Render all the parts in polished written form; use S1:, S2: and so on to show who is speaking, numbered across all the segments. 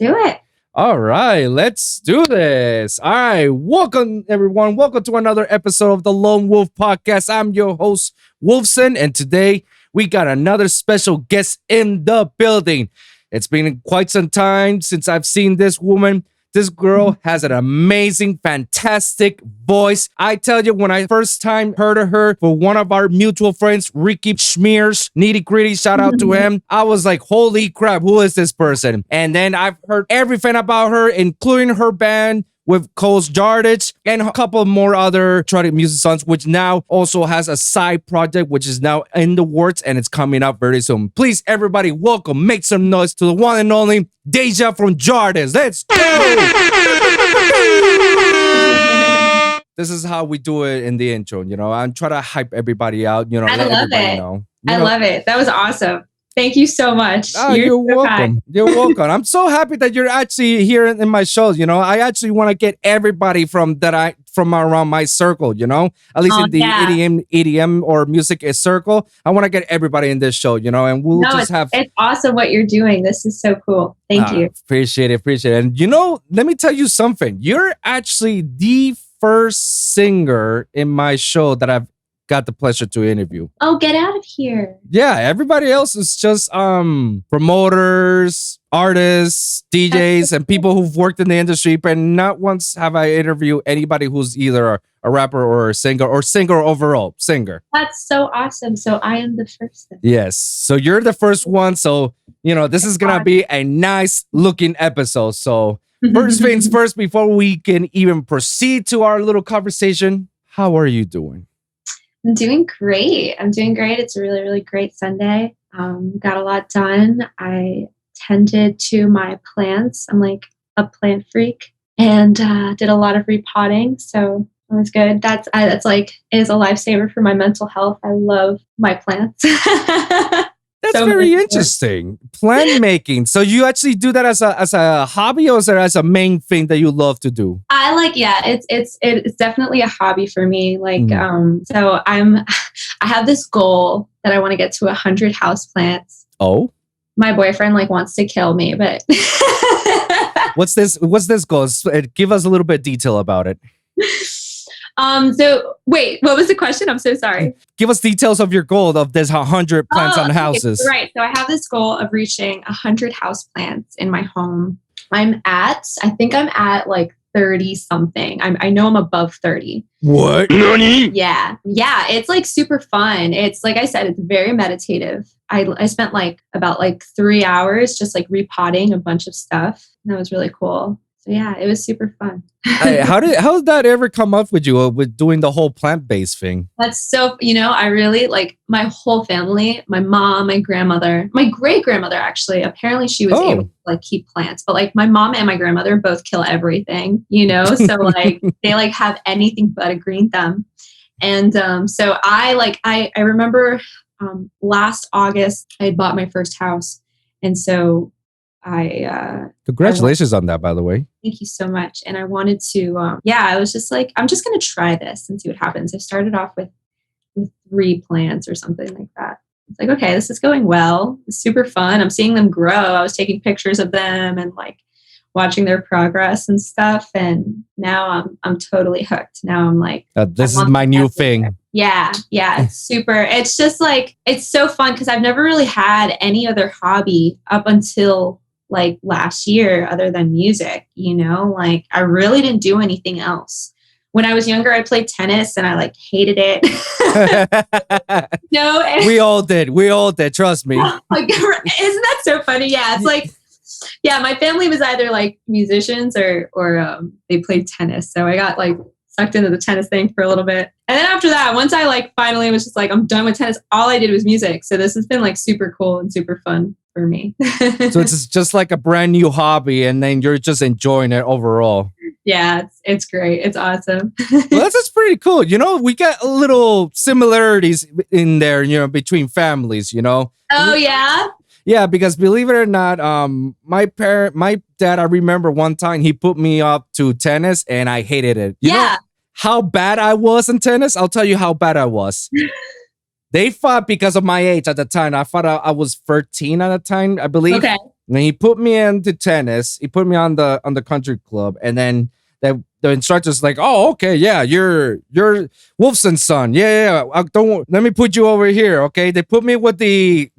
S1: Do it.
S2: All right, let's do this. All right, welcome everyone. Welcome to another episode of the Lone Wolv Podcast. I'm your host, Wolfson, and today we got another special guest in the building. It's been quite some time since I've seen this woman. This girl has an amazing, fantastic voice. I tell you, when I first time heard of her for one of our mutual friends, Ricky Schmears, Nitti Gritti, shout out to him. I was like, holy crap, who is this person? And then I've heard everything about her, including her band with co-host Yardij and a couple more other electronic music songs, which now also has a side project, which is now in the works and it's coming out very soon. Please, everybody, welcome, make some noise to the one and only Deja from Yardij. Let's go! This is how we do it in the intro, you know. I'm trying to hype everybody out, you know,
S1: I
S2: let
S1: love
S2: everybody
S1: it.
S2: know.
S1: I love it. That was awesome. Thank you so much.
S2: Oh, you're
S1: so
S2: welcome.
S1: kind.
S2: You're welcome. I'm so happy that you're actually here in my shows. You know, I actually want to get everybody from around my circle. You know, at least in the EDM or music circle. I want to get everybody in this show. You know, and it's
S1: awesome what you're doing. This is so cool. Thank you.
S2: Appreciate it. And you know, let me tell you something. You're actually the first singer in my show that I've got the pleasure to interview.
S1: Oh, get out of here.
S2: Yeah, everybody else is just promoters, artists, DJs, and people who've worked in the industry, but not once have I interviewed anybody who's either a rapper or a singer overall.
S1: That's so awesome. So I am the first then.
S2: Yes. So you're the first one. So, you know, this is going to be a nice looking episode. So first things first, before we can even proceed to our little conversation, how are you doing?
S1: I'm doing great. It's a really, really great Sunday. Got a lot done. I tended to my plants. I'm like a plant freak and did a lot of repotting. So it was good. That's is a lifesaver for my mental health. I love my plants.
S2: That's so very interesting. Plant making. So you actually do that as a hobby, or is it as a main thing that you love to do?
S1: It's definitely a hobby for me. So I have this goal that I want to get to 100 houseplants.
S2: Oh.
S1: My boyfriend wants to kill me, but
S2: What's this goal? Give us a little bit of detail about it.
S1: So wait, what was the question? I'm so sorry.
S2: Give us details of your goal of this 100 plants on houses.
S1: Right. So I have this goal of reaching 100 houseplants in my home. I think I'm at 30 something. I know I'm above 30.
S2: What? Nani?
S1: Yeah. It's super fun. It's like I said, it's very meditative. I spent about 3 hours just repotting a bunch of stuff. And that was really cool. So yeah, it was super fun.
S2: How did that ever come up with you with doing the whole plant-based thing?
S1: That's so, I really my whole family, my mom, my grandmother, my great-grandmother, actually, apparently she was able to keep plants, but my mom and my grandmother both kill everything, so they have anything but a green thumb. And so I remember last August I had bought my first house. And so
S2: congratulations on that, by the way.
S1: Thank you so much. And I wanted to, I was just I'm just going to try this and see what happens. I started off with 3 plants or something like that. It's okay, this is going well. It's super fun. I'm seeing them grow. I was taking pictures of them and watching their progress and stuff. And now I'm totally hooked. Now I'm
S2: this is my new thing.
S1: Yeah. It's super. It's just it's so fun because I've never really had any other hobby up until last year other than music, I really didn't do anything else. When I was younger, I played tennis and I hated it. No,
S2: we all did. Trust me.
S1: Isn't that so funny? Yeah. It's my family was either musicians or they played tennis. So I got sucked into the tennis thing for a little bit. And then after that, once I finally was just I'm done with tennis, all I did was music. So this has been super cool and super fun for me.
S2: So it's just a brand new hobby and then you're just enjoying it overall.
S1: Yeah, it's great. It's awesome.
S2: Well, that's pretty cool. We got a little similarities in there, between families,
S1: Oh, yeah?
S2: Yeah, because believe it or not, my dad, I remember one time he put me up to tennis and I hated it. You know how bad I was in tennis? I'll tell you how bad I was. They fought because of my age at the time. I thought I was 13 at the time, I believe.
S1: Okay.
S2: And he put me into tennis. He put me on the country club, and then the instructor's like, "Oh, okay, yeah, you're Wolfson's son. Yeah. Don't let me put you over here, okay?" They put me with the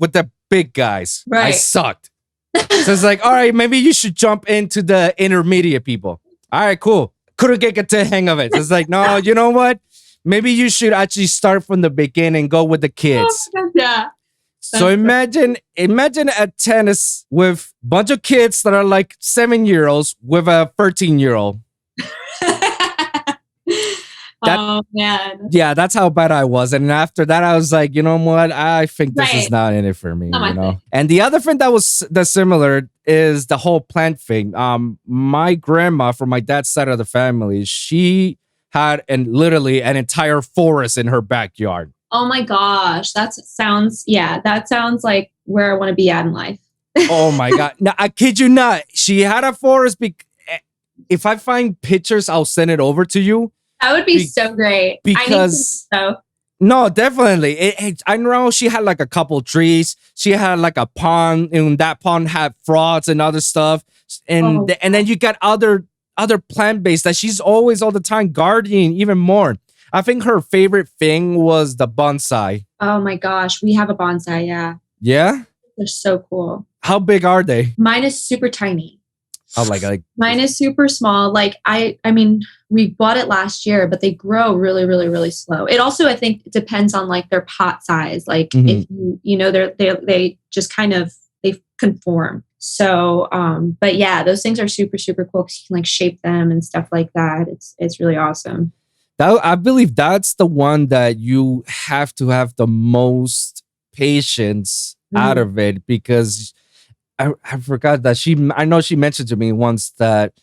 S2: big guys.
S1: Right.
S2: I sucked. So it's like, all right, maybe you should jump into the intermediate people. All right, cool. Couldn't get the hang of it. It's like, no, you know what? Maybe you should actually start from the beginning and go with the kids.
S1: Yeah.
S2: So imagine a tennis with a bunch of kids that are like 7-year-olds with a 13-year-old.
S1: Oh man.
S2: Yeah, that's how bad I was. And after that, I was like, you know what? I think this is not in it for me.
S1: Not
S2: you know.
S1: thing.
S2: And the other thing that was similar is the whole plant thing. My grandma from my dad's side of the family, she had literally an entire forest in her backyard.
S1: Oh my gosh, that sounds like where I want to be at in life.
S2: Oh my God. Now, I kid you not. She had a forest. If I find pictures, I'll send it over to you.
S1: That would be so great.
S2: Because
S1: I need to,
S2: no, definitely. I know she had like a couple trees. She had like a pond, and that pond had frogs and other stuff. And then you got other plant based that she's always all the time gardening even more. I think her favorite thing was the bonsai.
S1: Oh my gosh, we have a bonsai, yeah.
S2: Yeah?
S1: They're so cool.
S2: How big are they?
S1: Mine is super tiny.
S2: Oh, like
S1: mine is super small. Like I mean, we bought it last year, but they grow really, really, really slow. It also, I think, depends on like their pot size. Like if you know, they just kind of they conform. So, but yeah, those things are super, super cool because you can like shape them and stuff like that. It's really awesome.
S2: I believe that's the one that you have to have the most patience out of it, because I forgot that I know she mentioned to me once that,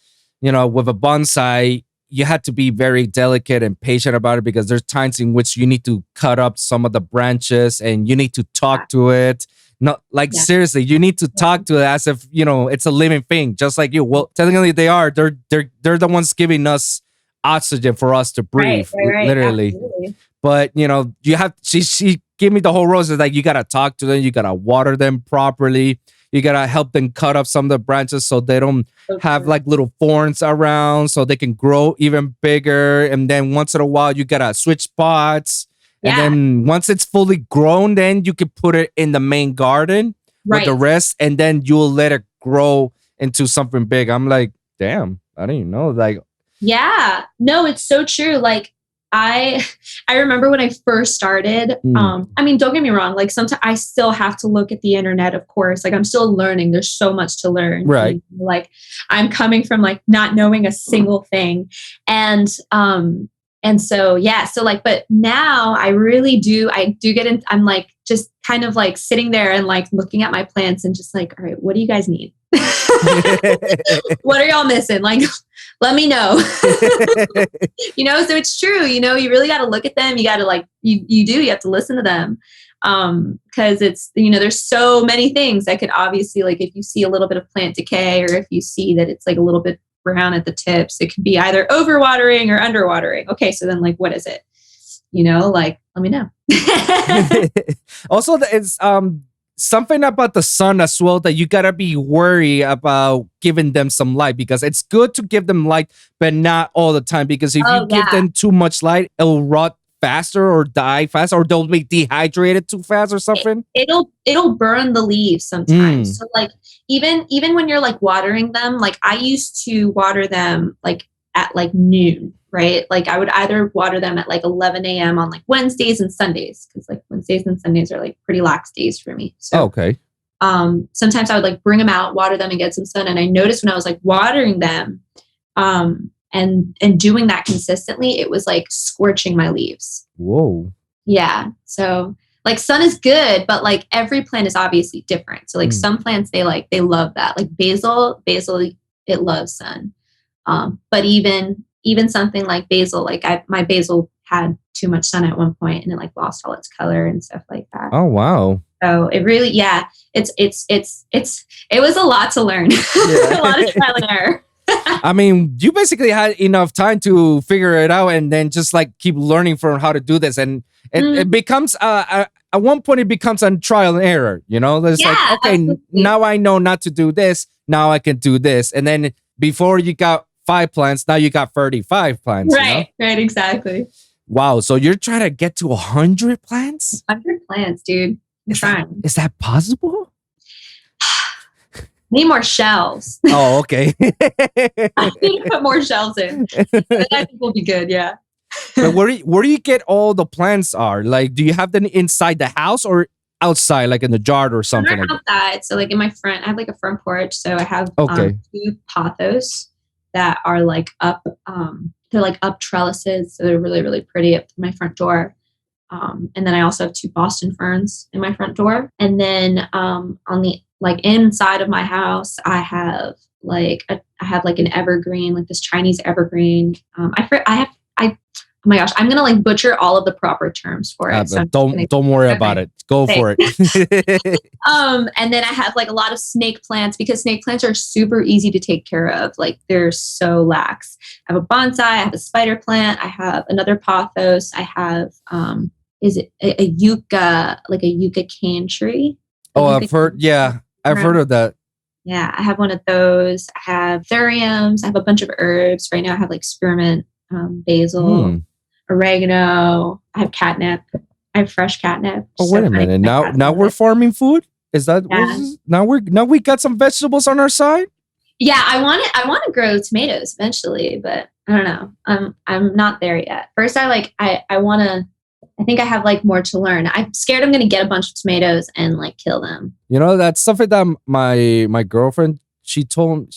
S2: you know, with a bonsai, you had to be very delicate and patient about it, because there's times in which you need to cut up some of the branches and you need to talk to it. Not like seriously, you need to talk to it as if, you know, it's a living thing, just like you. Well, technically they are. They're the ones giving us oxygen for us to breathe, literally. Absolutely. But you know, you have she gave me the whole rose. Is like you gotta talk to them, you gotta water them properly, you gotta help them cut up some of the branches so they don't have like little thorns around, so they can grow even bigger. And then once in a while, you gotta switch spots. And then once it's fully grown, then you can put it in the main garden with the rest, and then you'll let it grow into something big. I'm like, damn, I didn't even know. Like,
S1: yeah, no, it's so true. Like I remember when I first started, I mean, don't get me wrong. Like sometimes I still have to look at the internet, of course, like I'm still learning. There's so much to learn.
S2: Right.
S1: And, like I'm coming from like not knowing a single thing. And so, yeah, so like, but now I do get in, I'm like, just kind of like sitting there and like looking at my plants and just like, all right, what do you guys need? What are y'all missing? Like, let me know. You know, so it's true. You know, you really got to look at them. You got to like, you have to listen to them. Cause it's, you know, there's so many things that could obviously, like if you see a little bit of plant decay, or if you see that it's like a little bit brown at the tips, it could be either overwatering or underwatering. Okay. So then like, what is it? You know, like, let me know.
S2: Also, it's, something about the sun as well that you gotta be worried about giving them some light, because it's good to give them light, but not all the time. Because if you give them too much light, it'll rot faster or die faster, or they'll be dehydrated too fast or something.
S1: It'll burn the leaves sometimes. So like even when you're like watering them, like I used to water them like at like noon. Right? Like I would either water them at like 11 a.m. on like Wednesdays and Sundays, because like Wednesdays and Sundays are like pretty lax days for me. So
S2: okay.
S1: Sometimes I would like bring them out, water them, and get some sun. And I noticed when I was like watering them, and doing that consistently, it was like scorching my leaves.
S2: Whoa.
S1: Yeah. So like sun is good, but like every plant is obviously different. So like some plants they love that. Like basil, it loves sun. But even something like basil, like my basil had too much sun at one point and it like lost all its color and stuff like that.
S2: Oh, wow.
S1: So it really, it was a lot to learn. A lot of trial and error.
S2: I mean, you basically had enough time to figure it out and then just like keep learning from how to do this. And It becomes at one point it becomes a trial and error. There's like, okay,
S1: absolutely.
S2: now I know not to do this. Now I can do this. And then before you got 5 plants, now you got 35 plants.
S1: Right, exactly.
S2: Wow. So you're trying to get to 100 plants?
S1: 100 plants, dude. I'm trying.
S2: Is that possible?
S1: Need more shelves.
S2: Oh, okay.
S1: I need to put more shelves in. I think we'll be good, yeah.
S2: But where do you get all the plants are? Like, do you have them inside the house or outside, like in the yard or something?
S1: They're outside. So like in my front, I have like a front porch. So I have 2 pothos that are like up. They're like up trellises. So they're really, really pretty up to my front door. And then I also have 2 Boston ferns in my front door. And then on the like inside of my house, I have like an evergreen, like this Chinese evergreen. Oh my gosh, I'm gonna like butcher all of the proper terms for it. So
S2: don't worry about it. Go for it.
S1: And then I have like a lot of snake plants because snake plants are super easy to take care of. Like they're so lax. I have a bonsai. I have a spider plant. I have another pothos. I have is it a yucca, like a yucca cane tree?
S2: I've heard. Yeah, I've heard of that.
S1: Yeah, I have one of those. I have thuriums. I have a bunch of herbs. Right now I have like spearmint, basil, oregano. I have catnip. I have fresh catnip.
S2: Oh, wait a minute. Now we're farming food? Is that now we got some vegetables on our side?
S1: Yeah, I want to grow tomatoes eventually, but I don't know. I'm not there yet. First I think I have like more to learn. I'm scared I'm going to get a bunch of tomatoes and like kill them.
S2: That's something that my girlfriend, she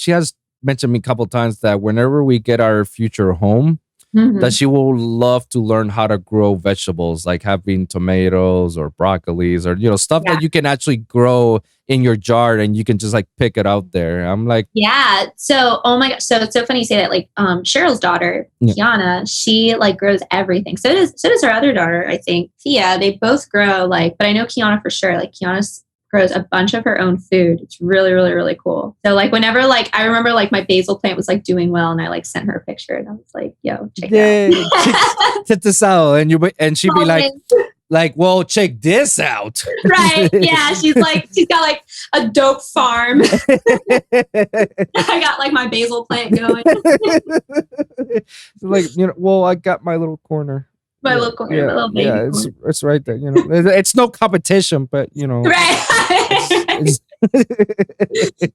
S2: has mentioned me a couple times that whenever we get our future home, that she will love to learn how to grow vegetables, like having tomatoes or broccolis or stuff that you can actually grow in your jar and you can just like pick it out there. I'm like,
S1: yeah. So oh my gosh, so it's so funny you say that. Like Cheryl's daughter, Kiana, she like grows everything. So does her other daughter, I think, Thea. They both grow like, but I know Kiana for sure. Like Kiana grows a bunch of her own food. It's really, really, really cool. So like whenever like I remember like my basil plant was like doing well and I like sent her a picture and I was like, yo, check it out.
S2: Check this out. And she'd be like, well, check this out.
S1: Right. Yeah. She's got like a dope farm. I got like my basil plant going.
S2: Like, well, I got my little corner.
S1: My little corner, my little baby corner.
S2: It's right there. It's no competition, but
S1: right.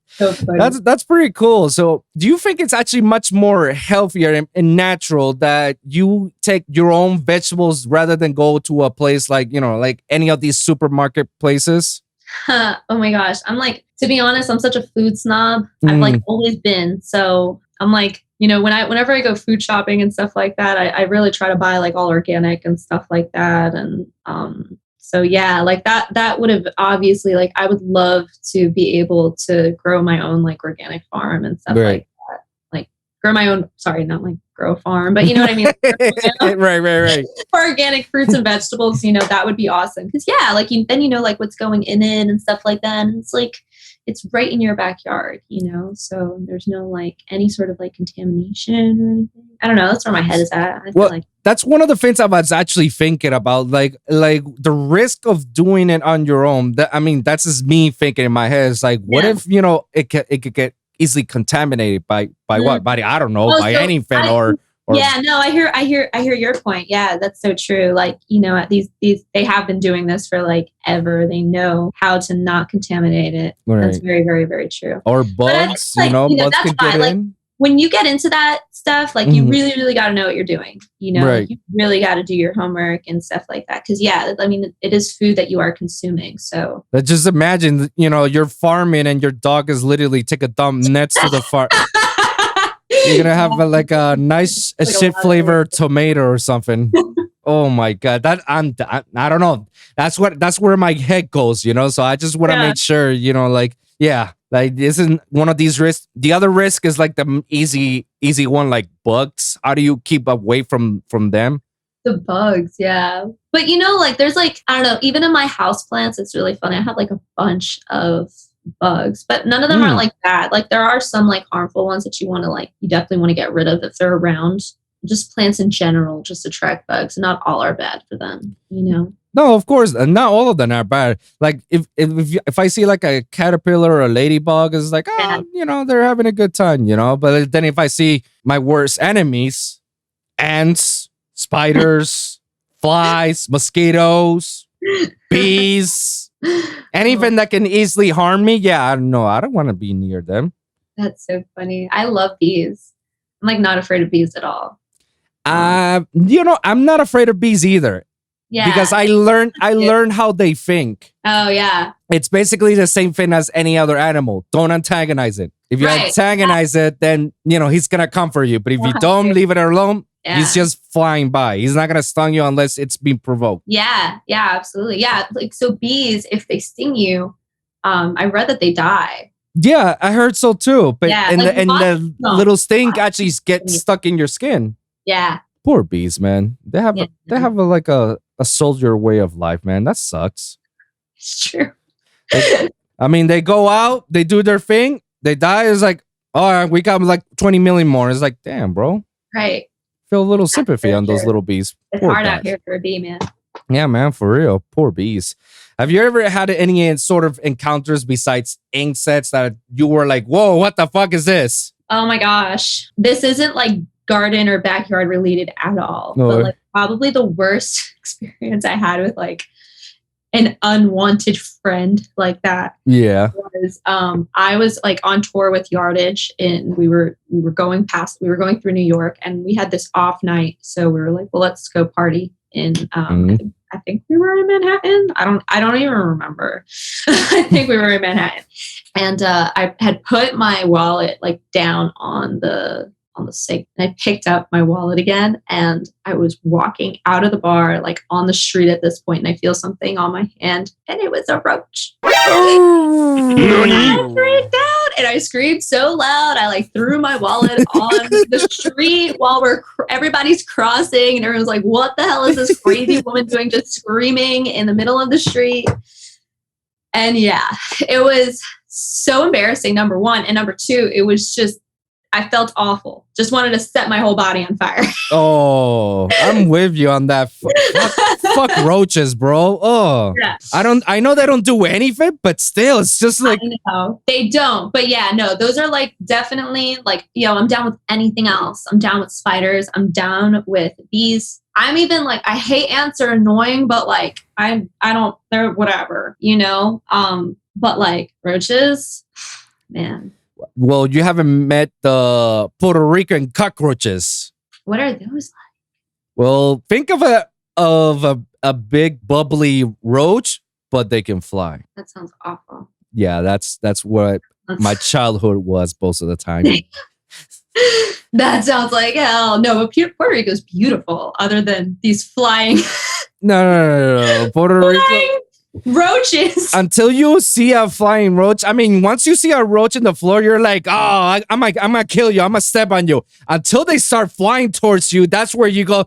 S1: So
S2: that's pretty cool. So, do you think it's actually much more healthier and natural that you take your own vegetables rather than go to a place like like any of these supermarket places?
S1: Oh my gosh, I'm like, to be honest, I'm such a food snob. I've like always been. So I'm like, whenever I go food shopping and stuff like that, I really try to buy like all organic and stuff like that. And so yeah, like that would have obviously, like I would love to be able to grow my own like organic farm and stuff like that. Like grow my own, sorry, not like grow a farm, but you know what I mean? Like,
S2: right.
S1: For organic fruits and vegetables, that would be awesome. Cause yeah, like then like what's going in it and stuff like that. And it's like, it's right in your backyard, so there's no like any sort of like contamination or anything. I don't know. That's where my head is at. I feel like
S2: that's one of the things I was actually thinking about, like the risk of doing it on your own. That's just me thinking in my head. It's like, what if it could get easily contaminated by what? By I don't know, by anything or.
S1: Yeah, no, I hear your point. Yeah, that's so true. Like, these they have been doing this for like ever. They know how to not contaminate it. Right. That's very, very, very true.
S2: Or bugs, bugs can get in.
S1: Like, when you get into that stuff, like you really, really got to know what you're doing.
S2: Right.
S1: You really got to do your homework and stuff like that. Because it is food that you are consuming. So
S2: but just imagine, you're farming and your dog is literally take a dump next to the farm. You're gonna have like a nice shit flavor tomato or something. Oh my god, I don't know. That's where my head goes, So I just want to make sure, like isn't one of these risks. The other risk is like the easy one, like bugs. How do you keep away from them?
S1: The bugs, yeah. But like there's like, I don't know. Even in my house plants, it's really funny. I have like a bunch of bugs, but none of them are like bad. Like there are some like harmful ones that you definitely want to get rid of if they're around. just plants in general just attract bugs. Not all are bad for them, you know?
S2: No, of course, not all of them are bad. Like if I see like a caterpillar or a ladybug, it's like, oh, you know, they're having a good time, you know. But then if I see my worst enemies, ants, spiders, flies, mosquitoes, bees, anything that can easily harm me, yeah, I don't know. I don't want to be near them.
S1: That's so funny. I love bees. I'm like not afraid of bees at all.
S2: You know, I'm not afraid of bees either.
S1: Yeah.
S2: Because I learned how they think.
S1: Oh yeah.
S2: It's basically the same thing as any other animal. Don't antagonize it. If you antagonize it, then you know he's gonna come for you. But if you don't leave it alone, he's just flying by. He's not gonna stung you unless it's being provoked.
S1: Yeah, absolutely. Yeah. Like so bees, if they sting you, I read that they die.
S2: Yeah, I heard so too. But
S1: yeah,
S2: and
S1: like
S2: the little sting actually gets stuck in your skin.
S1: Yeah.
S2: Poor bees, man. They have a soldier way of life, man. That sucks.
S1: It's true.
S2: I mean, they go out, they do their thing, they die. It's like, all right, we got like 20 million more. It's like, damn, bro.
S1: Right.
S2: Feel a little sympathy on those little bees.
S1: It's hard out here for a bee, man.
S2: Yeah, man, for real. Poor bees. Have you ever had any sort of encounters besides insects that you were like, whoa, what the fuck is this?
S1: Oh my gosh. This isn't like garden or backyard related at all.
S2: No.
S1: But like probably the worst experience I had with like an unwanted friend like that.
S2: Yeah.
S1: Was I was like on tour with Yardij and we were going through New York and we had this off night. So we were like, well, let's go party in I think we were in Manhattan. I don't even remember. I think we were in Manhattan. And I had put my wallet like down on the sink and I picked up my wallet again and I was walking out of the bar like on the street at this point and I feel something on my hand and it was a roach. I freaked out and I screamed so loud I like threw my wallet on the street while everybody's crossing and everyone's like, what the hell is this crazy woman doing just screaming in the middle of the street? And yeah, it was so embarrassing, number one, and number two, it was just I felt awful. Just wanted to set my whole body on fire.
S2: Oh, I'm with you on that. Fuck roaches, bro. Oh, yeah. I know they don't do anything, but still, it's just like.
S1: I know. They don't. But yeah, no, those are like definitely like, I'm down with anything else. I'm down with spiders. I'm down with bees. I'm even like, I hate ants are annoying, but like, I don't, they're whatever, but like roaches, man.
S2: Well, you haven't met the Puerto Rican cockroaches.
S1: What are those like?
S2: Well, think of a big bubbly roach, but they can fly.
S1: That sounds awful.
S2: Yeah, that's what my childhood was most of the time.
S1: That sounds like hell. No, but Puerto Rico is beautiful. Other than these flying.
S2: No. Puerto Rico.
S1: Roaches.
S2: Until you see a flying roach. I mean, once you see a roach in the floor, you're like, oh, I'm gonna kill you. I'm gonna step on you. Until they start flying towards you, that's where you go.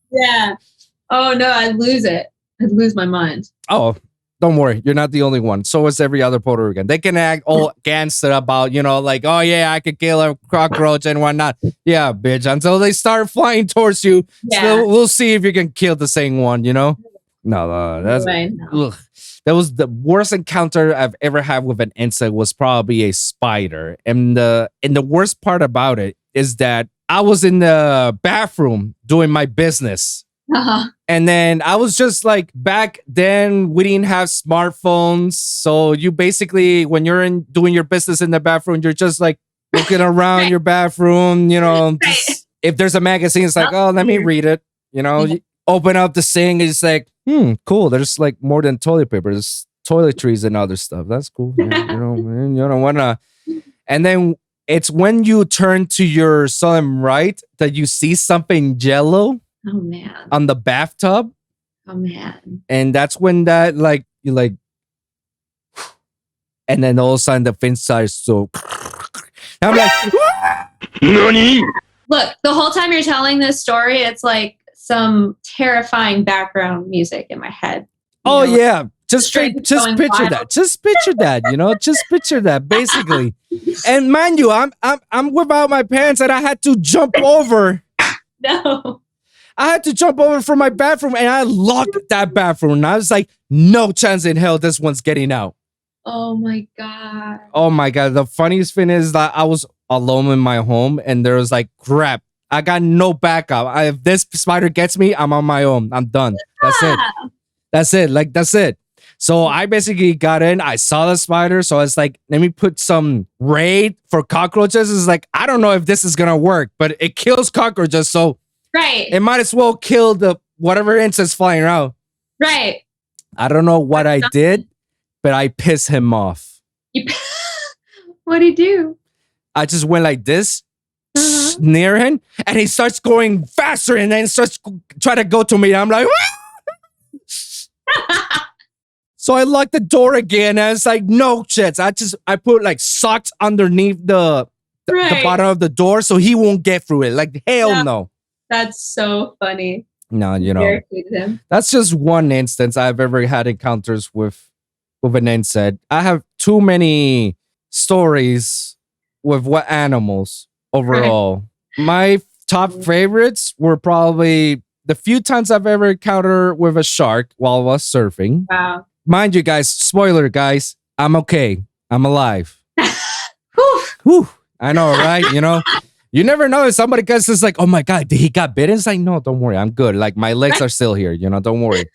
S1: Yeah. Oh no, I'd lose it. I'd lose my mind.
S2: Oh, don't worry. You're not the only one. So is every other Puerto Rican. They can act all gangster about, like, oh yeah, I could kill a cockroach and whatnot. Yeah, bitch. Until they start flying towards you, so we'll see if you can kill the same one, No, that's ugh. That was the worst encounter I've ever had with an insect. Was probably a spider, and the worst part about it is that I was in the bathroom doing my business, and then I was just like, back then we didn't have smartphones, so you basically when you're doing your business in the bathroom, you're just like looking around your bathroom, just, if there's a magazine, it's like, oh, let me read it, You open up the sink, it's like, cool. There's like more than toilet paper. There's toiletries and other stuff. That's cool. Yeah, you don't wanna. And then it's when you turn to your southern right that you see something yellow.
S1: Oh man.
S2: On the bathtub.
S1: Oh man.
S2: And that's when that like you like. And then all of a sudden the fin starts to. I'm like,
S3: Nani?
S1: Look, the whole time you're telling this story, it's like some terrifying background music in my head.
S2: Yeah. Just picture
S1: wild.
S2: that. Just picture that, just picture that basically. And mind you, I'm without my pants and I had to jump over.
S1: No.
S2: I had to jump over from my bathroom and I locked that bathroom. And I was like, no chance in hell this one's getting out.
S1: Oh my God.
S2: Oh my God. The funniest thing is that I was alone in my home and there was like, crap, I got no backup. If this spider gets me, I'm on my own. I'm done. That's it. That's it. Like, that's it. So I basically got in. I saw the spider. So I was like, let me put some raid for cockroaches. It's like, I don't know if this is going to work, but it kills cockroaches. So it might as well kill the whatever insects flying out.
S1: Right.
S2: I don't know what I did, but I pissed him off.
S1: What'd he do?
S2: I just went like this near him and he starts going faster and then starts trying to go to me. I'm like, so I locked the door again and it's like, no shits. I put like socks underneath the bottom of the door so he won't get through it. Like, hell no.
S1: That's so funny.
S2: No, that's just one instance I've ever had encounters with an insect. I have too many stories with what animals overall. Right. My top favorites were probably the few times I've ever encountered with a shark while I was surfing.
S1: Wow.
S2: Mind you guys, spoiler guys, I'm okay. I'm alive. Whew. I know, right? You never know if somebody gets this like, oh my God, he got bitten. It's like, no, don't worry. I'm good. Like my legs are still here. Don't worry.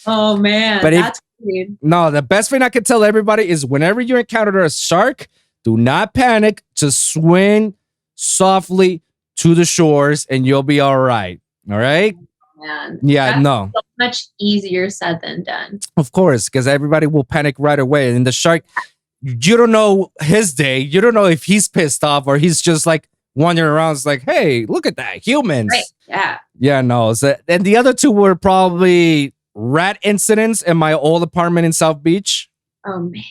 S1: Oh man.
S2: But
S1: that's weird.
S2: No, the best thing I can tell everybody is whenever you encounter a shark, do not panic. Just swim softly to the shores and you'll be all right. All right.
S1: Man,
S2: yeah, no.
S1: So much easier said than done.
S2: Of course, because everybody will panic right away. And the shark, you don't know his day. You don't know if he's pissed off or he's just like wandering around. It's like, hey, look at that. Humans.
S1: Right. Yeah.
S2: Yeah, no. So, and the other two were probably rat incidents in my old apartment in South Beach.
S1: Oh, man.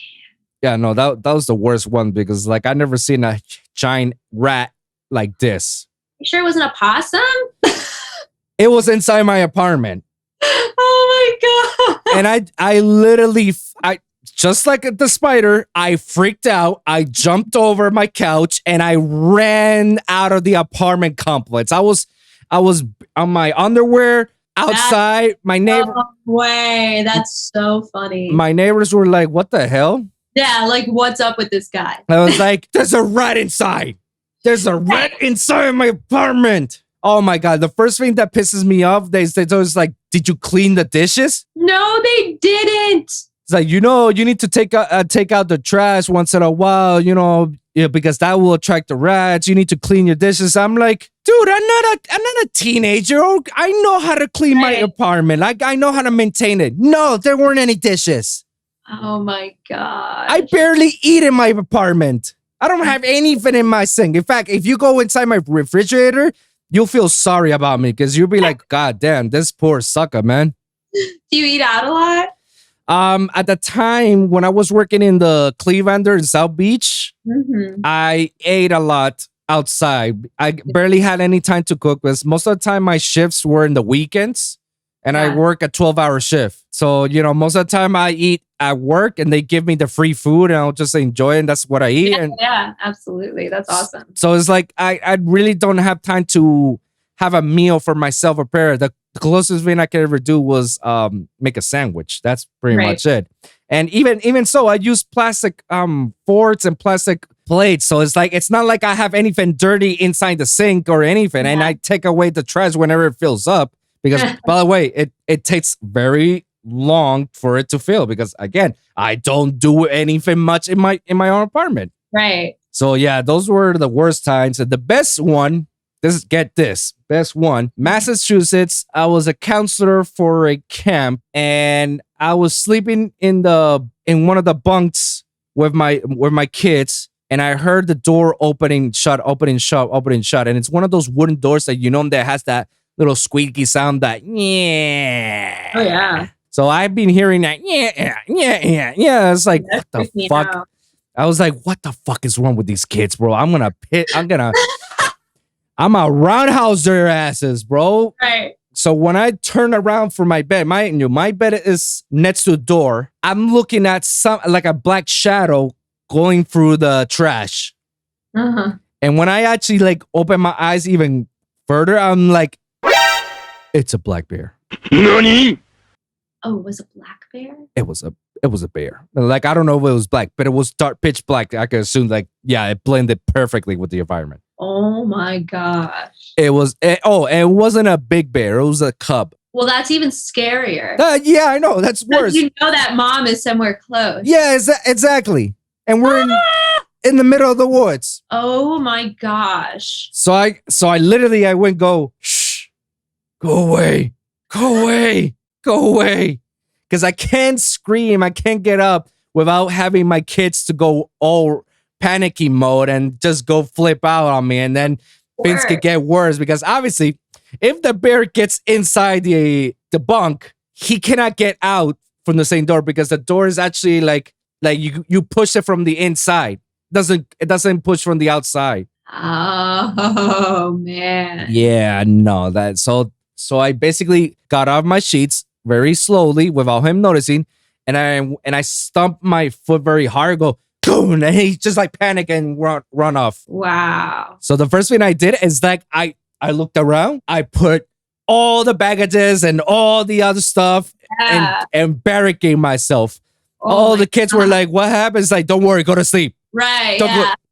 S2: Yeah, no, that was the worst one because like I never seen a giant rat like this.
S1: You sure it wasn't a possum?
S2: It was inside my apartment.
S1: Oh my God.
S2: And I literally, just like the spider, I freaked out. I jumped over my couch and I ran out of the apartment complex. I was on my underwear outside. My neighbor.
S1: No way. That's so funny.
S2: My neighbors were like, what the hell?
S1: Yeah, like what's up with this guy?
S2: I was like, there's a rat inside. There's a rat inside my apartment. Oh my God. The first thing that pisses me off, they was like, did you clean the dishes?
S1: No, they didn't.
S2: It's like, you need to take out the trash once in a while, because that will attract the rats. You need to clean your dishes. I'm like, dude, I'm not a teenager. I know how to clean my apartment. Like, I know how to maintain it. No, there weren't any dishes.
S1: Oh my God.
S2: I barely eat in my apartment. I don't have anything in my sink. In fact, if you go inside my refrigerator, you'll feel sorry about me because you'll be like, God damn, this poor sucker, man.
S1: Do you eat out a lot?
S2: At the time when I was working in the Clevelander in South Beach, I ate a lot outside. I barely had any time to cook because most of the time my shifts were in the weekends and I work a 12-hour shift. So, most of the time I eat at work and they give me the free food and I'll just enjoy it and that's what I eat.
S1: Yeah, absolutely. That's awesome.
S2: So it's like I really don't have time to have a meal for myself prepare. The closest thing I could ever do was make a sandwich. That's pretty much it. And even so, I use plastic forks and plastic plates. So it's like it's not like I have anything dirty inside the sink or anything. And I take away the trash whenever it fills up. Because by the way, it takes very long for it to fill because again, I don't do anything much in my own apartment.
S1: Right.
S2: So yeah, those were the worst times. And the best one, best one, Massachusetts. I was a counselor for a camp and I was sleeping in one of the bunks with my kids and I heard the door opening, shut. And it's one of those wooden doors that that has that little squeaky sound that yeah.
S1: Oh yeah.
S2: So I've been hearing that yeah. It's like what the fuck? Out. I was like, what the fuck is wrong with these kids, bro? I'm gonna roundhouse their asses, bro.
S1: Right.
S2: So when I turn around for my bed, my bed is next to the door. I'm looking at like a black shadow going through the trash.
S1: Uh-huh.
S2: And when I actually like open my eyes even further, I'm like, it's a black bear.
S3: NANI?
S1: Oh, it was a black bear?
S2: It was a bear. Like, I don't know if it was black, but it was dark, pitch black. I could assume, like, yeah, it blended perfectly with the environment.
S1: Oh my gosh.
S2: And it wasn't a big bear. It was a cub.
S1: Well, that's even scarier.
S2: Yeah, I know. That's worse.
S1: You know that mom is somewhere close.
S2: Yeah, exactly. And we're in the middle of the woods.
S1: Oh my gosh.
S2: So I literally go, shh, go away. Because I can't scream, I can't get up without having my kids to go all panicky mode and just go flip out on me, and then things could get worse. Because obviously, if the bear gets inside the bunk, he cannot get out from the same door because the door is actually like you push it from the inside. It doesn't push from the outside.
S1: Oh man.
S2: Yeah, no, so I basically got off my sheets very slowly without him noticing, and I stomped my foot very hard, go boom, and he just like panic and run off.
S1: Wow.
S2: So the first thing I did is like I looked around, I put all the baggages and all the other stuff and barricade myself. All the kids were like, "What happened?" It's like, "Don't worry, go to sleep."
S1: Right.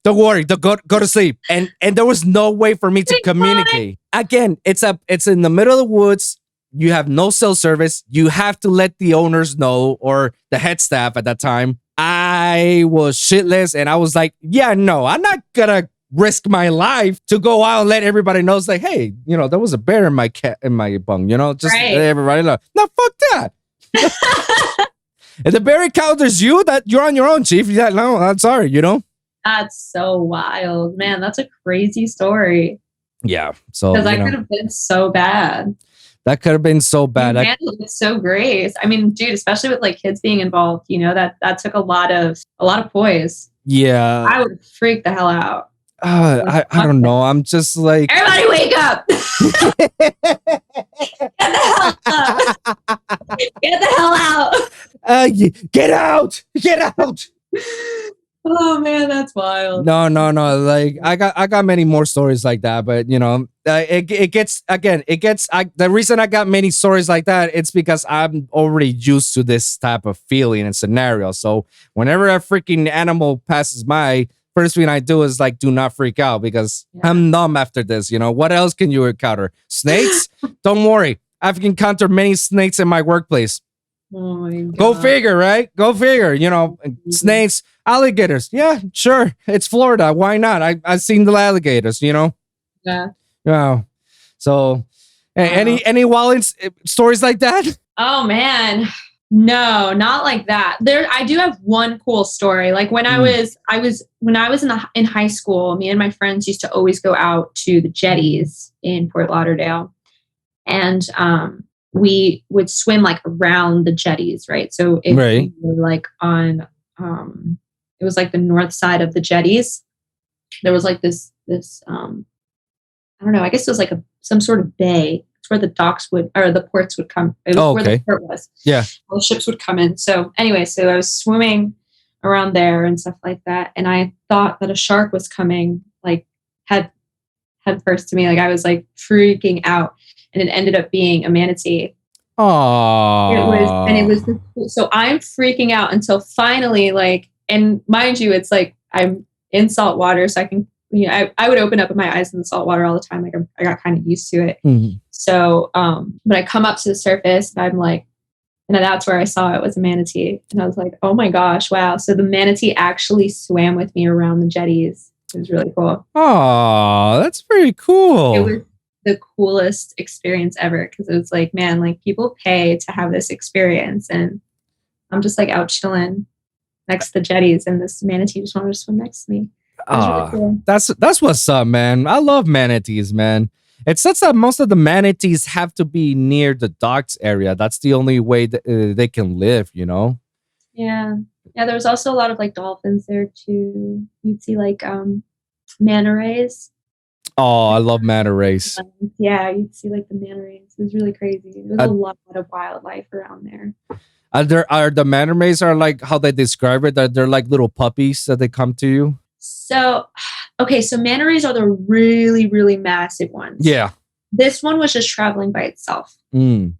S2: Don't worry, go to sleep. And there was no way for me to communicate. Again, it's in the middle of the woods. You have no cell service. You have to let the owners know, or the head staff at that time. I was shitless, and I was like, yeah, no, I'm not gonna risk my life to go out and let everybody know. It's like, hey, there was a bear in my bunk, just let everybody know. No, fuck that. If the bear encounters you, that you're on your own, chief. Yeah, no, I'm sorry,
S1: That's so wild, man. That's a crazy story.
S2: Yeah. So
S1: because that could have been so bad.
S2: That could have been so bad.
S1: You handled it so great. I mean, dude, especially with like kids being involved, that took a lot of poise.
S2: Yeah.
S1: I would freak the hell out.
S2: I don't know. I'm just like,
S1: everybody wake up. Get the hell up. Get the hell out.
S2: Get out. Get out.
S1: Oh man, that's wild.
S2: No. Like I got many more stories like that, but the reason I got many stories like that, it's because I'm already used to this type of feeling and scenario. So whenever a freaking animal passes by, first thing I do is like, do not freak out, because I'm numb after this. What else can you encounter? Snakes? Don't worry. I've encountered many snakes in my workplace.
S1: Oh my God.
S2: Go figure, right? Go figure. Snakes, alligators. Yeah, sure. It's Florida. Why not? I've seen the alligators.
S1: Yeah.
S2: Yeah. So, any wild stories like that?
S1: Oh man, no, not like that. I do have one cool story. Like when I was in high school, me and my friends used to always go out to the jetties in Fort Lauderdale, and we would swim like around the jetties, right? So if we were like on, it was like the north side of the jetties. There was like this I don't know. I guess it was like some sort of bay. It's where the the ports would come. It was where the port was.
S2: Yeah.
S1: All the ships would come in. So anyway, I was swimming around there and stuff like that, and I thought that a shark was coming, like head first to me. Like I was like freaking out. And it ended up being a manatee.
S2: Oh.
S1: It was so I'm freaking out until finally, like, and mind you, it's like I'm in salt water, so I can, I would open up my eyes in the salt water all the time. Like I got kind of used to it.
S2: Mm-hmm.
S1: So, but I come up to the surface, and I'm like, and that's where I saw it was a manatee, and I was like, oh my gosh, wow! So the manatee actually swam with me around the jetties. It was really cool.
S2: Oh, that's very cool.
S1: It was the coolest experience ever, because it was like, man, like people pay to have this experience, and I'm just like out chilling next to the jetties, and this manatee just wanted to swim next to me. Really cool.
S2: That's what's up, man. I love manatees, man. It's such that most of the manatees have to be near the docks area. That's the only way that, they can live,
S1: Yeah. There was also a lot of like dolphins there too. You'd see like Manta Rays.
S2: Oh, I love Manta Rays.
S1: Yeah, you'd see like the Manta Rays. It was really crazy. There was a lot of wildlife around there.
S2: Are the Manta Rays are like how they describe it? That they're like little puppies that they come to you?
S1: So, okay, so Manta Rays are the really, really massive ones.
S2: Yeah.
S1: This one was just traveling by itself.
S2: Mm.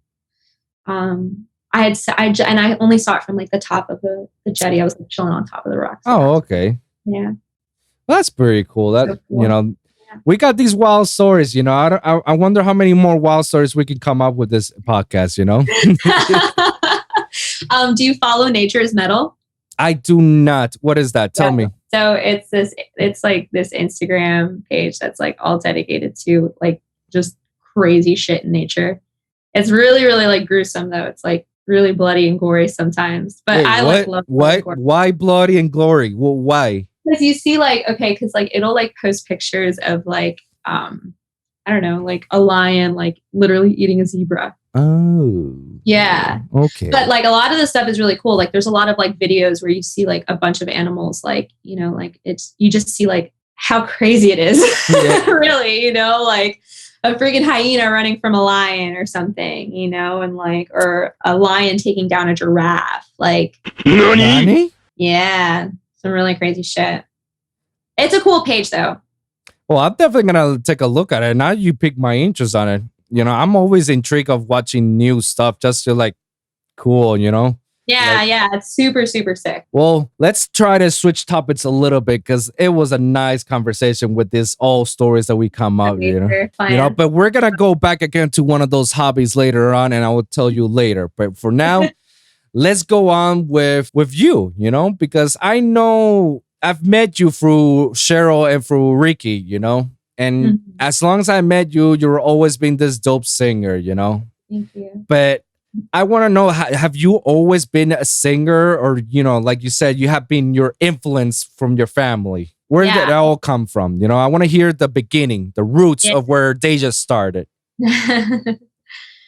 S1: I only saw it from like the top of the jetty. I was like chilling on top of the rocks.
S2: Oh, okay.
S1: Yeah.
S2: That's pretty cool. That,
S1: so cool.
S2: You know, we got these wild stories, you know. I wonder how many more wild stories we can come up with this podcast, you know.
S1: Do you follow Nature's Metal?
S2: I do not. What is that? Tell me.
S1: So it's like this Instagram page that's like all dedicated to like just crazy shit in nature. It's really, really like gruesome though. It's like really bloody and gory sometimes. But I love
S2: what? Why bloody and gory? Well, why?
S1: Because you see like, okay, because like it'll like post pictures of like I don't know, like a lion like literally eating a zebra.
S2: Oh.
S1: Yeah.
S2: Okay.
S1: But like a lot of the stuff is really cool. Like there's a lot of like videos where you see like a bunch of animals, like, you know, like you just see like how crazy it is. Yeah. Really, you know, like a freaking hyena running from a lion or something, you know, and like, or a lion taking down a giraffe. Like,
S3: NANI?
S1: Yeah. Some really crazy shit. It's a cool page though.
S2: Well, I'm definitely going to take a look at it. Now you piqued my interest on it. You know, I'm always intrigued of watching new stuff just to like, cool, you know?
S1: Yeah,
S2: like,
S1: yeah, it's super, super sick.
S2: Well, let's try to switch topics a little bit because it was a nice conversation with these all stories that we come up, you know. But we're going to go back again to one of those hobbies later on and I will tell you later. But for now, let's go on with you, you know, because I know I've met you through Cheryl and through Ricky, you know. And as long as I met you, you're always been this dope singer, you know?
S1: Thank you.
S2: But I want to know, have you always been a singer? Or, you know, like you said, you have been your influence from your family. Where did that all come from? You know, I want to hear the beginning, the roots of where Deja started.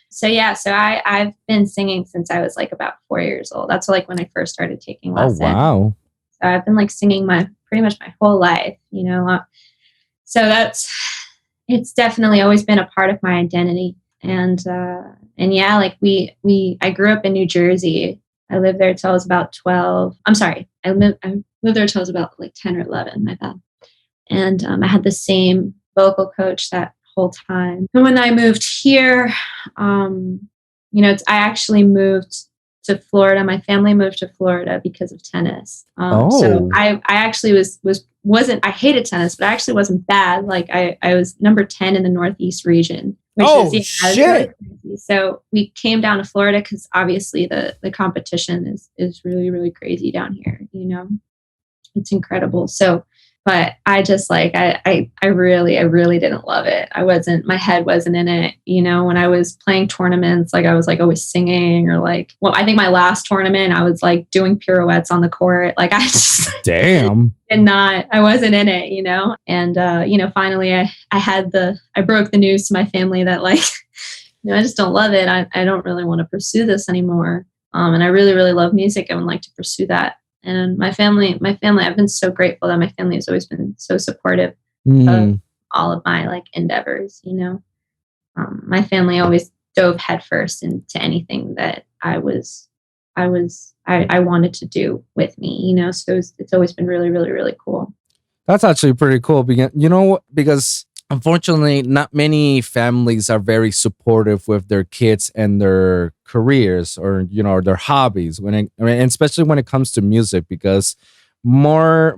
S1: So I've been singing since I was like about 4 years old. That's like when I first started taking lessons.
S2: Oh, wow.
S1: So I've been like singing pretty much my whole life, you know? So it's definitely always been a part of my identity. And yeah, like I grew up in New Jersey. I lived there till I was about 12. I'm sorry. I lived there till I was about like 10 or 11, my bad. And I had the same vocal coach that whole time. And when I moved here, you know, I actually moved to Florida. My family moved to Florida because of tennis. So I actually wasn't, I hated tennis, but I actually wasn't bad. Like I was number 10 in the Northeast region. Which shit. Really so we came down to Florida because obviously the competition is really, really crazy down here. You know, it's incredible. So, but I just like, I really didn't love it. My head wasn't in it. You know, when I was playing tournaments, like I was like always singing or like, well, I think my last tournament, I was like doing pirouettes on the court. Like I just I wasn't in it, you know? And, you know, finally I broke the news to my family that like, you know, I just don't love it. I don't really want to pursue this anymore. And I really, really love music. I would like to pursue that. And my family, I've been so grateful that my family has always been so supportive of all of my like endeavors, you know. My family always dove headfirst into anything that I wanted to do with me, you know. So it's always been really, really, really cool.
S2: That's actually pretty cool. You know, because unfortunately, not many families are very supportive with their kids and their careers or, you know, their hobbies. Especially when it comes to music, because more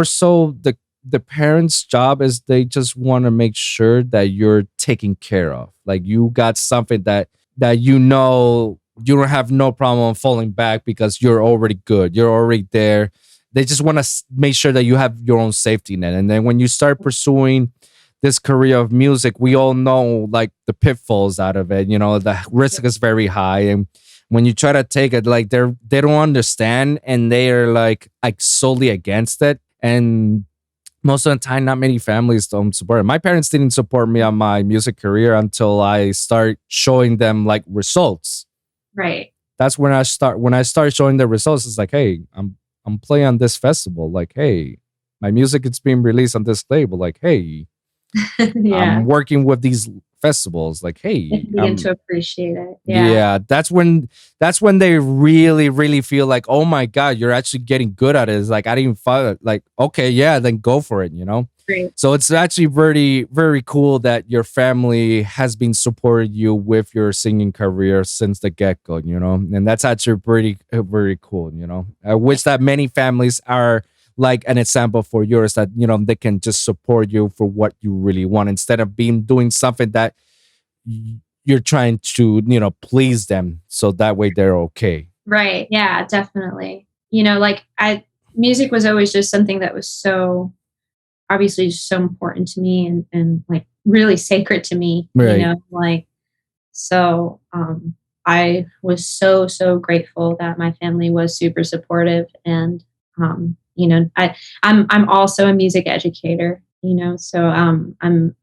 S2: so the parents' job is they just want to make sure that you're taken care of. Like you got something that you know you don't have no problem falling back because you're already good. You're already there. They just want to make sure that you have your own safety net. And then when you start pursuing this career of music, we all know like the pitfalls out of it. You know, the risk is very high. And when you try to take it, like they don't understand and they are like solely against it. And most of the time, not many families don't support it. My parents didn't support me on my music career until I start showing them like results.
S1: Right.
S2: That's when I start showing the results. It's like, hey, I'm playing on this festival. Like, hey, my music is being released on this label. Like, hey,
S1: Yeah.
S2: I'm working with these festivals. Like, hey,
S1: They begin to appreciate it.
S2: yeah, that's when they really feel like, oh my God, you're actually getting good at it. It's like, I didn't follow it. Like, okay, yeah, then go for it, you know?
S1: Great.
S2: So it's actually very cool that your family has been supporting you with your singing career since the get-go, you know? And that's actually very cool, you know? I wish that many families are like an example for yours, that, you know, they can just support you for what you really want instead of doing something that you're trying to, you know, please them so that way they're okay.
S1: Right. Yeah, definitely. You know, like music was always just something that was so obviously so important to me and like really sacred to me,
S2: Right.
S1: you know, like, so I was so grateful that my family was super supportive. And you know, I'm also a music educator, you know, so I'm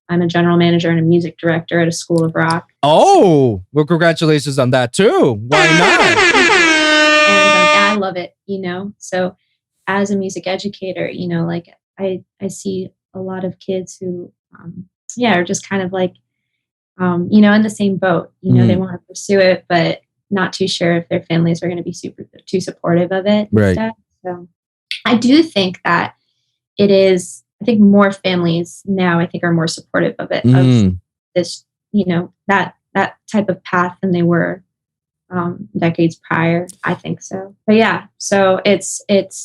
S1: a general manager and a music director at a school of rock.
S2: Oh, well, congratulations on that too. Why not?
S1: And I love it, you know. So as a music educator, you know, like I see a lot of kids who are just kind of like you know, in the same boat. You know, they want to pursue it, but not too sure if their families are going to be too supportive of it and stuff. So I do think that it is, I think more families now, I think, are more supportive of it, of this, you know, that type of path than they were decades prior. I think so. But yeah, so it's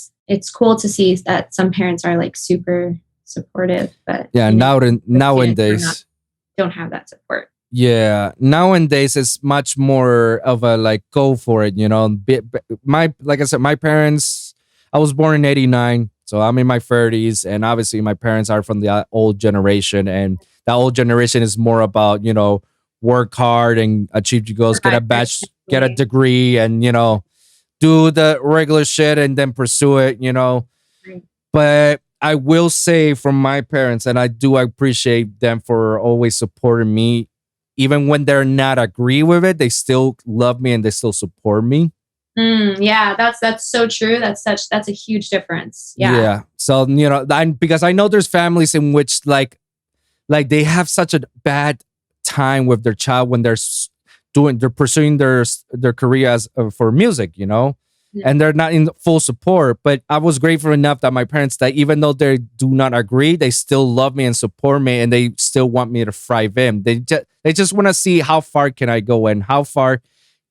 S1: cool to see that some parents are like super supportive, but
S2: yeah,
S1: you know,
S2: nowadays
S1: don't have that support.
S2: Yeah, nowadays it's much more of a like go for it, you know. Like I said, my parents. I was born in '89, so I'm in my 30s, and obviously my parents are from the old generation, and that old generation is more about, you know, work hard and achieve your goals, get a degree, and, you know, do the regular shit and then pursue it, you know.
S1: Right.
S2: But I will say from my parents, and I do appreciate them for always supporting me. Even when they're not agree with it, they still love me and they still support me.
S1: Yeah, that's so true. That's a huge difference.
S2: Yeah. So, you know, because I know there's families in which like they have such a bad time with their child when they're pursuing their career as for music, you know. And they're not in full support. But I was grateful enough that my parents, that even though they do not agree, they still love me and support me, and they still want me to thrive in. They just want to see how far can I go and how far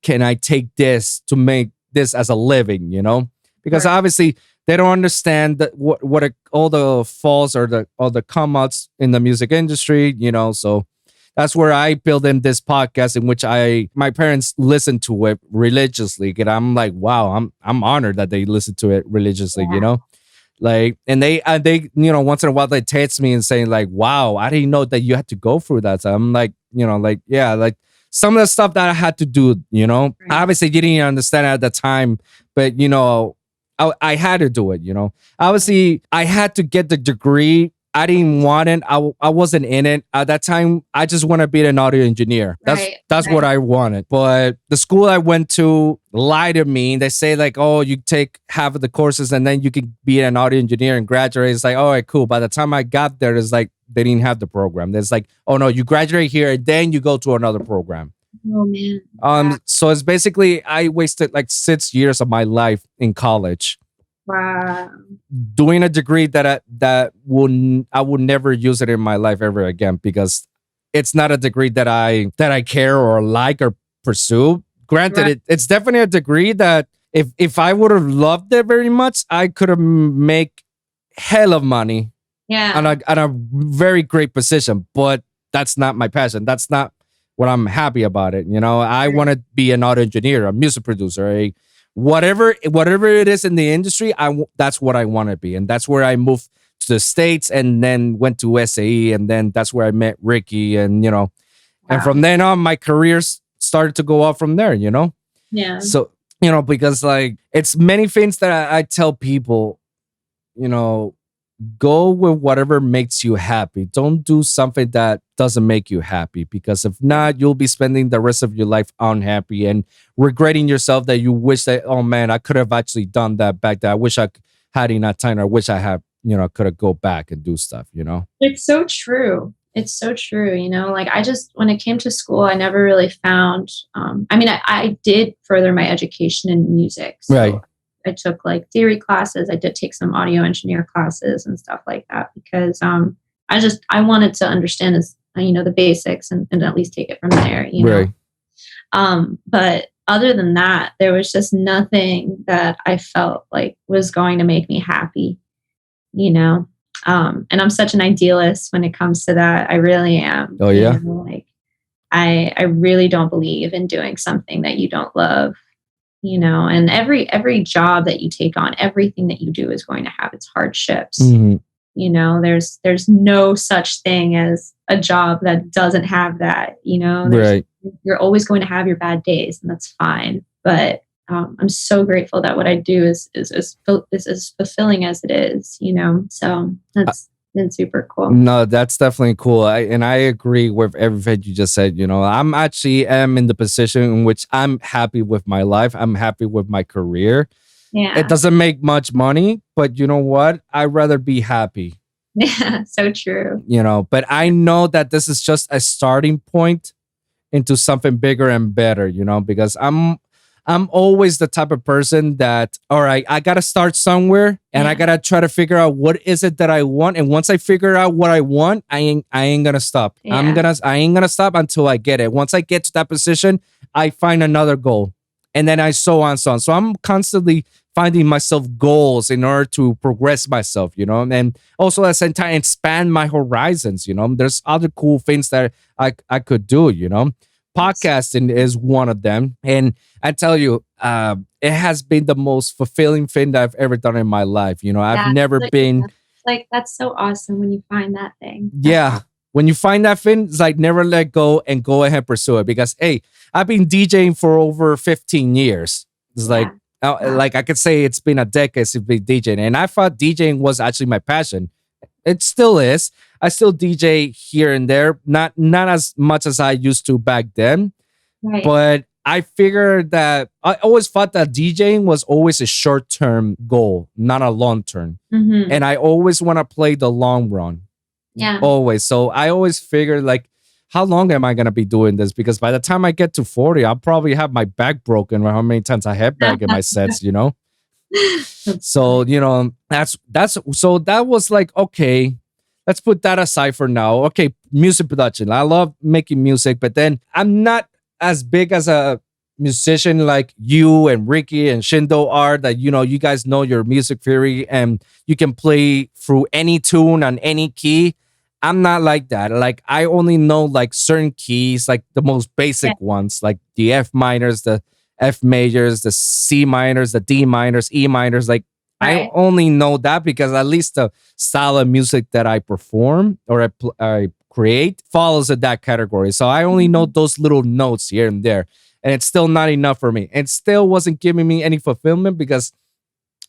S2: can I take this to make this as a living, you know? Because obviously they don't understand that all the falls or all the come outs in the music industry, you know. So that's where I built in this podcast in which my parents listen to it religiously. And I'm like, wow, I'm honored that they listen to it religiously, you know? Like, and they, you know, once in a while they text me and saying like, wow, I didn't know that you had to go through that. So I'm like, you know, like, yeah, like some of the stuff that I had to do, you know, obviously you didn't understand it at the time, but you know, I had to do it, you know. Obviously I had to get the degree. I didn't want it. I wasn't in it at that time. I just want to be an audio engineer. That's what I wanted. But the school I went to lied to me. They say like, oh, you take half of the courses and then you can be an audio engineer and graduate. It's like, all right, cool. By the time I got there, it's like they didn't have the program. There's like, oh no, you graduate here and then you go to another program.
S1: Oh man.
S2: So it's basically I wasted like 6 years of my life in college.
S1: Wow.
S2: Doing a degree that I would never use it in my life ever again, because it's not a degree that I care or like or pursue. Granted, it's definitely a degree that if I would have loved it very much, I could have make hell of money.
S1: Yeah.
S2: On a very great position, but that's not my passion. That's not what I'm happy about it. You know, I want to be an audio engineer, a music producer, whatever it is in the industry. That's what I want to be, and that's where I moved to the States, and then went to SAE, and then that's where I met Ricky, and you know, and from then on, my career started to go up from there. You know, So you know, because like it's many things that I tell people, you know. Go with whatever makes you happy. Don't do something that doesn't make you happy, because if not, you'll be spending the rest of your life unhappy and regretting yourself that you wish that, oh man, I could have actually done that back then. I wish I had enough time. I wish I had, you know, could have go back and do stuff, you know?
S1: It's so true. It's so true. Like when it came to school, I never really found, I did further my education in music. So
S2: Right.
S1: I took like theory classes. I did take some audio engineer classes and stuff like that because I wanted to understand the basics and at least take it from there,
S2: Right.
S1: But other than that, there was just nothing that I felt like was going to make me happy, and I'm such an idealist when it comes to that. I really am.
S2: Oh, yeah.
S1: Like I really don't believe in doing something that you don't love, and every job that you take on, everything that you do is going to have its hardships.
S2: Mm-hmm.
S1: There's no such thing as a job that doesn't have that,
S2: Right.
S1: You're always going to have your bad days, and that's fine. But I'm so grateful that what I do is as fulfilling as it is, so that's been super cool.
S2: No, that's definitely cool. I agree with everything you just said. I'm actually am in the position in which I'm happy with my life. I'm happy with my career.
S1: Yeah.
S2: It doesn't make much money, but you know what? I'd rather be happy.
S1: Yeah, so true.
S2: But I know that this is just a starting point into something bigger and better, because I'm always the type of person that, all right, I got to start somewhere and I got to try to figure out what is it that I want. And once I figure out what I want, I ain't going to stop.
S1: Yeah.
S2: I ain't going to stop until I get it. Once I get to that position, I find another goal and then I so on. So I'm constantly finding myself goals in order to progress myself, and also at the same time expand my horizons. There's other cool things that I could do, Podcasting is one of them. And I tell you, it has been the most fulfilling thing that I've ever done in my life. I've never been
S1: like, that's so awesome when you find that thing.
S2: Yeah. When you find that thing, it's like never let go and go ahead and pursue it. Because, hey, I've been DJing for over 15 years. It's like I could say it's been a decade since been DJing. And I thought DJing was actually my passion. It still is. I still DJ here and there, not as much as I used to back then.
S1: Right.
S2: But I figured that I always thought that DJing was always a short-term goal, not a long-term.
S1: Mm-hmm.
S2: And I always want to play the long run.
S1: Yeah.
S2: Always. So I always figured, like, how long am I going to be doing this? Because by the time I get to 40, I'll probably have my back broken or how many times I headbang in my sets, So, that was like, okay, let's put that aside for now. Okay, music production. I love making music, but then I'm not as big as a musician like you and Ricky and Shindo are, that, you guys know your music theory and you can play through any tune on any key. I'm not like that. Like, I only know like certain keys, like the most basic ones, like the F minors, the F majors, the C minors, the D minors, E minors. Like, I only know that because at least the style of music that I perform or I create follows in that category. So I only know those little notes here and there. And it's still not enough for me. It still wasn't giving me any fulfillment because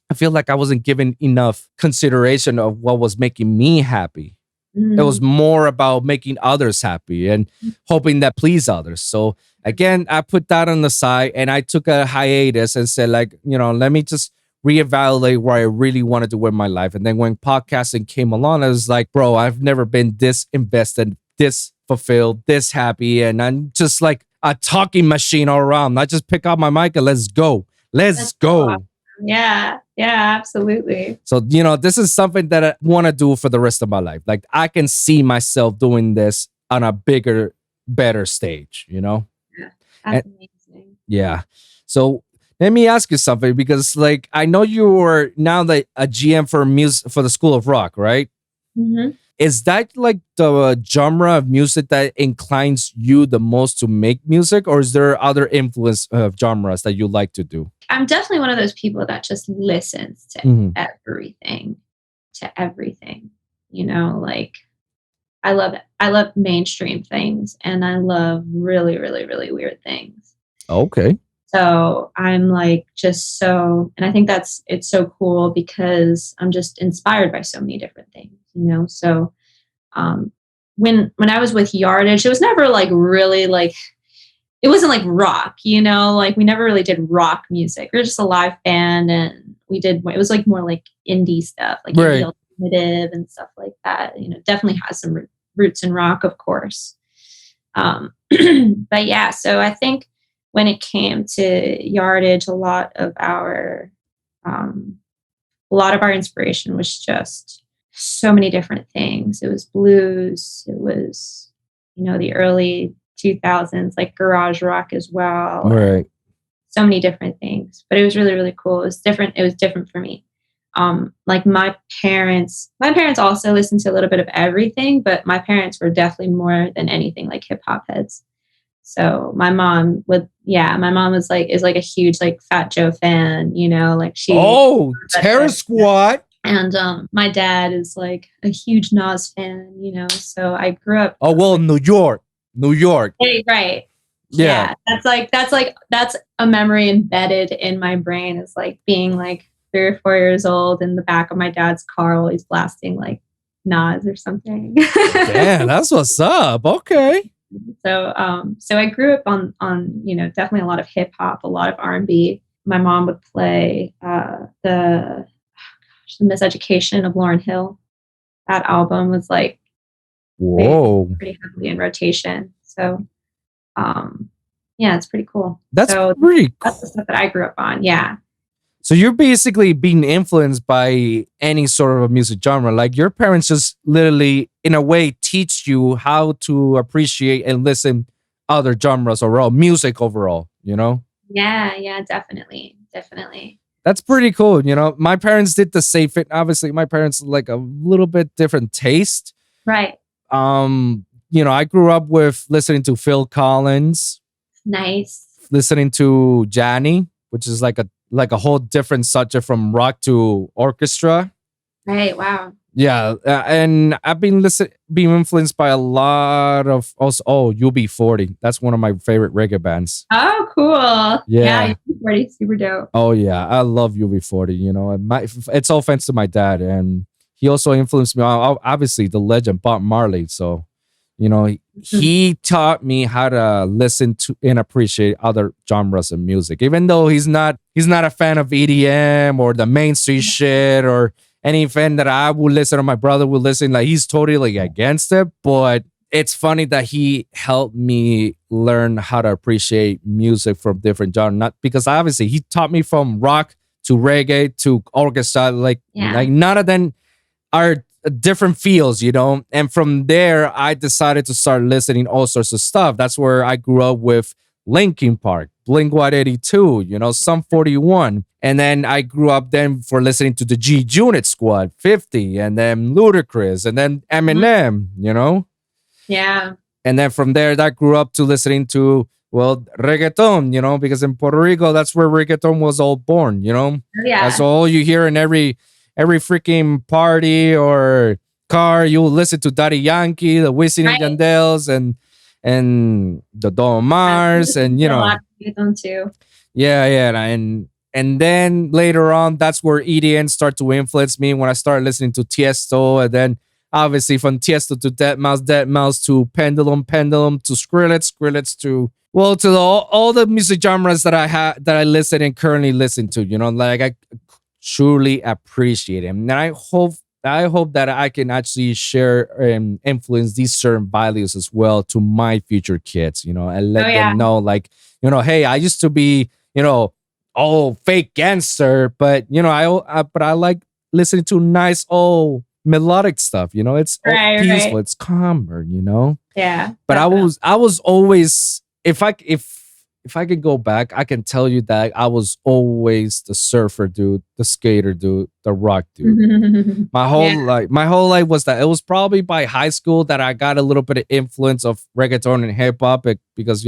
S2: I feel like I wasn't given enough consideration of what was making me happy. It was more about making others happy and hoping that please others. So again, I put that on the side and I took a hiatus and said, like, let me just reevaluate what I really want to do with my life. And then when podcasting came along, I was like, bro, I've never been this invested, this fulfilled, this happy. And I'm just like a talking machine all around. I just pick up my mic and let's go. Let's go.
S1: Awesome. Yeah, absolutely.
S2: So, this is something that I want to do for the rest of my life. Like, I can see myself doing this on a bigger, better stage,
S1: Yeah, that's amazing.
S2: Yeah. So let me ask you something, because like, I know you are now like a GM for music for the School of Rock, right?
S1: Mm-hmm.
S2: Is that like the genre of music that inclines you the most to make music, or is there other influence of genres that you like to do?
S1: I'm definitely one of those people that just listens to everything, like I love mainstream things and I love really, really, really weird things.
S2: Okay. So
S1: I'm like, and I think it's so cool because I'm just inspired by so many different things, so when I was with Yardij, it was never like really like, it wasn't like rock, like we never really did rock music. We were just a live band and it was like more like indie stuff, like indie alternative and stuff like that. Definitely has some roots in rock, of course. But yeah, so I think when it came to Yardij, a lot of our inspiration was just so many different things. It was blues. It was, the early 2000s, like garage rock as well.
S2: Right.
S1: So many different things, but it was really, really cool. It was different. It was different for me. Like my parents also listened to a little bit of everything, but my parents were definitely more than anything like hip hop heads. So my mom is like a huge like Fat Joe fan, like she.
S2: Oh, Terror Squad.
S1: And my dad is like a huge Nas fan, so I grew up.
S2: Oh, well, New York.
S1: Hey, right. Yeah. That's a memory embedded in my brain. Is like being like 3 or 4 years old in the back of my dad's car while he's blasting like Nas or something.
S2: Yeah, that's what's up. Okay.
S1: So I grew up on definitely a lot of hip hop, a lot of R&B. My mom would play the Miseducation of Lauryn Hill. That album was like pretty heavily in rotation. So yeah, it's pretty cool.
S2: That's pretty cool.
S1: That's the stuff that I grew up on. Yeah.
S2: So you're basically being influenced by any sort of a music genre. Like your parents just literally, in a way, teach you how to appreciate and listen other genres overall, music overall,
S1: Yeah, definitely.
S2: That's pretty cool. My parents did the same thing. Obviously, my parents like a little bit different taste.
S1: Right.
S2: I grew up with listening to Phil Collins.
S1: Nice.
S2: Listening to Johnny, which is like a whole different subject from rock to orchestra.
S1: Right. Wow.
S2: Yeah, and I've been influenced by a lot of also. Oh, UB40. That's one of my favorite reggae bands.
S1: Oh, cool.
S2: Yeah,
S1: UB40, super dope.
S2: Oh yeah, I love UB40. It's all thanks to my dad, and he also influenced me. Obviously, the legend Bob Marley. So, he taught me how to listen to and appreciate other genres of music. Even though he's not a fan of EDM or the mainstream shit or any fan that I would listen or my brother would listen, like he's totally against it. But it's funny that he helped me learn how to appreciate music from different genres. Not because obviously he taught me from rock to reggae to orchestra. Like none of them are different feels, And from there, I decided to start listening all sorts of stuff. That's where I grew up with Linkin Park, Blink-182, Sum 41. And then I grew up then for listening to the G Unit Squad, 50, and then Ludacris, and then Eminem,
S1: Yeah.
S2: And then from there, I grew up to listening to, reggaeton, because in Puerto Rico, that's where reggaeton was all born,
S1: Yeah.
S2: That's all you hear in every freaking party or car. You will listen to Daddy Yankee, the Wisin and Yandels, and the Don Mars, and
S1: a lot of them too.
S2: Yeah, and then later on, that's where EDM started to influence me when I started listening to Tiesto, and then obviously from Tiesto to Deadmau5 to Pendulum to Skrillex to all the music genres that I listen and currently listen to. Like I truly appreciate him, and I hope that I can actually share and influence these certain values as well to my future kids, and let them know, like, hey, I used to be, fake gangster, but I like listening to nice old melodic stuff. It's peaceful, it's calmer,
S1: Yeah.
S2: But definitely. I was always, if I could go back, I can tell you that I was always the surfer dude, the skater dude, the rock dude. My whole life was that. It was probably by high school that I got a little bit of influence of reggaeton and hip hop because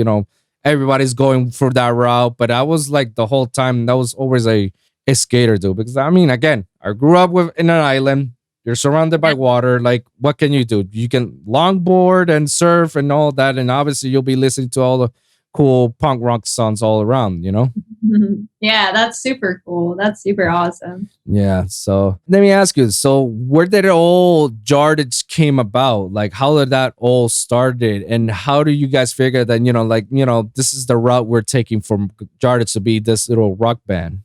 S2: everybody's going for that route. But I was like the whole time that was always a skater dude, because again, I grew up in an island. You're surrounded by water. Like, what can you do? You can longboard and surf and all that, and obviously you'll be listening to all the cool punk rock songs all around,
S1: Yeah, that's super cool. That's super awesome.
S2: Yeah. So let me ask you, so where did it all Yardij came about? Like, how did that all started, and how do you guys figure that, this is the route we're taking from Yardij to be this little rock band?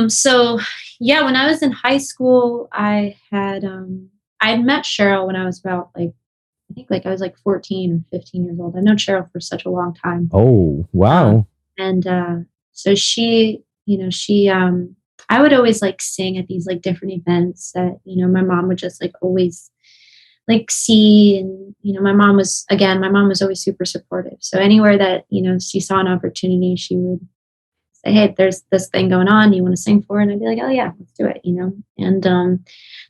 S1: So yeah, when I was in high school, I had met Cheryl when I was about like I think like I was like 14 or 15 years old. I've known Cheryl for such a long time.
S2: Oh, wow.
S1: So she, I would always like sing at these like different events that, my mom would just like always like see. And, my mom was always super supportive. So anywhere that, she saw an opportunity, she would say, hey, there's this thing going on. You want to sing for it? And I'd be like, oh yeah, let's do it, And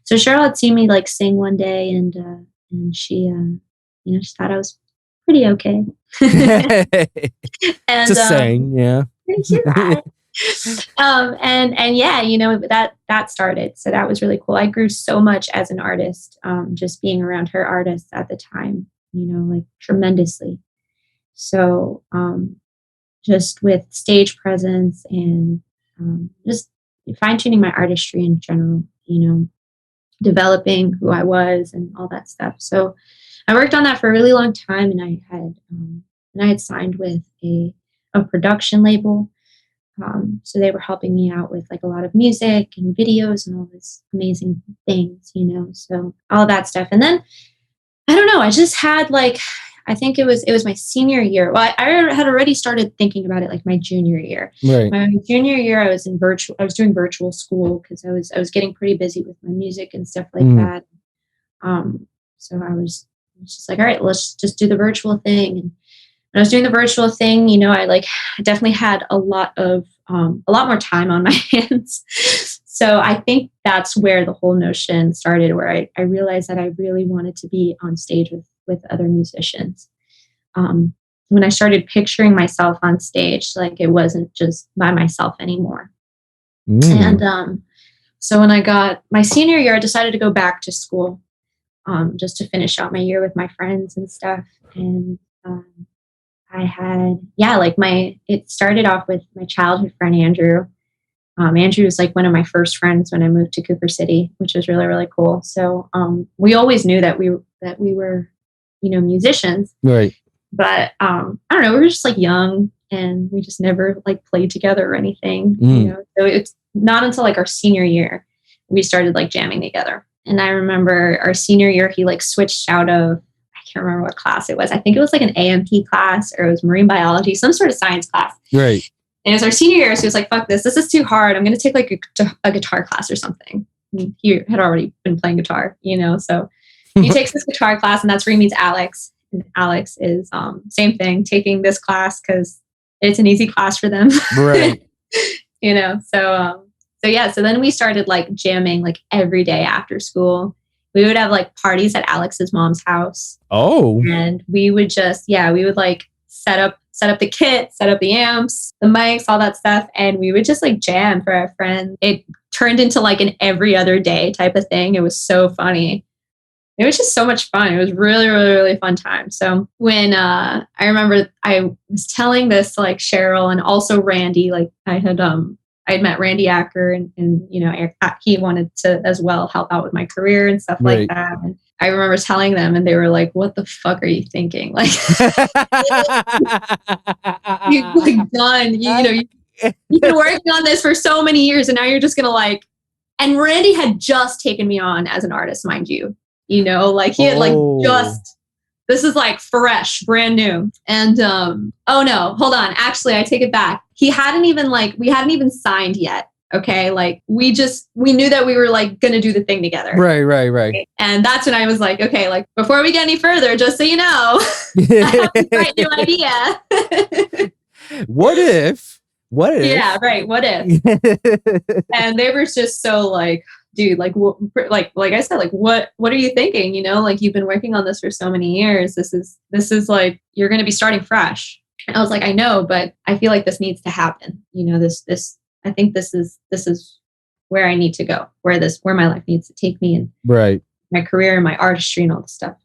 S1: so Cheryl had seen me like sing one day and she, she thought I was pretty okay. And
S2: just saying, yeah.
S1: And yeah, that started. So that was really cool. I grew so much as an artist, just being around her artists at the time, like tremendously. So just with stage presence and just fine-tuning my artistry in general, developing who I was and all that stuff. So I worked on that for a really long time, and I had signed with a production label. So they were helping me out with like a lot of music and videos and all these amazing things, so all that stuff. And then I don't know, I just had like, I think it was my senior year. Well, I had already started thinking about it like my junior year.
S2: Right.
S1: My junior year, I was doing virtual school because I was getting pretty busy with my music and stuff like that. So I was just like, all right, let's just do the virtual thing. And when I was doing the virtual thing, I definitely had a lot more time on my hands. So I think that's where the whole notion started, where I realized that I really wanted to be on stage with other musicians. When I started picturing myself on stage, like it wasn't just by myself anymore. And so when I got my senior year, I decided to go back to school just to finish out my year with my friends and stuff. And I had, it started off with my childhood friend, Andrew. Andrew was like one of my first friends when I moved to Cooper City, which was really, really cool. So we always knew that we were, musicians.
S2: Right.
S1: But I don't know, we were just like young and we just never like played together or anything, So it's not until like our senior year, we started like jamming together. And I remember our senior year, he like switched out of, I can't remember what class it was. I think it was like an A&P class, or it was marine biology, some sort of science class.
S2: Right.
S1: And it was our senior year. So he was like, fuck this is too hard. I'm going to take like a guitar class or something. And he had already been playing guitar, so he takes this guitar class, and that's where he meets Alex. And Alex is same thing, taking this class because it's an easy class for them.
S2: Right.
S1: So then we started like jamming like every day after school. We would have like parties at Alex's mom's house.
S2: Oh.
S1: And we would just, we would like set up the kit, set up the amps, the mics, all that stuff. And we would just like jam for our friends. It turned into like an every other day type of thing. It was so funny. It was just so much fun. It was really, really, really fun time. So when I remember I was telling this to like Cheryl and also Randy, like I had met Randy Acker and he wanted to as well help out with my career and stuff like that. And I remember telling them and they were like, what the fuck are you thinking? Like, you've like done, you've been working on this for so many years and now you're just going to and Randy had just taken me on as an artist, mind you. He had this is like fresh, brand new. And, oh no, hold on. Actually, I take it back. We hadn't even signed yet. Okay. Like we knew that we were like going to do the thing together.
S2: Right.
S1: And that's when I was like, okay, like before we get any further, just so you know, I have this bright new idea.
S2: What if?
S1: Yeah, right. What if? And they were just so like, dude, like I said, like, what are you thinking? Like you've been working on this for so many years. This is like, you're going to be starting fresh. And I was like, I know, but I feel like this needs to happen. I think this is where I need to go, where my life needs to take me and my career and my artistry and all this stuff.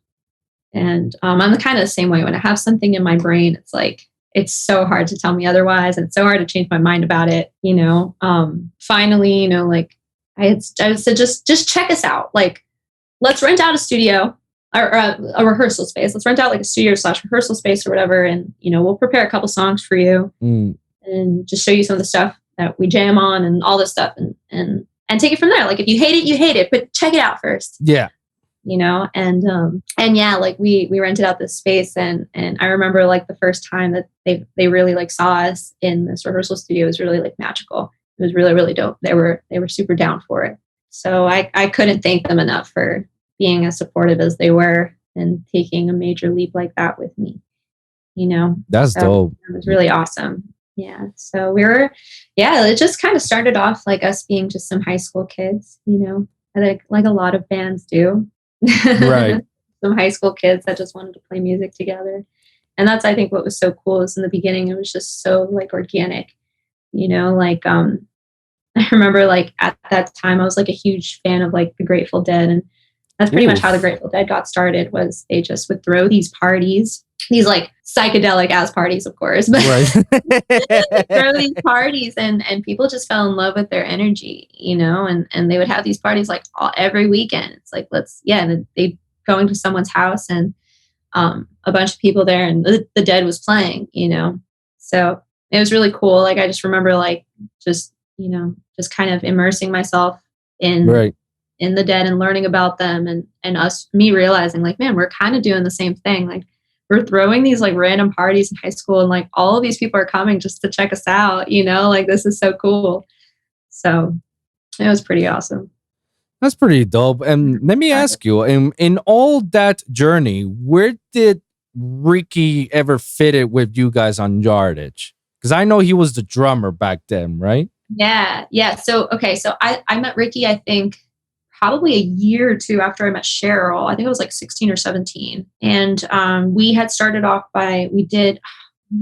S1: And I'm kind of the same way. When I have something in my brain, it's like, it's so hard to tell me otherwise. And it's so hard to change my mind about it. Finally, like, I said, just check us out. Like, let's rent out a studio or a rehearsal space. Let's rent out like a studio/rehearsal space or whatever. And, we'll prepare a couple songs for you and just show you some of the stuff that we jam on and all this stuff and take it from there. Like, if you hate it, you hate it, but check it out first.
S2: Yeah.
S1: you know, and yeah, like we rented out this space, and I remember like the first time that they really like saw us in this rehearsal studio was really like magical. It was really, really dope. They were super down for it. So I couldn't thank them enough for being as supportive as they were and taking a major leap like that with me, you know.
S2: That's dope.
S1: It was really awesome. Yeah. So it just kind of started off like us being just some high school kids, you know, like a lot of bands do.
S2: Right.
S1: Some high school kids that just wanted to play music together. And that's, I think, what was so cool is in the beginning, it was just so like organic, you know, like, I remember like at that time, I was like a huge fan of like the Grateful Dead. And that's pretty much how the Grateful Dead got started, was they just would throw these parties, these like psychedelic ass parties, of course, but throw these parties and people just fell in love with their energy, you know, and they would have these parties like every weekend. It's like, they'd go into someone's house and a bunch of people there, and the Dead was playing, you know. So it was really cool. Like I just remember like just, you know, just kind of immersing myself in the Dead and learning about them, and me realizing like, man, we're kind of doing the same thing. Like we're throwing these like random parties in high school, and like all of these people are coming just to check us out, you know, like this is so cool. So it was pretty awesome.
S2: That's pretty dope. And let me ask you, in all that journey, where did Ricky ever fit it with you guys on Yardij? Because I know he was the drummer back then, right?
S1: Yeah. So I met Ricky, I think probably a year or two after I met Cheryl. I think I was like 16 or 17. And we had started off by, we did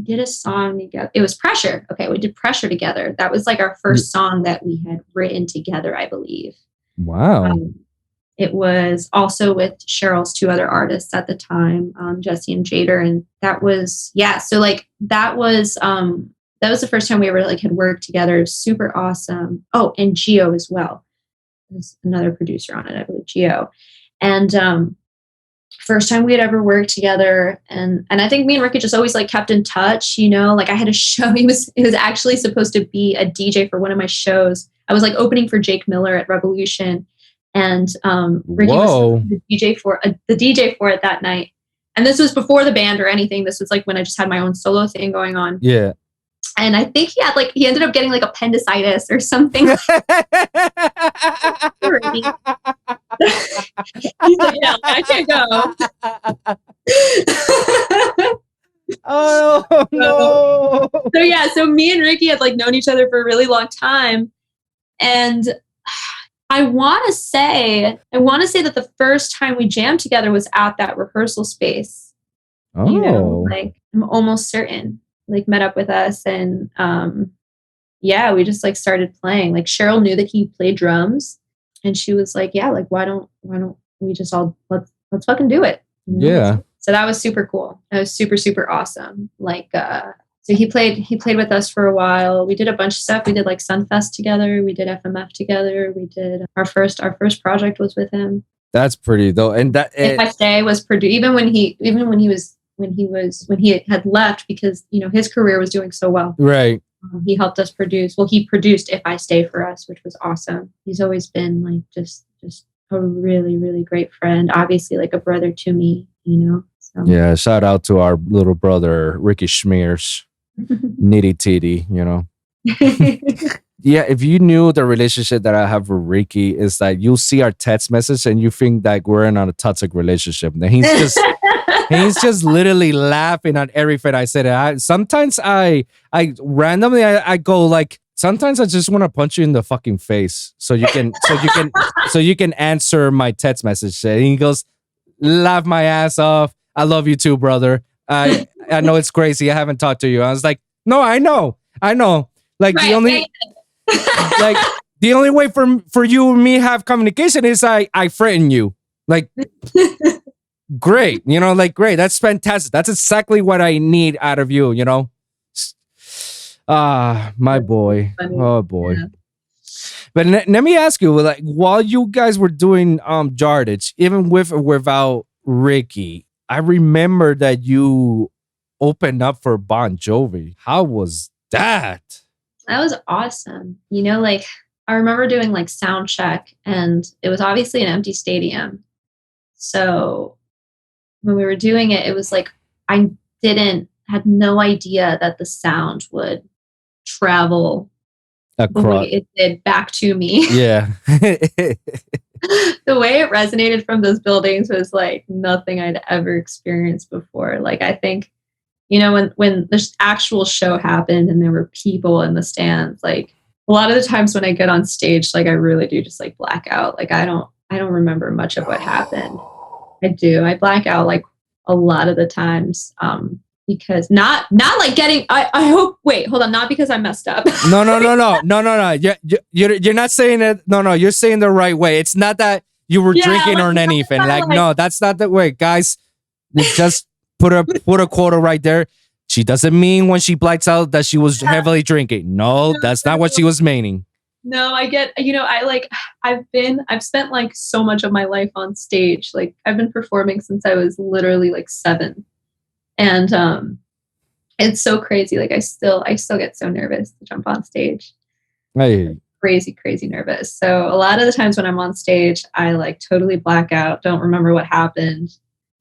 S1: a song together. It was Pressure. Okay, we did Pressure together. That was like our first song that we had written together, I believe.
S2: Wow.
S1: It was also with Cheryl's two other artists at the time, Jesse and Jader. And that was, so like that was the first time we ever like had worked together. It was super awesome. Oh, and Gio as well. There's another producer on it, I believe, Gio. And first time we had ever worked together. And I think me and Ricky just always like kept in touch, you know, like I had a show. He was actually supposed to be a DJ for one of my shows. I was like opening for Jake Miller at Revolution. And Ricky was the DJ for it that night. And this was before the band or anything. This was like when I just had my own solo thing going on.
S2: Yeah.
S1: And I think he ended up getting like appendicitis or something. He's like, yeah, I can't go.
S2: Oh no.
S1: So me and Ricky had like known each other for a really long time. And I want to say that the first time we jammed together was at that rehearsal space.
S2: Oh.
S1: You know, like I'm almost certain. Like met up with us, and we just like started playing. Like Cheryl knew that he played drums, and she was like, yeah, like why don't we just all let's fucking do it, you know?
S2: Yeah.
S1: So that was super cool. That was super, super awesome. Like so he played with us for a while. We did a bunch of stuff. We did like Sunfest together, we did FMF together, we did our first project was with him.
S2: That's pretty though. And that
S1: If I Stay was produced even when he had left, because you know his career was doing so well.
S2: Right.
S1: He helped us produce. Well, he produced If I Stay for us, which was awesome. He's always been like just a really, really great friend. Obviously, like a brother to me. You know. So.
S2: Yeah. Shout out to our little brother Ricky Schmears, Nitti Titty. You know. Yeah, if you knew the relationship that I have with Ricky, is that you'll see our text message and you think that we're in a toxic relationship. And he's just literally laughing at everything I said. Sometimes I randomly I go like, sometimes I just want to punch you in the fucking face so you can answer my text message. And he goes, laugh my ass off. I love you too, brother. I know it's crazy. I haven't talked to you. I was like, no, I know. Like right, the only way for you and me have communication is I threaten you. Like, great, you know, like great. That's fantastic. That's exactly what I need out of you, you know. My boy. Oh boy. Yeah. But let me ask you, like, while you guys were doing Yardij, even with or without Ricky, I remember that you opened up for Bon Jovi. How was that?
S1: That was awesome. You know, like I remember doing like sound check, and it was obviously an empty stadium. So when we were doing it, it was like I had no idea that the sound would travel the way it did back to me.
S2: Yeah.
S1: The way it resonated from those buildings was like nothing I'd ever experienced before. Like I think, when the actual show happened and there were people in the stands, like a lot of the times when I get on stage, like I really do just like black out. Like I don't remember much of what happened. I black out like a lot of the times. Because not like getting, I hope, wait, hold on. Not because I messed up.
S2: No. You're not saying it. No, you're saying the right way. It's not that you were drinking or anything. Like, no, that's not the way, guys. Just put a quote right there. She doesn't mean when she blacks out that she was heavily drinking. No, that's not what she was meaning.
S1: No, I get, I've spent like so much of my life on stage. Like I've been performing since I was literally like 7. And it's so crazy. Like I still get so nervous to jump on stage.
S2: Hey.
S1: Crazy nervous. So a lot of the times when I'm on stage, I like totally black out, don't remember what happened.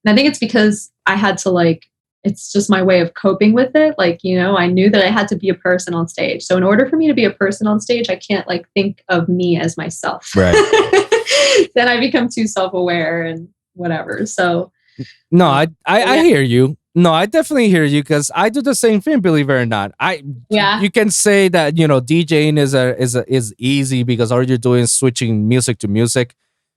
S1: And I think it's because I had to it's just my way of coping with it. Like, I knew that I had to be a person on stage. So in order for me to be a person on stage, I can't think of me as myself.
S2: Right.
S1: Then I become too self-aware and whatever. So
S2: no, I hear you. No, I definitely hear you because I do the same thing, believe it or not. You can say that, DJing is easy because all you're doing is switching music to music.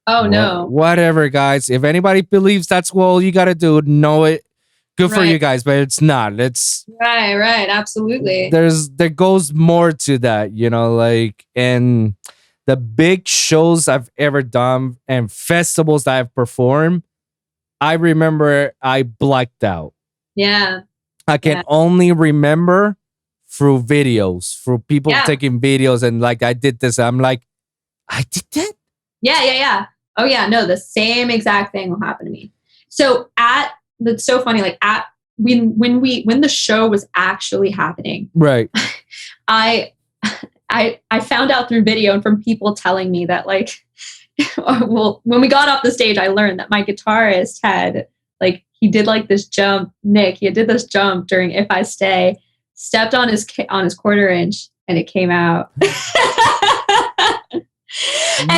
S1: Oh, no.
S2: Whatever, guys. If anybody believes that's what all you got to do, know it. Good for you guys, but it's not. It's
S1: right. Absolutely.
S2: There goes more to that, and the big shows I've ever done and festivals that I've performed, I remember I blacked out.
S1: Yeah.
S2: I can only remember through videos, through people taking videos and I did this. I'm like, I did that?
S1: Yeah. Oh yeah, no, the same exact thing will happen to me. So that's so funny. Like when the show was actually happening,
S2: right?
S1: I found out through video and from people telling me that well, when we got off the stage, I learned that my guitarist had he did this jump. Nick, he did this jump during If I Stay, stepped on his 1/4 inch, and it came out. And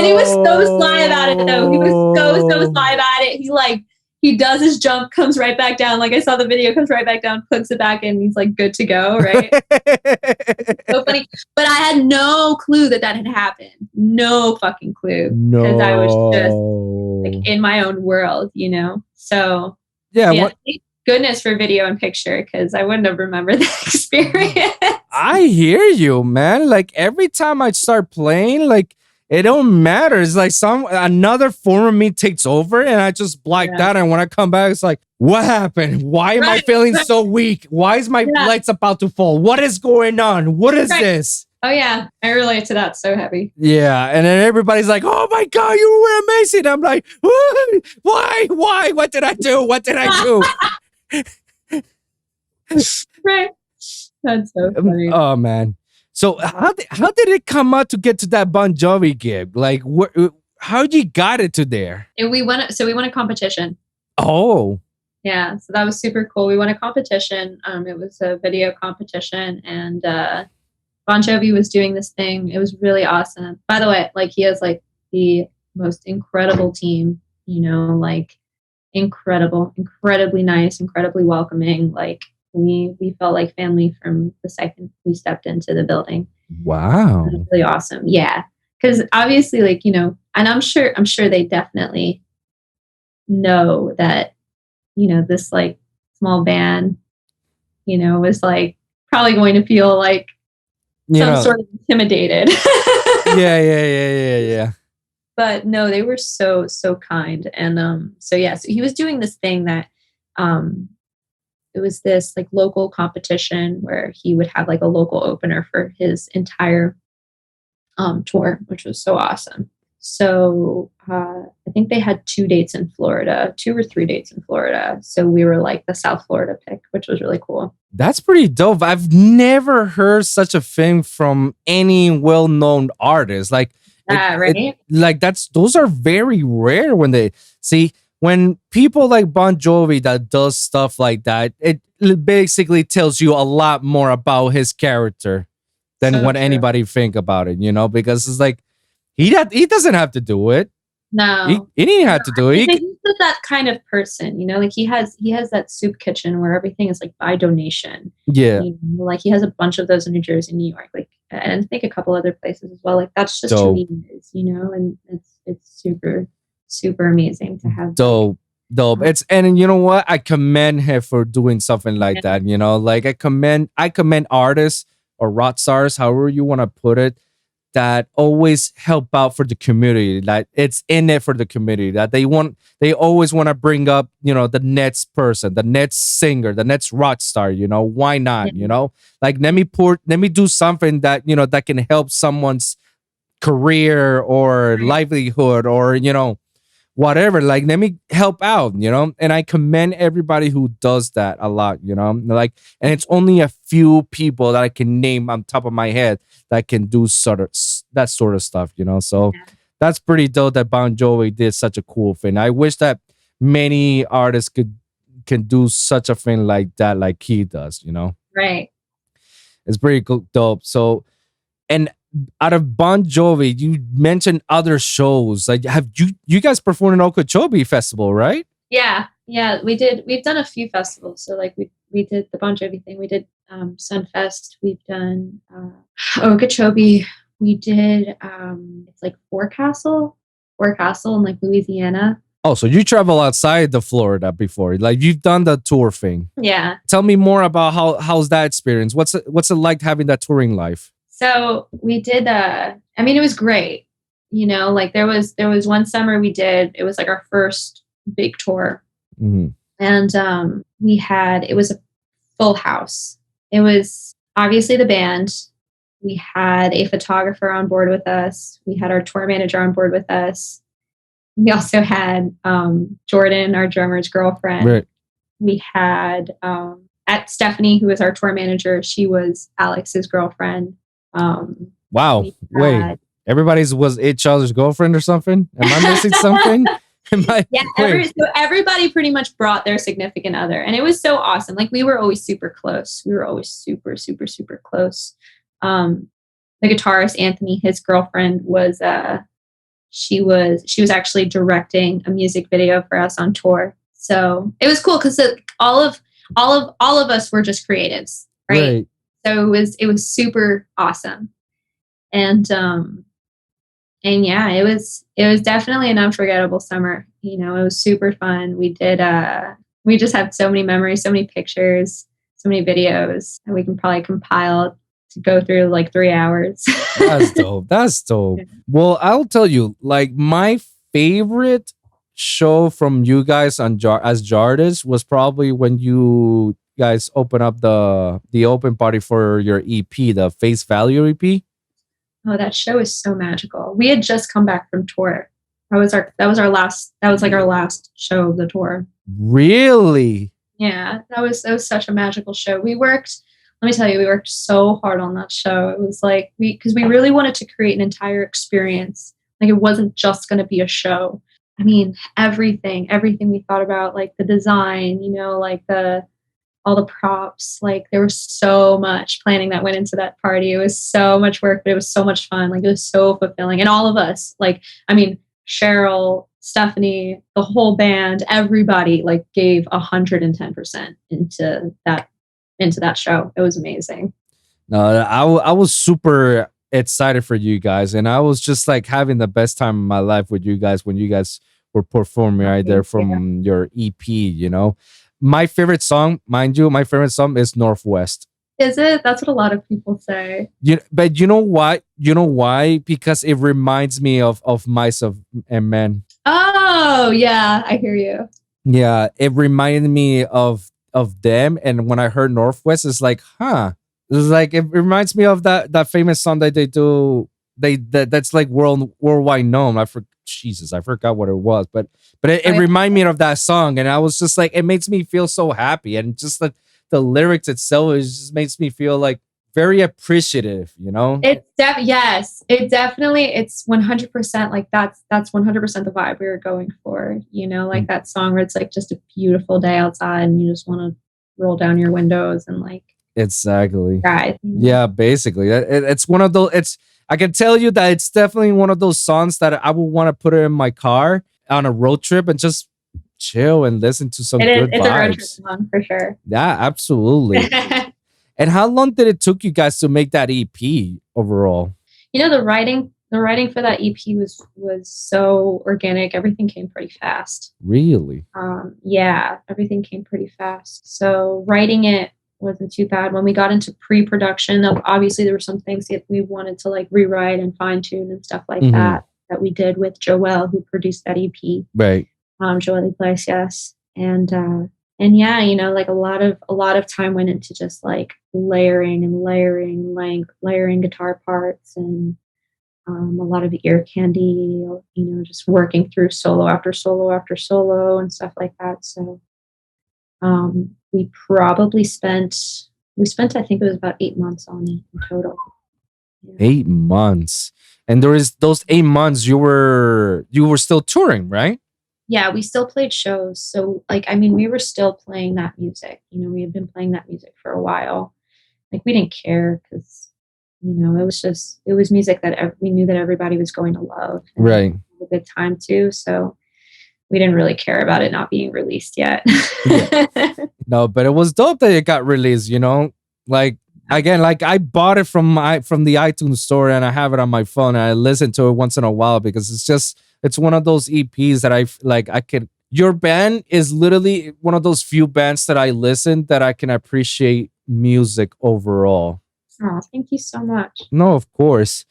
S1: he was so sly about it, though. He was so sly about it. He does his jump, comes right back down. Like I saw the video, comes right back down, hooks it back in. He's good to go, right? So funny. But I had no clue that had happened. No fucking clue.
S2: No.
S1: Because I was just in my own world, So
S2: yeah.
S1: Thank goodness for video and picture because I wouldn't have remembered that experience.
S2: I hear you, man. Every time I start playing, it don't matter. It's another form of me takes over and I just blacked out. And when I come back, it's what happened? Why am I feeling so weak? Why is my lights about to fall? What is going on? What is this?
S1: Oh yeah, I relate to that so heavy.
S2: Yeah, and then everybody's like, "Oh my god, you were amazing!" I'm like, "Why? What did I do?
S1: Right. That's so funny.
S2: Oh man. So how did it come out to get to that Bon Jovi gig? How you got it to there?
S1: And we won a competition.
S2: Oh.
S1: Yeah, so that was super cool. We won a competition. It was a video competition, and Bon Jovi was doing this thing. It was really awesome. By the way, he has the most incredible team. Incredible, incredibly nice, incredibly welcoming. We felt like family from the second we stepped into the building.
S2: Wow.
S1: It was really awesome. Yeah. Because obviously, and I'm sure they definitely know that, this some band, was probably going to feel sort of intimidated.
S2: Yeah.
S1: But no, they were so kind. And so he was doing this thing that it was this local competition where he would have a local opener for his entire tour, which was so awesome. So I think they had 2 dates in Florida, 2 or 3 dates in Florida. So we were the South Florida pick, which was really cool.
S2: That's pretty dope. I've never heard such a thing from any well-known artist.
S1: Right?
S2: Those are very rare when they see. when people like Bon Jovi that does stuff like that, it basically tells you a lot more about his character than
S1: So
S2: what
S1: true.
S2: anybody think about it, because it's like he doesn't have to do it.
S1: No.
S2: He didn't have to do it.
S1: He's just that kind of person, like he has that soup kitchen where everything is like by donation.
S2: Yeah.
S1: Like he has a bunch of those in New Jersey, New York, like, and I think a couple other places as well. Like that's just who he is, and it's super, super amazing to have.
S2: Dope. It's, and you know what? I commend him for doing something like that. Like I commend artists or rock stars, however you want to put it, that always help out for the community, that it's in it for the community, that they always want to bring up, the next person, the next singer, the next rock star, why not, like let me do something that, that can help someone's career or livelihood or, whatever, like let me help out, and I commend everybody who does that a lot, like, and it's only a few people that I can name on top of my head that can do that sort of stuff, so that's pretty dope that Bon Jovi did such a cool thing. I wish that many artists can do such a thing like that, like he does,
S1: Right.
S2: It's pretty cool, dope. So, and out of Bon Jovi, you mentioned other shows. Like, have you guys performed in Okeechobee Festival, right?
S1: Yeah, we did. We've done a few festivals. So like we did the Bon Jovi thing. We did Sunfest. We've done Okeechobee. We did it's like Forecastle in like Louisiana.
S2: Oh, so you travel outside the Florida before? Like you've done the tour thing?
S1: Yeah.
S2: Tell me more about how's that experience? What's it like having that touring life?
S1: So we did. It was great. Like there was one summer we did. It was like our first big tour, and it was a full house. It was obviously the band. We had a photographer on board with us. We had our tour manager on board with us. We also had Jordan, our drummer's girlfriend.
S2: Right.
S1: We had at Stephanie, who was our tour manager. She was Alex's girlfriend.
S2: Wow. Wait, everybody's was each other's girlfriend or something? Am I missing something?
S1: So everybody pretty much brought their significant other, and it was so awesome. Like we were always super close. We were always super, super, super close. The guitarist Anthony, his girlfriend was she was actually directing a music video for us on tour. So it was cool because all of us were just creatives, right? So it was super awesome, and yeah, it was definitely an unforgettable summer. It was super fun. We just had so many memories, so many pictures, so many videos, and we can probably compile to go through like 3 hours.
S2: That's dope. Well, I'll tell you, like my favorite show from you guys as Yardij was probably when you guys open up the open party for your EP, the Face Value EP.
S1: Oh, that show is so magical. We had just come back from tour. That was our last show of the tour.
S2: Really?
S1: Yeah, that was such a magical show. Let me tell you, we worked so hard on that show. It was like because we really wanted to create an entire experience. Like it wasn't just going to be a show. I mean, everything we thought about, like the design, like all the props, like there was so much planning that went into that party. It was so much work, but it was so much fun. Like it was so fulfilling. And all of us, like, I mean, Cheryl, Stephanie, the whole band, everybody like gave 110% into that show. It was amazing.
S2: No, I was super excited for you guys, and I was just like having the best time of my life with you guys when you guys were performing right there from your EP. My favorite song, mind you, is Northwest.
S1: Is it? That's what a lot of people say.
S2: But you know what? Because it reminds me of Mice and Men.
S1: Oh yeah, I hear you.
S2: Yeah, it reminded me of them, and when I heard Northwest, it's like, it reminds me of that famous song that they do. That's like worldwide known. I forgot what it was, but it reminded me of that song, and I was just like, it makes me feel so happy, and just the lyrics itself just makes me feel like very appreciative, you know?
S1: Yes, it's 100% like that's 100% the vibe we were going for, you know, like that song where it's like just a beautiful day outside and you just want to roll down your windows and like
S2: Exactly.
S1: drive.
S2: Yeah, basically. It's one of those, I can tell you that it's definitely one of those songs that I would want to put it in my car on a road trip and just chill and listen to some good
S1: It's
S2: vibes.
S1: a road trip song for sure.
S2: Yeah, absolutely. And how long did it took you guys to make that EP overall?
S1: You know, the writing for that EP was so organic. Everything came pretty fast.
S2: Really?
S1: Yeah, everything came pretty fast. So writing it wasn't too bad. When we got into pre-production, obviously there were some things that we wanted to like rewrite and fine tune and stuff like that we did with Joel, who produced that EP.
S2: Right.
S1: Joel Iglesias. And yeah, you know, like a lot of time went into just like layering guitar parts and a lot of ear candy, you know, just working through solo after solo after solo and stuff like that. So we probably spent I think it was about 8 months on it in total. Yeah.
S2: 8 months. And there is those 8 months you were still touring, right?
S1: Yeah, we still played shows. So like, I mean, we were still playing that music. You know, we had been playing that music for a while. Like we didn't care because, you know, it was music that we knew that everybody was going to love.
S2: Right.
S1: Have a good time too. So we didn't really care about it not being released yet.
S2: Yeah. No, but it was dope that it got released, you know? Like, again, like I bought it from the iTunes store and I have it on my phone and I listen to it once in a while because it's one of those EPs that your band is literally one of those few bands that I listen that I can appreciate music overall.
S1: Oh, thank you so much.
S2: No, of course.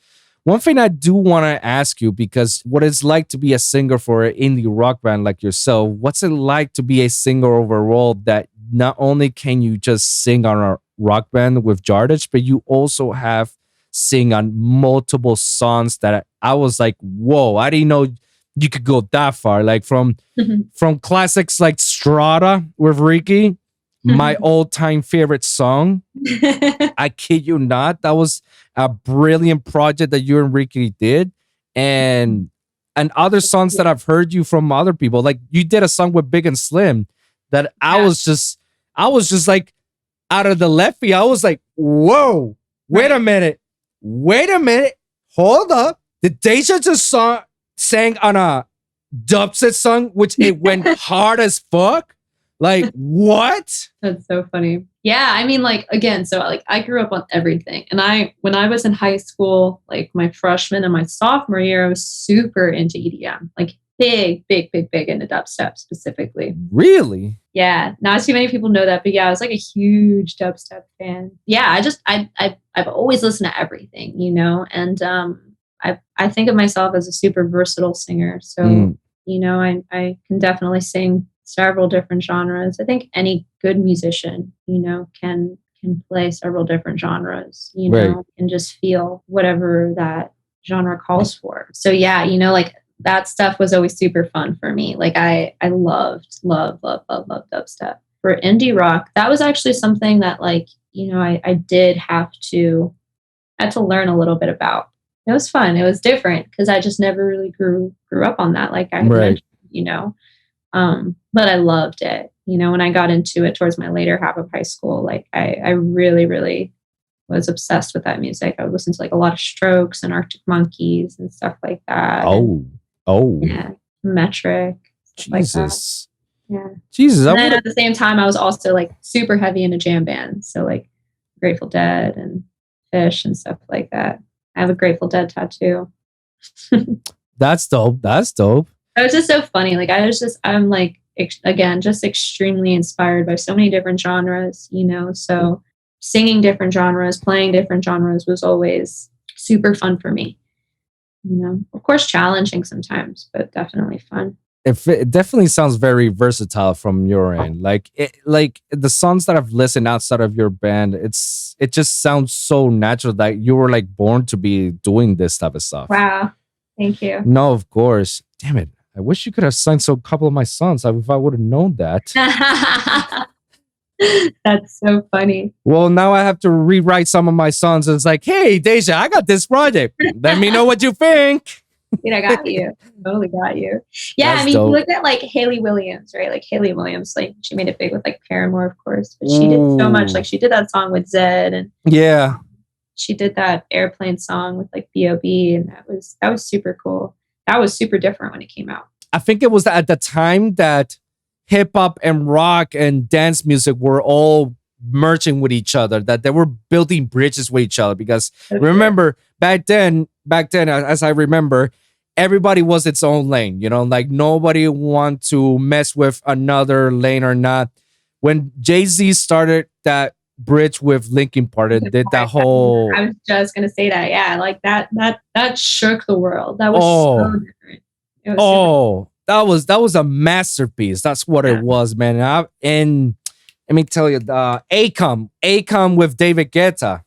S2: One thing I do want to ask you, because what it's like to be a singer for an indie rock band like yourself, what's it like to be a singer overall that not only can you just sing on a rock band with Yardij, but you also have sing on multiple songs that I was like, whoa, I didn't know you could go that far. Like from classics like Strata with Ricky, my all-time favorite song. I kid you not. That was a brilliant project that you and Ricky did. And other songs that I've heard you from other people. Like you did a song with Big and Slim that I was just like out of the left field. I was like, whoa, wait a minute. Hold up. Did Deja just sang on a dubstep song, which it went hard as fuck? Like, what?
S1: That's so funny. Yeah, I mean, like, again, so like I grew up on everything. And when I was in high school, like my freshman and my sophomore year, I was super into EDM, like big into dubstep specifically.
S2: Really?
S1: Yeah. Not too many people know that, but yeah, I was like a huge dubstep fan. Yeah, I've always listened to everything, you know, and I think of myself as a super versatile singer. So, you know, I can definitely sing several different genres. I think any good musician, you know, can play several different genres, you know, and just feel whatever that genre calls for. So yeah, you know, like that stuff was always super fun for me. Like I loved dubstep. For indie rock, that was actually something that like, you know, I did had to learn a little bit about. It was fun. It was different because I just never really grew up on that. Like I had mentioned, you know, but I loved it. You know, when I got into it towards my later half of high school, like I really was obsessed with that music. I would listen to like a lot of Strokes and Arctic Monkeys and stuff like that.
S2: Oh.
S1: Yeah. Metric.
S2: Jesus.
S1: Like yeah.
S2: Jesus.
S1: And then at the same time, I was also like super heavy into jam bands. So like Grateful Dead and Fish and stuff like that. I have a Grateful Dead tattoo.
S2: That's dope.
S1: It was just so funny. Like I'm like, again, just extremely inspired by so many different genres, you know, so singing different genres, playing different genres was always super fun for me, you know, of course, challenging sometimes, but definitely fun.
S2: It definitely sounds very versatile from your end. Like the songs that I've listened outside of your band, it just sounds so natural that you were like born to be doing this type of stuff.
S1: Wow. Thank you.
S2: No, of course. Damn it. I wish you could have sung a couple of my songs if I would have known that.
S1: That's so funny.
S2: Well, now I have to rewrite some of my songs. It's like, hey, Deja, I got this project. Let me know what you think.
S1: Dude, I got you. Totally got you. Yeah,
S2: That's
S1: I mean,
S2: dope.
S1: you look at like Haley Williams, right? Like Haley Williams, like she made it big with like Paramore, of course, but she did so much. Like she did that song with Zed, and
S2: Yeah.
S1: she did that airplane song with like B.O.B. and that was super cool. That was super different when it came out.
S2: I think it was at the time that hip hop and rock and dance music were all merging with each other, that they were building bridges with each other. Because remember, back then, as I remember, everybody was its own lane, you know, like nobody want to mess with another lane or not. When Jay-Z started that bridge with Linkin Park and did that whole,
S1: I was just gonna say that. Yeah, like that shook the world. That was so different. It was
S2: that was a masterpiece. That's what it was, man. And let me tell you, the Akon with David Guetta.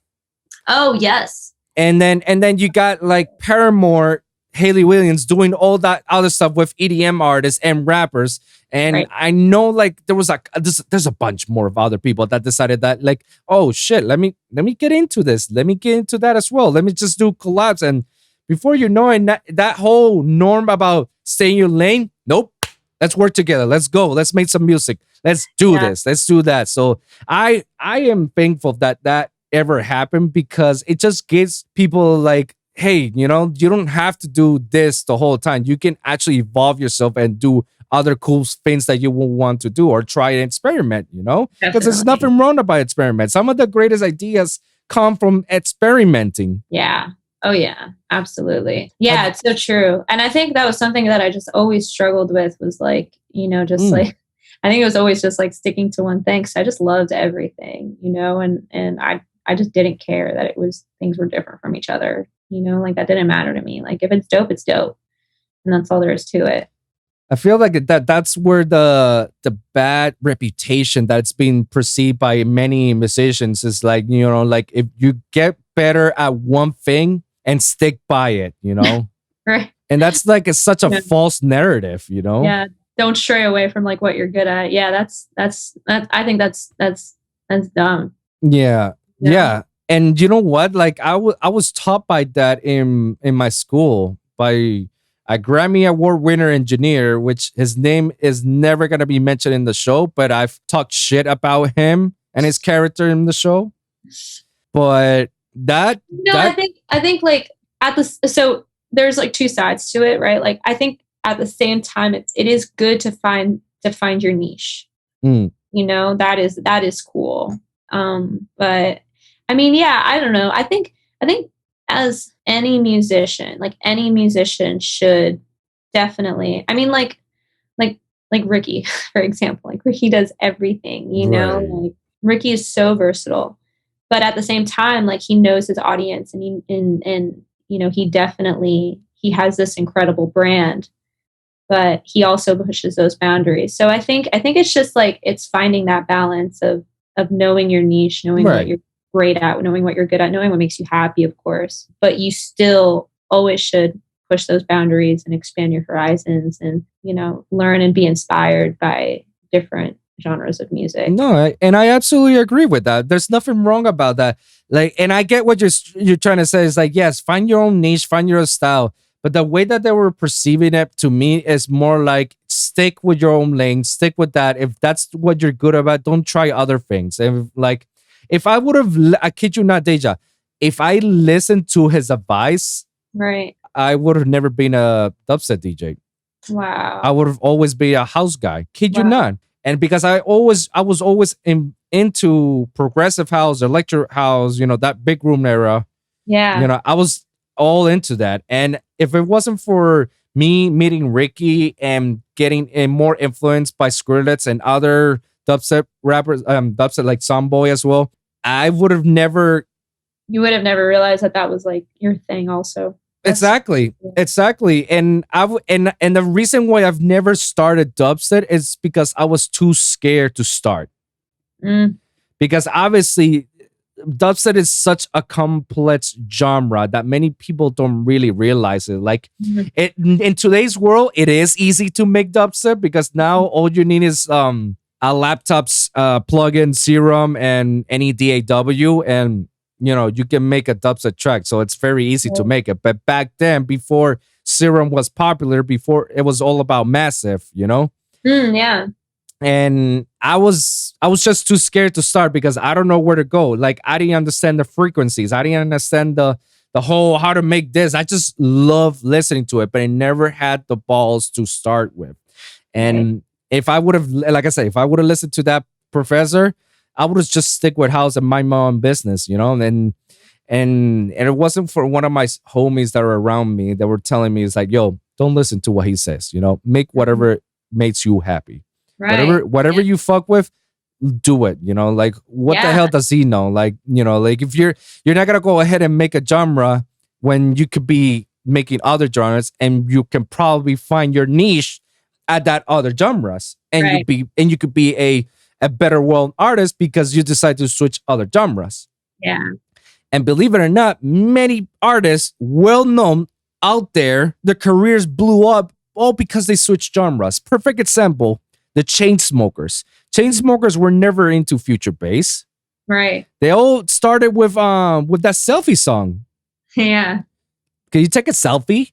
S1: Oh yes.
S2: And then you got like Paramore, Haley Williams doing all that other stuff with EDM artists and rappers. And I know like there was like there's a bunch more of other people that decided that like, oh shit, let me get into this. Let me get into that as well. Let me just do collabs. And before you know it, that whole norm about stay in your lane, nope. Let's work together. Let's go. Let's make some music. Let's do this. Let's do that. So I am thankful that ever happened, because it just gives people like, hey, you know, you don't have to do this the whole time. You can actually evolve yourself and do other cool things that you will want to do, or try and experiment, you know, because there's nothing wrong about experiment. Some of the greatest ideas come from experimenting.
S1: Yeah. Oh yeah, absolutely. Yeah, it's so true. And I think that was something that I just always struggled with, was like, you know, just like, I think it was always just like sticking to one thing. So I just loved everything, you know, and I just didn't care that things were different from each other, you know, like that didn't matter to me. Like if it's dope, it's dope. And that's all there is to it.
S2: I feel like that's where the bad reputation that's being perceived by many musicians is like, you know, like if you get better at one thing and stick by it, you know?
S1: Right.
S2: And that's like such a false narrative, you know?
S1: Yeah. Don't stray away from like what you're good at. Yeah, that's I think that's dumb.
S2: Yeah. And you know what? Like I was taught by that in my school by a Grammy Award winner engineer, which his name is never going to be mentioned in the show, but I've talked shit about him and his character in the show. But I think like so there's like two sides to it, right? Like I think at the same time, it is good to find your niche. You know, that is cool. But I mean, yeah, I don't know. I think as any musician should definitely, I mean, like Ricky, for example, like Ricky does everything, you know, like Ricky is so versatile, but at the same time, like he knows his audience, and you know, he has this incredible brand, but he also pushes those boundaries. So I think it's just like, it's finding that balance of knowing your niche, knowing what you're great at, knowing what you're good at, knowing what makes you happy, of course, but you still always should push those boundaries and expand your horizons, and, you know, learn and be inspired by different genres of music. No, and I absolutely agree with that. There's nothing wrong about that. Like, and I get what you're trying to say is like, yes, find your own niche, find your own style. But the way that they were perceiving it to me is more like, stick with your own lane, stick with that. If that's what you're good about, don't try other things. And like, if I would have, I kid you not, Deja, if I listened to his advice, I would have never been a dubstep DJ.
S1: Wow.
S2: I would have always been a house guy. Kid you not. And because I was always into progressive house, electro house, you know, that big room era.
S1: Yeah.
S2: You know, I was all into that. And if it wasn't for me meeting Ricky and getting more influenced by Skrillex and other dubstep rappers, dubstep like Samboy as well, you would have never
S1: realized that was like your thing also.
S2: Exactly. And and the reason why I've never started dubstep is because I was too scared to start. Because obviously dubstep is such a complex genre that many people don't really realize it. Like in today's world, it is easy to make dubstep, because now all you need is a laptop's plug-in Serum and any DAW, and you can make a dubstep track. So it's very easy to make it. But back then, before Serum was popular, before it was all about Massive,
S1: Yeah.
S2: And I was just too scared to start because I don't know where to go. Like, I didn't understand the frequencies. I didn't understand the whole how to make this. I just love listening to it, but I never had the balls to start with. And if I would have, like I say, if I would have listened to that professor, I would have just stick with house and mind my own business, and it wasn't for one of my homies that were around me that were telling me, it's like, yo, don't listen to what he says, make whatever makes you happy.
S1: Right.
S2: Whatever you fuck with, do it. Like, what the hell does he know? Like, like, if you're not gonna go ahead and make a genre when you could be making other genres, and you can probably find your niche at that other genres, and you could be a better world artist because you decide to switch other genres.
S1: Yeah.
S2: And believe it or not, many artists, well known out there, their careers blew up all because they switched genres. Perfect example. The Chainsmokers. Chainsmokers were never into future bass.
S1: Right.
S2: They all started with that selfie song.
S1: Yeah.
S2: Can you take a selfie?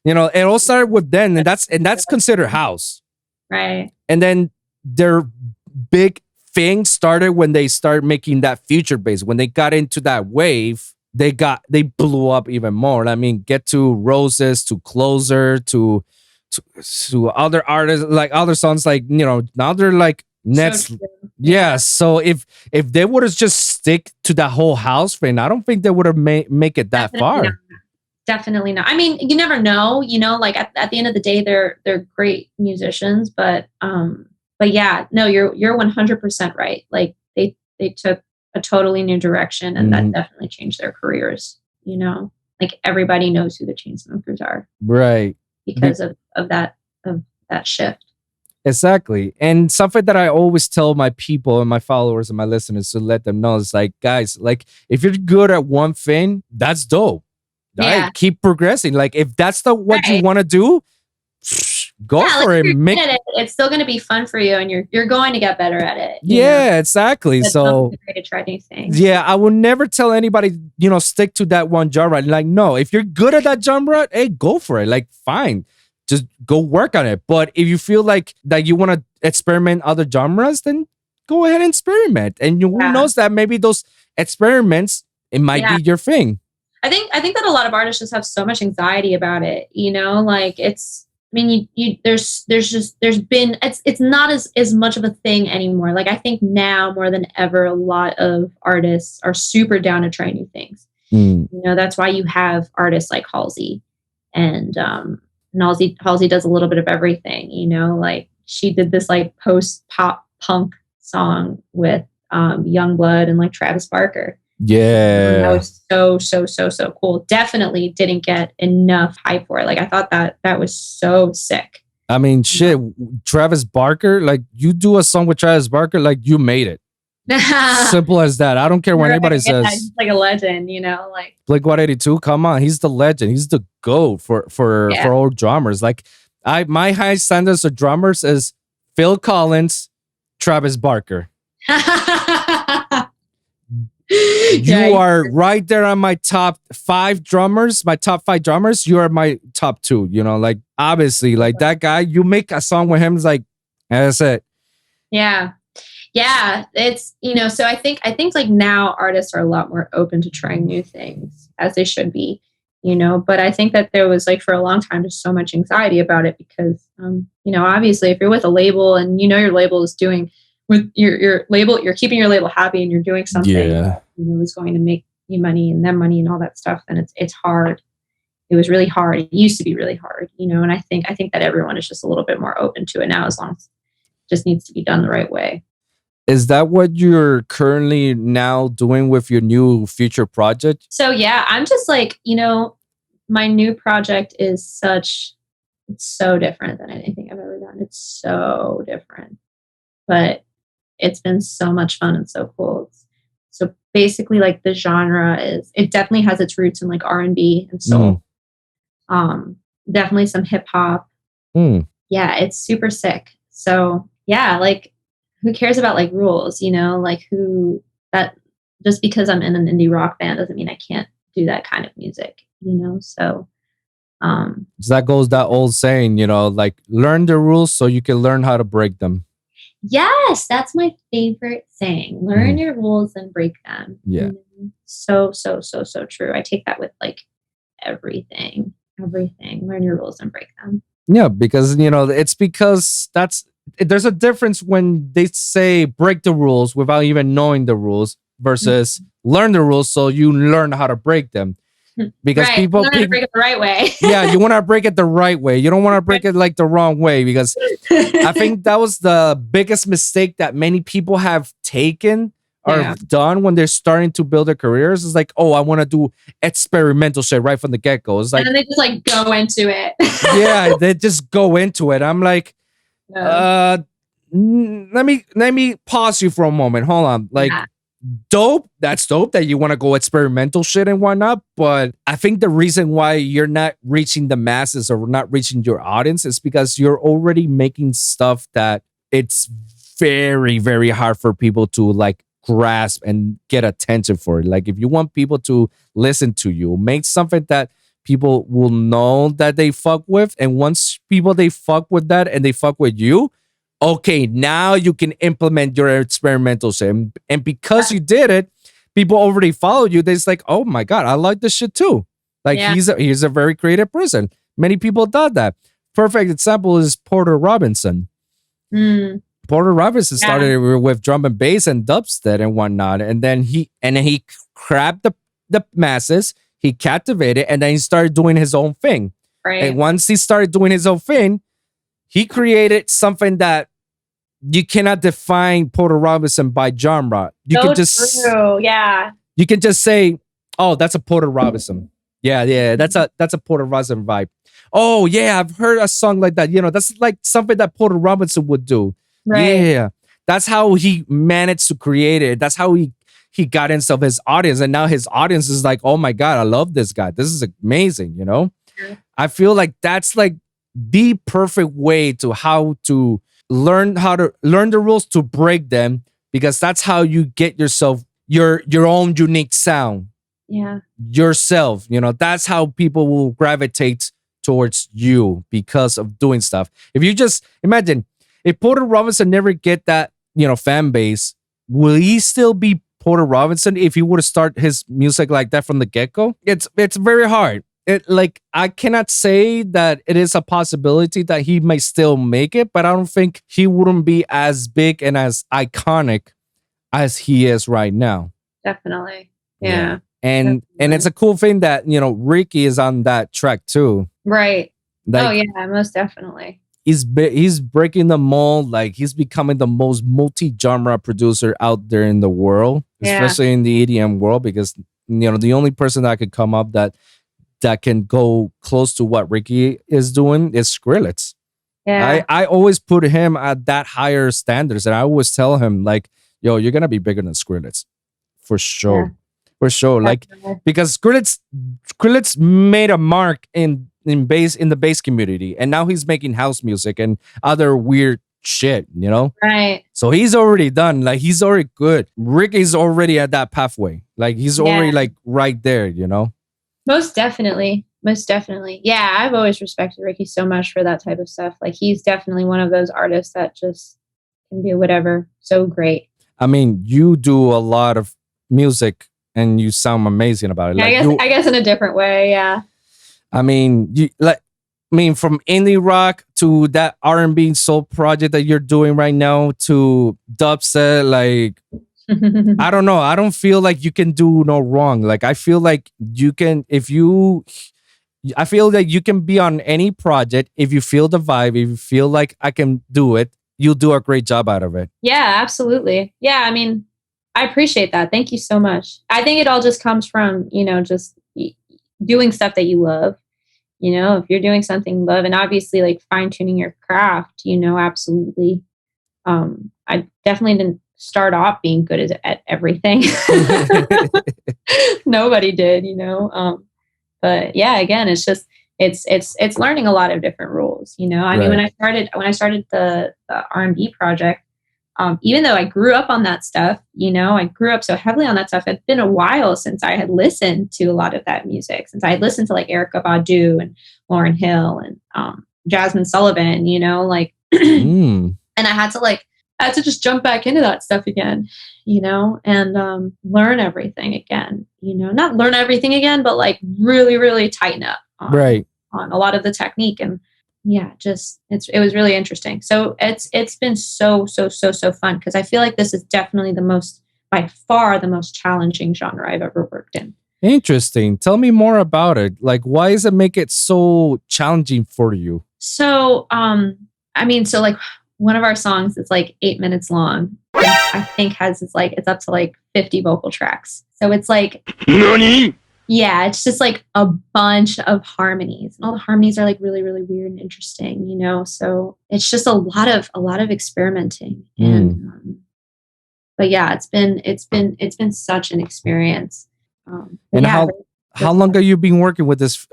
S2: It all started with them, and that's considered house.
S1: Right.
S2: And then their big thing started when they started making that future bass. When they got into that wave, they blew up even more. I mean, get to Roses, to Closer, to other artists, like other songs, like now they're like Nets. So if they would have just stick to that whole house thing, I don't think they would have make it that far.
S1: Definitely not. I mean, you never know. Like at the end of the day, they're great musicians, but yeah, no, you're 100% right. Like they took a totally new direction, and that definitely changed their careers. Like everybody knows who the Chainsmokers are,
S2: right?
S1: Because of that shift.
S2: Exactly. And something that I always tell my people and my followers and my listeners to let them know is like, guys, like, if you're good at one thing, that's dope.
S1: Yeah.
S2: Right? Keep progressing. Like, if that's what you want to do, go for it.
S1: It's still going to be fun for you, and you're going to get better at it.
S2: Exactly. So
S1: to try new things.
S2: Yeah, I will never tell anybody, stick to that one genre. Like, no, if you're good at that genre, hey, go for it. Like, fine, just go work on it. But if you feel like that you want to experiment other genres, then go ahead and experiment. And who knows that maybe those experiments, it might be your thing.
S1: I think that a lot of artists just have so much anxiety about it. Like it's. I mean, there's been it's not as much of a thing anymore. Like, I think now more than ever, a lot of artists are super down to try new things. That's why you have artists like Halsey, and Halsey does a little bit of everything. Like she did this like post pop punk song with Youngblood and like Travis Barker.
S2: Yeah,
S1: that was so cool. Definitely didn't get enough hype for it. Like, I thought that was so sick.
S2: I mean, shit, Travis Barker, like, you do a song with Travis Barker, like, you made it. Simple as that. I don't care what anybody says.
S1: He's like a legend, like
S2: Blink-182. Come on, he's the legend. He's the GOAT for all drummers. Like, my high standards of drummers is Phil Collins, Travis Barker. You are right there on my top 5 drummers. My top 5 drummers. You are my top 2. Like, obviously, like, that guy. You make a song with him, it's like, that's it.
S1: Yeah. It's So I think like now artists are a lot more open to trying new things, as they should be. But I think that there was, like, for a long time, just so much anxiety about it because obviously, if you're with a label and your label is doing. With your label, you're keeping your label happy, and you're doing something that is going to make you money and them money and all that stuff. And it's hard. It was really hard. It used to be really hard, And I think that everyone is just a little bit more open to it now, as long as it just needs to be done the right way.
S2: Is that what you're currently now doing with your new future project?
S1: So yeah, I'm just like, my new project is it's so different than anything I've ever done. It's so different, but it's been so much fun and so cool. So basically, like, the genre it definitely has its roots in like R&B and soul. Definitely some hip hop, Yeah, it's super sick. So yeah, like who cares about like rules, you know, like who that just because I'm in an indie rock band doesn't mean I can't do that kind of music, you know? So
S2: So that goes that old saying, you know, like learn the rules so you can learn how to break them.
S1: yes, that's my favorite saying. Learn your rules and break them.
S2: Yeah.
S1: So true. I take that with like everything. Learn your rules and break them.
S2: Yeah, because you know, it's because there's a difference when they say break the rules without even knowing the rules versus learn the rules so you learn how to break them. Because people
S1: break it the right way.
S2: Yeah, you want to break it the right way. You don't want to break it like the wrong way, because I think that was the biggest mistake that many people have taken or done when they're starting to build their careers. It's like, oh, I want to do experimental shit right from the get-go. It's like,
S1: and then they just like go into it.
S2: Yeah, they just go into it. I'm like, let me pause you for a moment. Hold on. Like, dope. That's dope that you want to go experimental shit and whatnot. But I think the reason why you're not reaching the masses or not reaching your audience is because you're already making stuff that it's very, very hard for people to like grasp and get attention for. Like, if you want people to listen to you, make something that people will know that they fuck with. And once people they fuck with that and they fuck with you, okay, now you can implement your experimental shit. And because you did it, people already followed you. They're like, oh my God, I like this shit too. Like he's a very creative person. Many people thought that. Perfect example is Porter Robinson. Porter Robinson started with drum and bass and dubstep and whatnot. And then he grabbed the masses, he captivated, and then he started doing his own thing.
S1: Right.
S2: And once he started doing his own thing, he created something that you cannot define Porter Robinson by genre. You can just you can just say, oh, that's a Porter Robinson. Yeah, that's a Porter Robinson vibe. Oh yeah, I've heard a song like that. You know, that's like something that Porter Robinson would do. Right. Yeah, that's how he managed to create it. That's how he got himself his audience, and now his audience is like, oh my God, I love this guy. This is amazing. You know, I feel like that's like the perfect way to how to learn the rules to break them, because that's how you get yourself your own unique sound.
S1: Yeah.
S2: Yourself, you know, that's how people will gravitate towards you because of doing stuff. If you just imagine if Porter Robinson never get that, you know, fan base, will he still be Porter Robinson if he would have started his music like that from the get-go? It's very hard. I cannot say that it is a possibility that he may still make it, but I don't think he wouldn't be as big and as iconic as he is right now.
S1: Definitely. Yeah.
S2: And it's a cool thing that, you know, Ricky is on that track too.
S1: Right. Like, oh yeah, most definitely.
S2: He's breaking the mold. Like, he's becoming the most multi-genre producer out there in the world, especially in the EDM world, because, you know, the only person that could come up that can go close to what Ricky is doing is Skrillex. Yeah. I always put him at that higher standards, and I always tell him, like, yo, you're gonna be bigger than Skrillex. For sure. Yeah. For sure. Like, because Skrillex made a mark in the bass community, and now he's making house music and other weird shit, you know? Right. So he's already done. Like, he's already good. Ricky's already at that pathway. Like, he's already like right there, you know?
S1: Most definitely. Yeah, I've always respected Ricky so much for that type of stuff. Like, he's definitely one of those artists that just can do whatever. So great.
S2: I mean, you do a lot of music and you sound amazing about it.
S1: Yeah,
S2: like,
S1: I guess in a different way, yeah.
S2: I mean, from indie rock to that R&B soul project that you're doing right now to dubstep, like, I don't know. I don't feel like you can do no wrong. Like, I feel like you can, I feel like you can be on any project if you feel the vibe, if you feel like I can do it, you'll do a great job out of it.
S1: Yeah, absolutely. Yeah, I mean, I appreciate that. Thank you so much. I think it all just comes from, you know, just doing stuff that you love. You know, if you're doing something you love, and obviously like fine tuning your craft, you know, absolutely. I definitely didn't start off being good at everything. Nobody did, you know. But yeah, again, it's just it's learning a lot of different rules, you know. I mean, when I started the R&B project, even though I grew up on that stuff, you know, I grew up so heavily on that stuff. It's been a while since I had listened to a lot of that music, since I had listened to like Erykah Badu and Lauryn Hill and Jasmine Sullivan, you know, like, and I had to just jump back into that stuff again, you know, and learn everything again, you know, not learn everything again, but like really, really tighten up on a lot of the technique. And yeah, just it was really interesting. So it's been so fun, because I feel like this is definitely by far the most challenging genre I've ever worked in.
S2: Interesting. Tell me more about it. Like, why does it make it so challenging for you?
S1: So, I mean, so like one of our songs is like 8 minutes long. I think it's up to like 50 vocal tracks. So it's like,
S3: NANI?
S1: Yeah, it's just like a bunch of harmonies, and all the harmonies are like really, really weird and interesting, you know. So it's just a lot of experimenting, and but yeah, it's been such an experience.
S2: And yeah, how long have you been working with this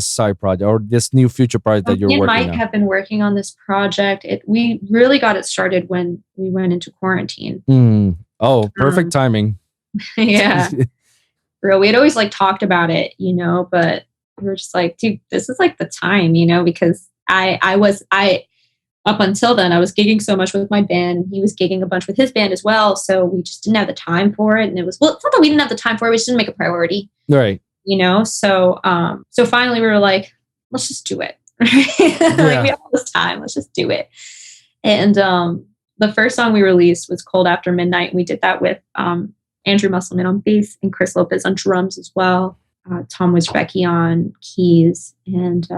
S2: side project or this new future project that you're working on?
S1: Me and Mike have been working on this project. We really got it started when we went into quarantine.
S2: Oh, perfect timing.
S1: Yeah. We had always like talked about it, you know, but we were just like, dude, this is like the time, you know, because I up until then, I was gigging so much with my band. He was gigging a bunch with his band as well. So we just didn't have the time for it. And it's not that we didn't have the time for it. We just didn't make a priority.
S2: Right.
S1: You know? So, so finally we were like, let's just do it. Like, we have all this time. Let's just do it. And, the first song we released was Cold After Midnight. And we did that with, Andrew Musselman on bass and Chris Lopez on drums as well. Tom Wisbecki on keys. And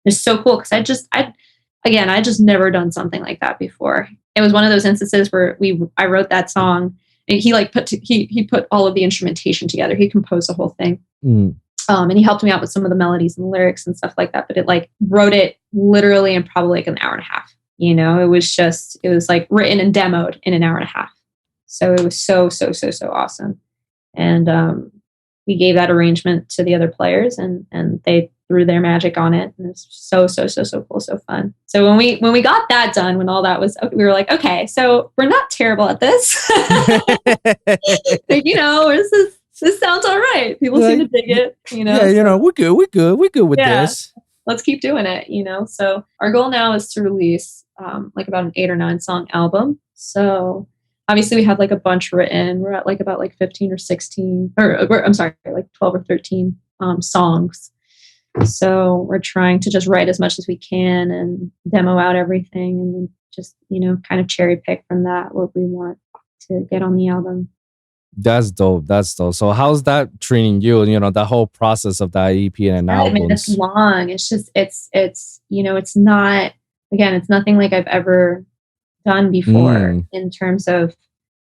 S1: it's so cool because I just never done something like that before. It was one of those instances where I wrote that song and he like he put all of the instrumentation together. He composed the whole thing. And he helped me out with some of the melodies and lyrics and stuff like that. But it like wrote it literally in probably like an hour and a half. You know, it was like written and demoed in an hour and a half. So it was so awesome. And we gave that arrangement to the other players and they threw their magic on it. And it's so cool, so fun. So when we got that done, when all that was, we were like, okay, so we're not terrible at this. Like, you know, this sounds all right. People seem to dig it, you know.
S2: Yeah, you know, we're good with this.
S1: Let's keep doing it, you know. So our goal now is to release like about an 8 or 9 song album. So obviously we have like a bunch written. We're at like about like 15 or 16, I'm sorry, like 12 or 13 songs. So we're trying to just write as much as we can and demo out everything and then just, you know, kind of cherry pick from that what we want to get on the album.
S2: That's dope. So how's that treating you? You know, the whole process of that EP and an album. I mean,
S1: it's long. It's just, it's, you know, it's not, again, it's nothing like I've ever done before in terms of,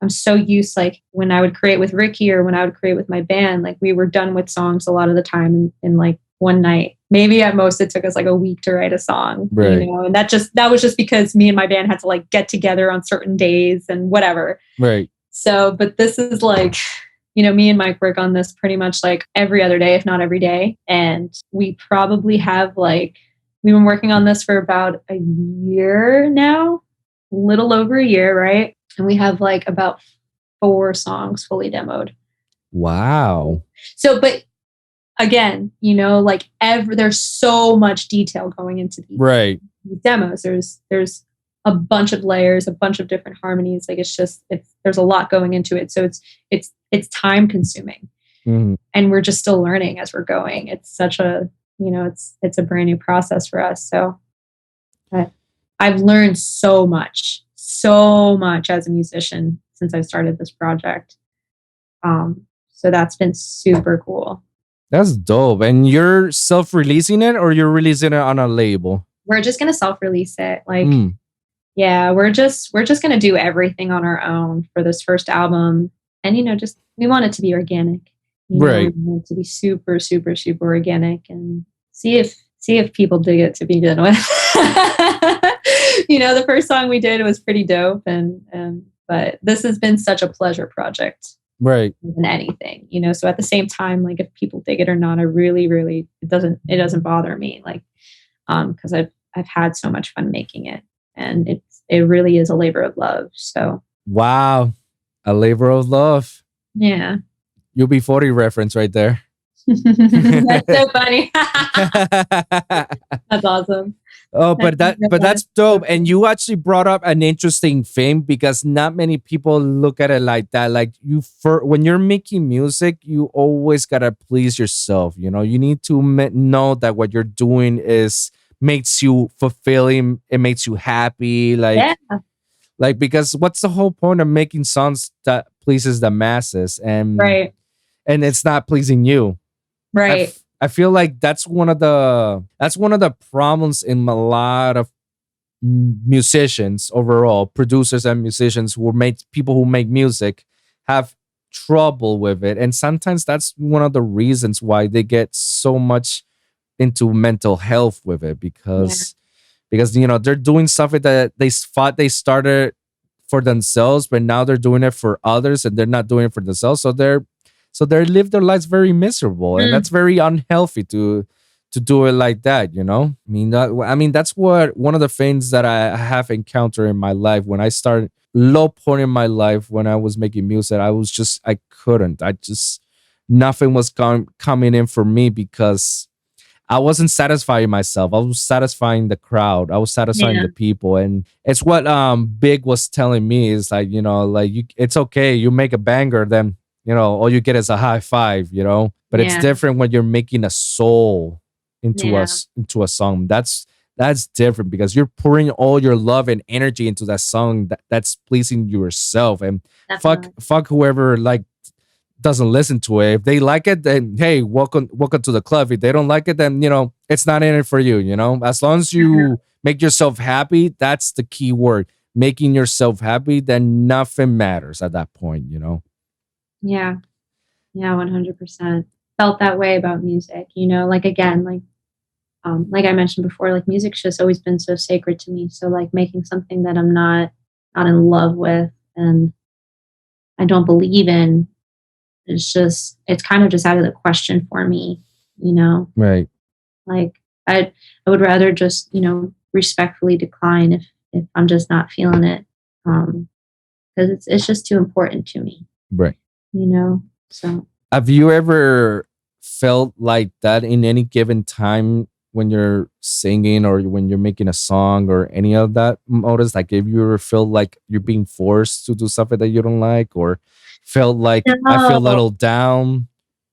S1: I'm so used, like when I would create with Ricky or when I would create with my band, like we were done with songs a lot of the time in like one night. Maybe at most it took us like a week to write a song,
S2: right.
S1: You know, and that was just because me and my band had to like get together on certain days and whatever.
S2: Right.
S1: So, but this is like, you know, me and Mike work on this pretty much like every other day, if not every day. And we probably have like, we've been working on this for about a year now, a little over a year, right? And we have like about 4 songs fully demoed.
S2: Wow.
S1: So, but again, you know, like there's so much detail going into these demos. There's a bunch of layers, a bunch of different harmonies. Like there's a lot going into it. So it's time consuming, and we're just still learning as we're going. It's such a, you know, it's a brand new process for us. So I've learned so much as a musician since I've started this project. So that's been super cool.
S2: That's dope. And you're self-releasing it or you're releasing it on a label? We're
S1: just going to self-release it. Like, yeah, we're just going to do everything on our own for this first album. And, you know, just, we want it to be organic. You know,
S2: right.
S1: We want it to be super organic and see if people dig it to begin with. You know, the first song we did was pretty dope. But this has been such a pleasure project.
S2: Right.
S1: than anything, you know. So at the same time, like if people dig it or not, I really it doesn't bother me, like because I've had so much fun making it, and it really is a labor of love. So
S2: Wow, a labor of love.
S1: yeah.
S2: UB40 reference right there.
S1: That's so funny. That's awesome.
S2: Oh, but that's dope. And you actually brought up an interesting thing because not many people look at it like that. Like when you're making music, you always gotta please yourself. You know, you need to know that what you're doing makes you fulfilling. It makes you happy. Like because what's the whole point of making songs that pleases the masses and it's not pleasing you?
S1: Right.
S2: I feel like that's one of the problems in a lot of musicians overall, producers and musicians people who make music have trouble with it. And sometimes that's one of the reasons why they get so much into mental health with it because you know they're doing stuff that they thought they started for themselves, but now they're doing it for others and they're not doing it for themselves. So they live their lives very miserable, and that's very unhealthy to do it like that. You know, I mean that's what one of the things that I have encountered in my life when I started low point in my life when I was making music. I couldn't. Nothing was coming in for me because I wasn't satisfying myself. I was satisfying the crowd. I was satisfying the people. And it's what Big was telling me is like, you know, like it's okay. You make a banger, then, you know, all you get is a high five, you know, but it's different when you're making a soul into a song. That's different because you're pouring all your love and energy into that song that's pleasing yourself. And fuck whoever like doesn't listen to it. If they like it, then hey, welcome to the club. If they don't like it, then you know it's not in it for you. You know, as long as you make yourself happy, that's the key word. Making yourself happy, then nothing matters at that point. You know.
S1: Yeah, 100%. Felt that way about music. You know, like again, like I mentioned before, like music's just always been so sacred to me. So like making something that I'm not in love with and I don't believe in. It's kind of just out of the question for me, you know?
S2: Right.
S1: Like I would rather just, you know, respectfully decline if I'm just not feeling it. Because it's just too important to me.
S2: Right.
S1: You know? So
S2: have you ever felt like that in any given time when you're singing or when you're making a song or any of that motives? Like if you ever feel like you're being forced to do something that you don't like or felt like I feel a little down?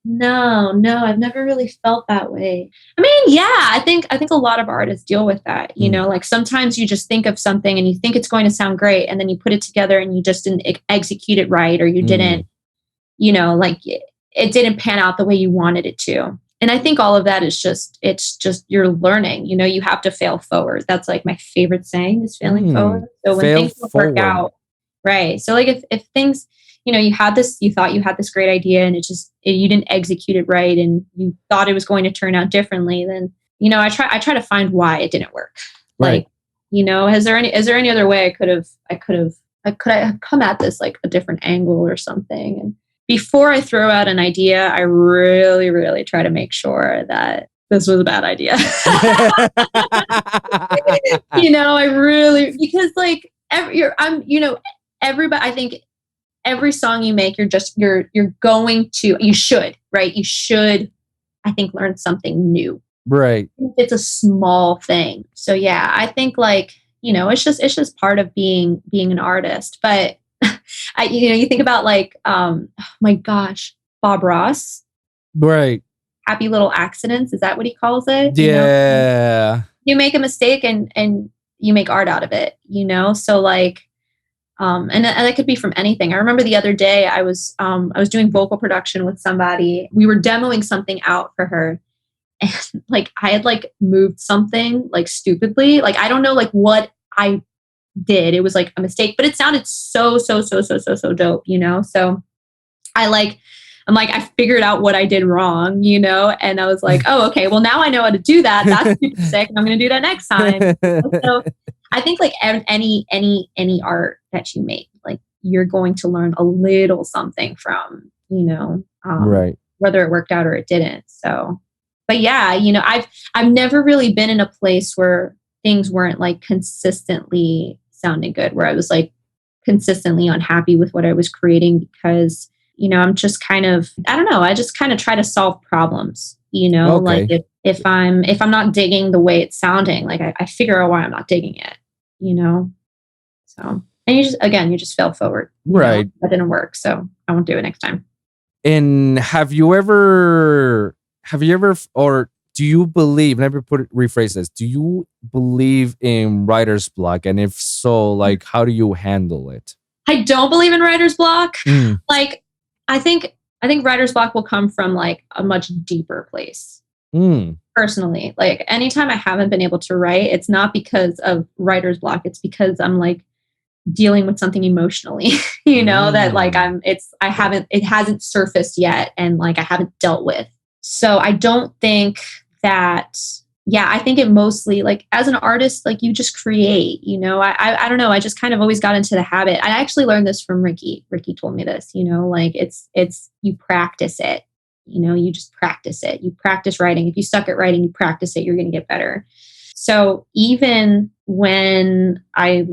S1: No, I've never really felt that way. I mean, yeah, I think a lot of artists deal with that. You know, like sometimes you just think of something and you think it's going to sound great, and then you put it together and you just didn't execute it right, or you didn't, you know, like it didn't pan out the way you wanted it to. And I think all of that is it's just you're learning. You know, you have to fail forward. That's like my favorite saying is failing forward. So when things don't work out, right? So like if things, you know, you thought you had this great idea and you didn't execute it right and you thought it was going to turn out differently, then, you know, I try to find why it didn't work.
S2: Right.
S1: Like, you know, is there any other way I could have come at this like a different angle or something? And before I throw out an idea, I really, really try to make sure that this was a bad idea. You know, because like everybody, I think every song you make, you should, right? You should, I think, learn something new.
S2: Right.
S1: It's a small thing. So yeah, I think like, you know, it's just part of being an artist. But you think about like, oh my gosh, Bob Ross.
S2: Right.
S1: Happy Little Accidents. Is that what he calls it?
S2: Yeah.
S1: You know? You make a mistake and you make art out of it, you know? So like, and that could be from anything. I remember the other day I was doing vocal production with somebody. We were demoing something out for her. And like, I had like moved something like stupidly. Like, I don't know like what I did. It was like a mistake, but it sounded so dope, you know? So I'm like, I figured out what I did wrong, you know? And I was like, oh, okay, well now I know how to do that. That's super sick. And I'm going to do that next time. So I think like any art that you make, like you're going to learn a little something from,
S2: Right.
S1: whether it worked out or it didn't. So, but yeah, I've never really been in a place where things weren't like consistently sounding good, where I was like consistently unhappy with what I was creating because, I'm just kind of, I don't know, I just kind of try to solve problems,
S2: Okay.
S1: like if I'm not digging the way it's sounding, like I figure out why I'm not digging it, so, and you just fail forward.
S2: Right.
S1: That didn't work. So I won't do it next time.
S2: And have you ever, or do you believe, let me rephrase this. Do you believe in writer's block? And if so, like, how do you handle it?
S1: I don't believe in writer's block. Like, I think writer's block will come from like a much deeper place. Personally, like anytime I haven't been able to write, it's not because of writer's block. It's because I'm like dealing with something emotionally, that like it hasn't surfaced yet and like I haven't dealt with. So I don't think that, I think it mostly like as an artist, like you just create, I don't know. I just kind of always got into the habit. I actually learned this from Ricky. Ricky told me this, like it's you practice it, you just practice it. You practice writing. If you suck at writing, you practice it, you're going to get better. So even when I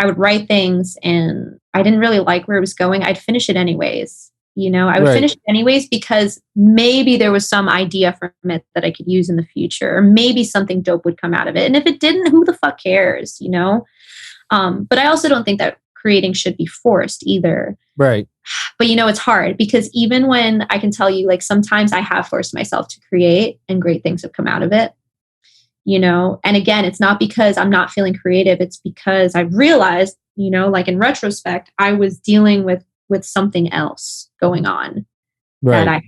S1: would write things and I didn't really like where it was going, I'd finish it anyways. I would finish it anyways because maybe there was some idea from it that I could use in the future, or maybe something dope would come out of it. And if it didn't, who the fuck cares, But I also don't think that creating should be forced either.
S2: Right.
S1: But it's hard because even when I can tell you, like sometimes I have forced myself to create and great things have come out of it. And again, it's not because I'm not feeling creative. It's because I've realized, like in retrospect, I was dealing with something else going on that I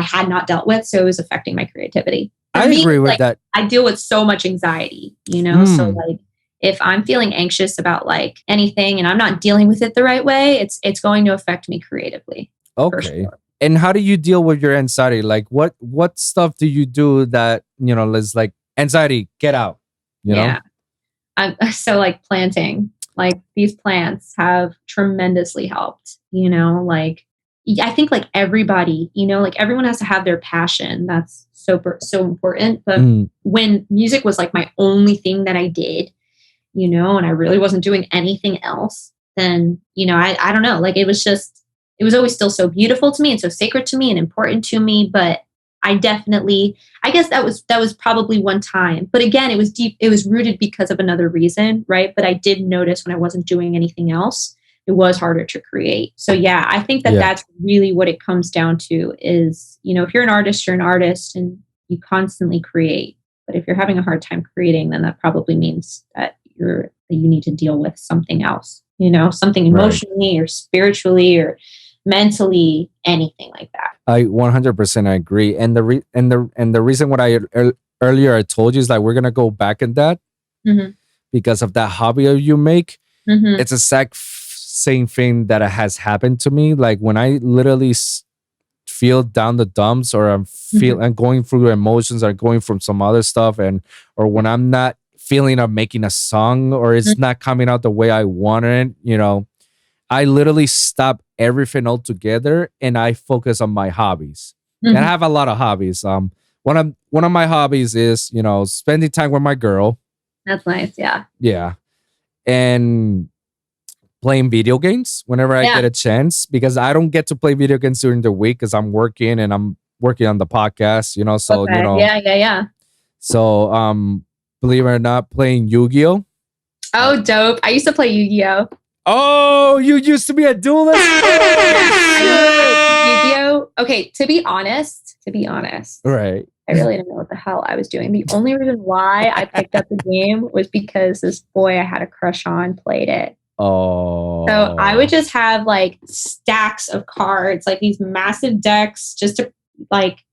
S1: had not dealt with. So it was affecting my creativity.
S2: I agree with that.
S1: I deal with so much anxiety, so like if I'm feeling anxious about like anything and I'm not dealing with it the right way, it's going to affect me creatively.
S2: Okay. Sure. And how do you deal with your anxiety? Like what stuff do you do that, is like, anxiety, get out, know?
S1: So like planting, like these plants have tremendously helped, like I think like everybody, like everyone has to have their passion. That's so important. But when music was like my only thing that I did, and I really wasn't doing anything else, then, I don't know, like it was always still so beautiful to me and so sacred to me and important to me. But I guess that was probably one time, but again, it was deep. It was rooted because of another reason. Right. But I did notice when I wasn't doing anything else, it was harder to create. So I think that's really what it comes down to is, if you're an artist and you constantly create, but if you're having a hard time creating, then that probably means that you need to deal with something else, something emotionally or spiritually or mentally, anything like that.
S2: I 100% agree. And the reason what I earlier I told you is that we're gonna go back in that because of that hobby you make. It's a same thing that has happened to me. Like when I literally feel down the dumps, or I'm going through emotions, or going from some other stuff, or when I'm not feeling of making a song, or it's not coming out the way I wanted, I literally stop everything altogether and I focus on my hobbies. And I have a lot of hobbies. One of my hobbies is, spending time with my girl.
S1: That's nice. Yeah.
S2: Yeah. And playing video games whenever I get a chance, because I don't get to play video games during the week because I'm working and I'm working on the podcast, so,
S1: Yeah.
S2: So, believe it or not, playing Yu-Gi-Oh.
S1: Oh, dope. I used to play Yu-Gi-Oh.
S2: Oh, you used to be a duelist?
S1: Yu-Gi-Oh. Okay, to be honest.
S2: Right.
S1: I really didn't know what the hell I was doing. The only reason why I picked up the game was because this boy I had a crush on played it.
S2: Oh.
S1: So I would just have like stacks of cards, like these massive decks, just to like,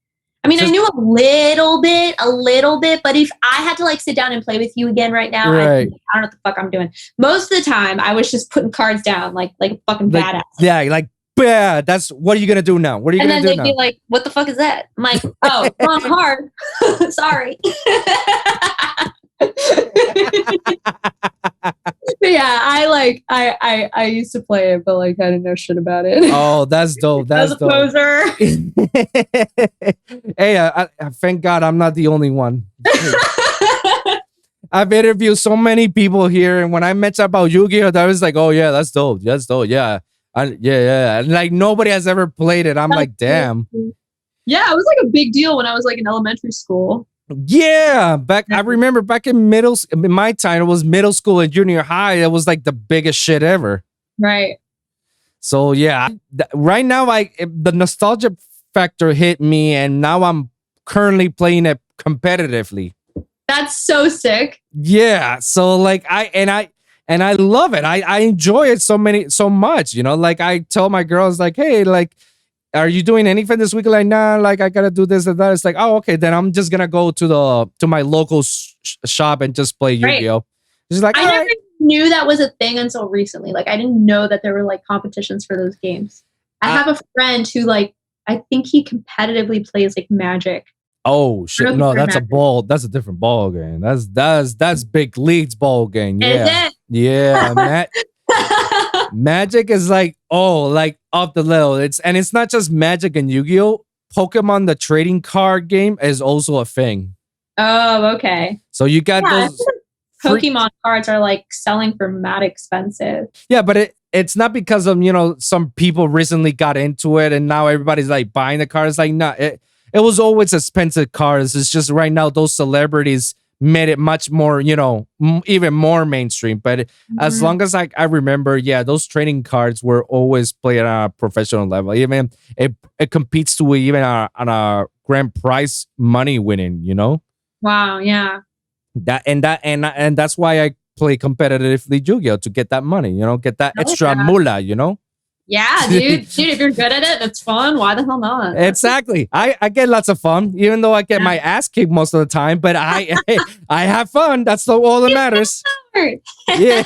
S1: I mean, I knew a little bit, but if I had to like sit down and play with you again right now, I don't know what the fuck I'm doing. Most of the time I was just putting cards down like a fucking badass.
S2: Yeah, like, yeah, that's what are you gonna do now? What are you gonna do now? And then
S1: they'd be like, what the fuck is that? I'm like, oh, wrong card. Sorry. yeah, I used to play it, but like I didn't know shit about it.
S2: Oh, that's dope. That's
S1: As a poser.
S2: Hey, thank God I'm not the only one. I've interviewed so many people here, and when I mentioned about Yu-Gi-Oh, I was like, "Oh yeah, that's dope. That's dope. Yeah, yeah." And like nobody has ever played it. I'm like, damn.
S1: Yeah, it was like a big deal when I was like in elementary school.
S2: Yeah, I remember back in my time, it was middle school and junior high. It was like the biggest shit ever.
S1: Right.
S2: So yeah, right now, the nostalgia factor hit me, and now I'm currently playing it competitively.
S1: That's so sick.
S2: Yeah. So like I love it. I enjoy it so much. You know, like I tell my girls like, hey, like, are you doing anything this week? Like, nah, like I gotta do this and that. It's like, oh, okay, then I'm just gonna go to my local shop and just play Yu-Gi-Oh. Right. It's like
S1: I never knew that was a thing until recently. Like I didn't know that there were like competitions for those games. I have a friend who like I think he competitively plays like Magic.
S2: Oh shit! No, that's Magic. That's a different ball game. That's big leagues ball game. Yeah,
S1: is it?
S2: Yeah. Magic is like like up the level. It's not just Magic and Yu-Gi-Oh. Pokemon, the trading card game, is also a thing.
S1: Oh, okay.
S2: So you got those
S1: Pokemon cards are like selling for mad expensive.
S2: Yeah, but it's not because of some people recently got into it and now everybody's like buying the cards. Like no, it was always expensive cards. It's just right now those celebrities made it much more, even more mainstream. But as long as I remember, yeah, those trading cards were always played on a professional level. Even it competes to even on a grand prize money winning,
S1: Wow, yeah.
S2: That's why I play competitively Yu-Gi-Oh to get that money, get that extra moolah,
S1: Yeah, dude, if you're good at it, it's fun. Why the hell not?
S2: Exactly. I get lots of fun, even though I get my ass kicked most of the time, but I have fun. That's all that matters. Yeah.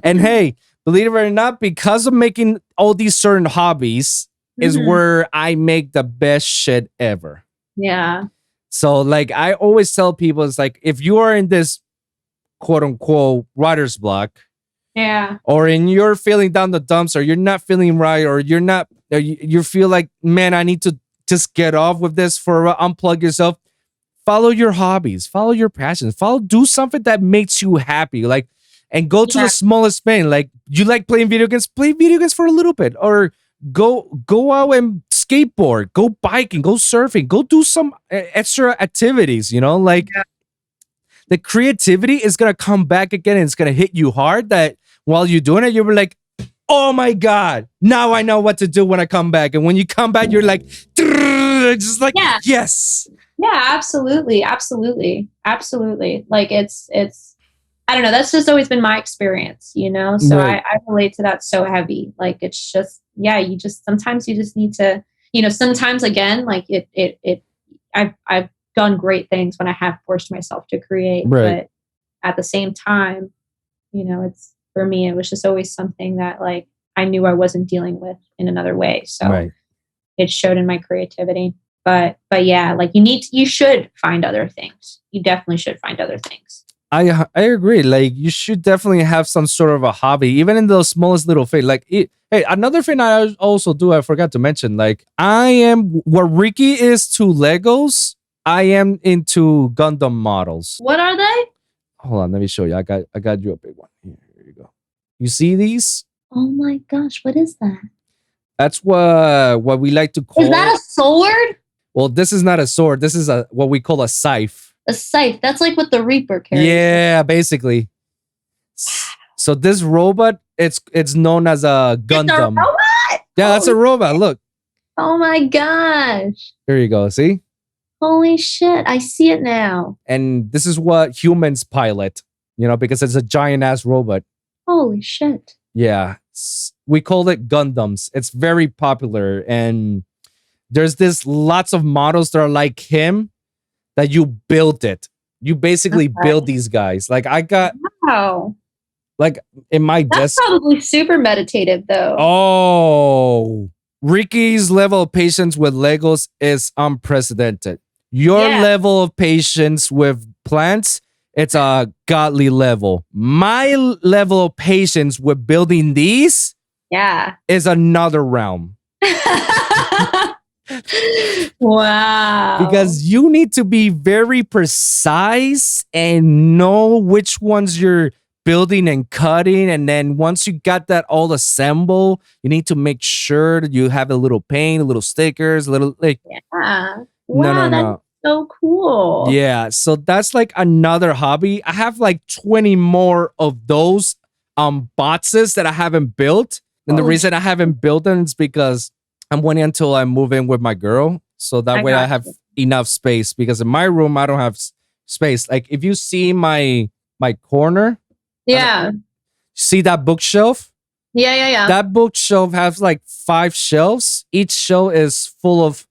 S2: And hey, believe it or not, because of making all these certain hobbies is where I make the best shit ever.
S1: Yeah.
S2: So like I always tell people, it's like if you are in this quote unquote writer's block,
S1: yeah,
S2: or you're feeling down the dumps, or you're not feeling right, or you feel like, man, I need to just get off with this for unplug yourself. Follow your hobbies, follow your passions, do something that makes you happy, like, and go to the smallest thing. Like you like playing video games, play video games for a little bit, or go out and skateboard, go biking, go surfing, go do some extra activities. Like the creativity is gonna come back again, and it's gonna hit you hard. That while you're doing it, you're like, oh my God, now I know what to do when I come back. And when you come back, you're like, just like, yes.
S1: Yeah, absolutely. Like it's, I don't know. That's just always been my experience, So right. I relate to that so heavy. Like, it's just, sometimes you just need to, sometimes again, like I've done great things when I have forced myself to create,
S2: right.
S1: But at the same time, it's, for me, it was just always something that like I knew I wasn't dealing with in another way. So it showed in my creativity. But yeah, like you should find other things. You definitely should find other things.
S2: I agree. Like you should definitely have some sort of a hobby, even in the smallest little thing. Like hey, another thing I also do, I forgot to mention, like I am what Ricky is to Legos, I am into Gundam models.
S1: What are they?
S2: Hold on, let me show you. I got you a big one. Here you go. You see these?
S1: Oh my gosh, what is that?
S2: That's what we like to call.
S1: Is that a sword?
S2: Well, this is not a sword. This is what we call a scythe.
S1: A scythe. That's like what the Reaper carries.
S2: Yeah, basically. So this robot, it's known as a Gundam.
S1: It's a robot?
S2: Yeah, that's a robot. Look.
S1: Oh my gosh.
S2: Here you go. See?
S1: Holy shit. I see it now.
S2: And this is what humans pilot, because it's a giant ass robot.
S1: Holy shit.
S2: Yeah. We call it Gundams. It's very popular. And there's lots of models that are like him that you built it. You basically build these guys. Like I got, like in my desk.
S1: That's probably super meditative though.
S2: Oh, Ricky's level of patience with Legos is unprecedented. Your level of patience with plants It's a godly level. My level of patience with building these is another realm.
S1: Wow.
S2: Because you need to be very precise and know which ones you're building and cutting. And then once you got that all assembled, you need to make sure that you have a little paint, a little stickers, a little like.
S1: Yeah. Wow, that's so cool.
S2: Yeah. So that's like another hobby. I have like 20 more of those boxes that I haven't built. And the reason I haven't built them is because I'm waiting until I move in with my girl. So that way I have enough space, because in my room, I don't have space. Like if you see my corner.
S1: Yeah.
S2: See that bookshelf?
S1: Yeah.
S2: That bookshelf has like 5 shelves. Each shelf is full of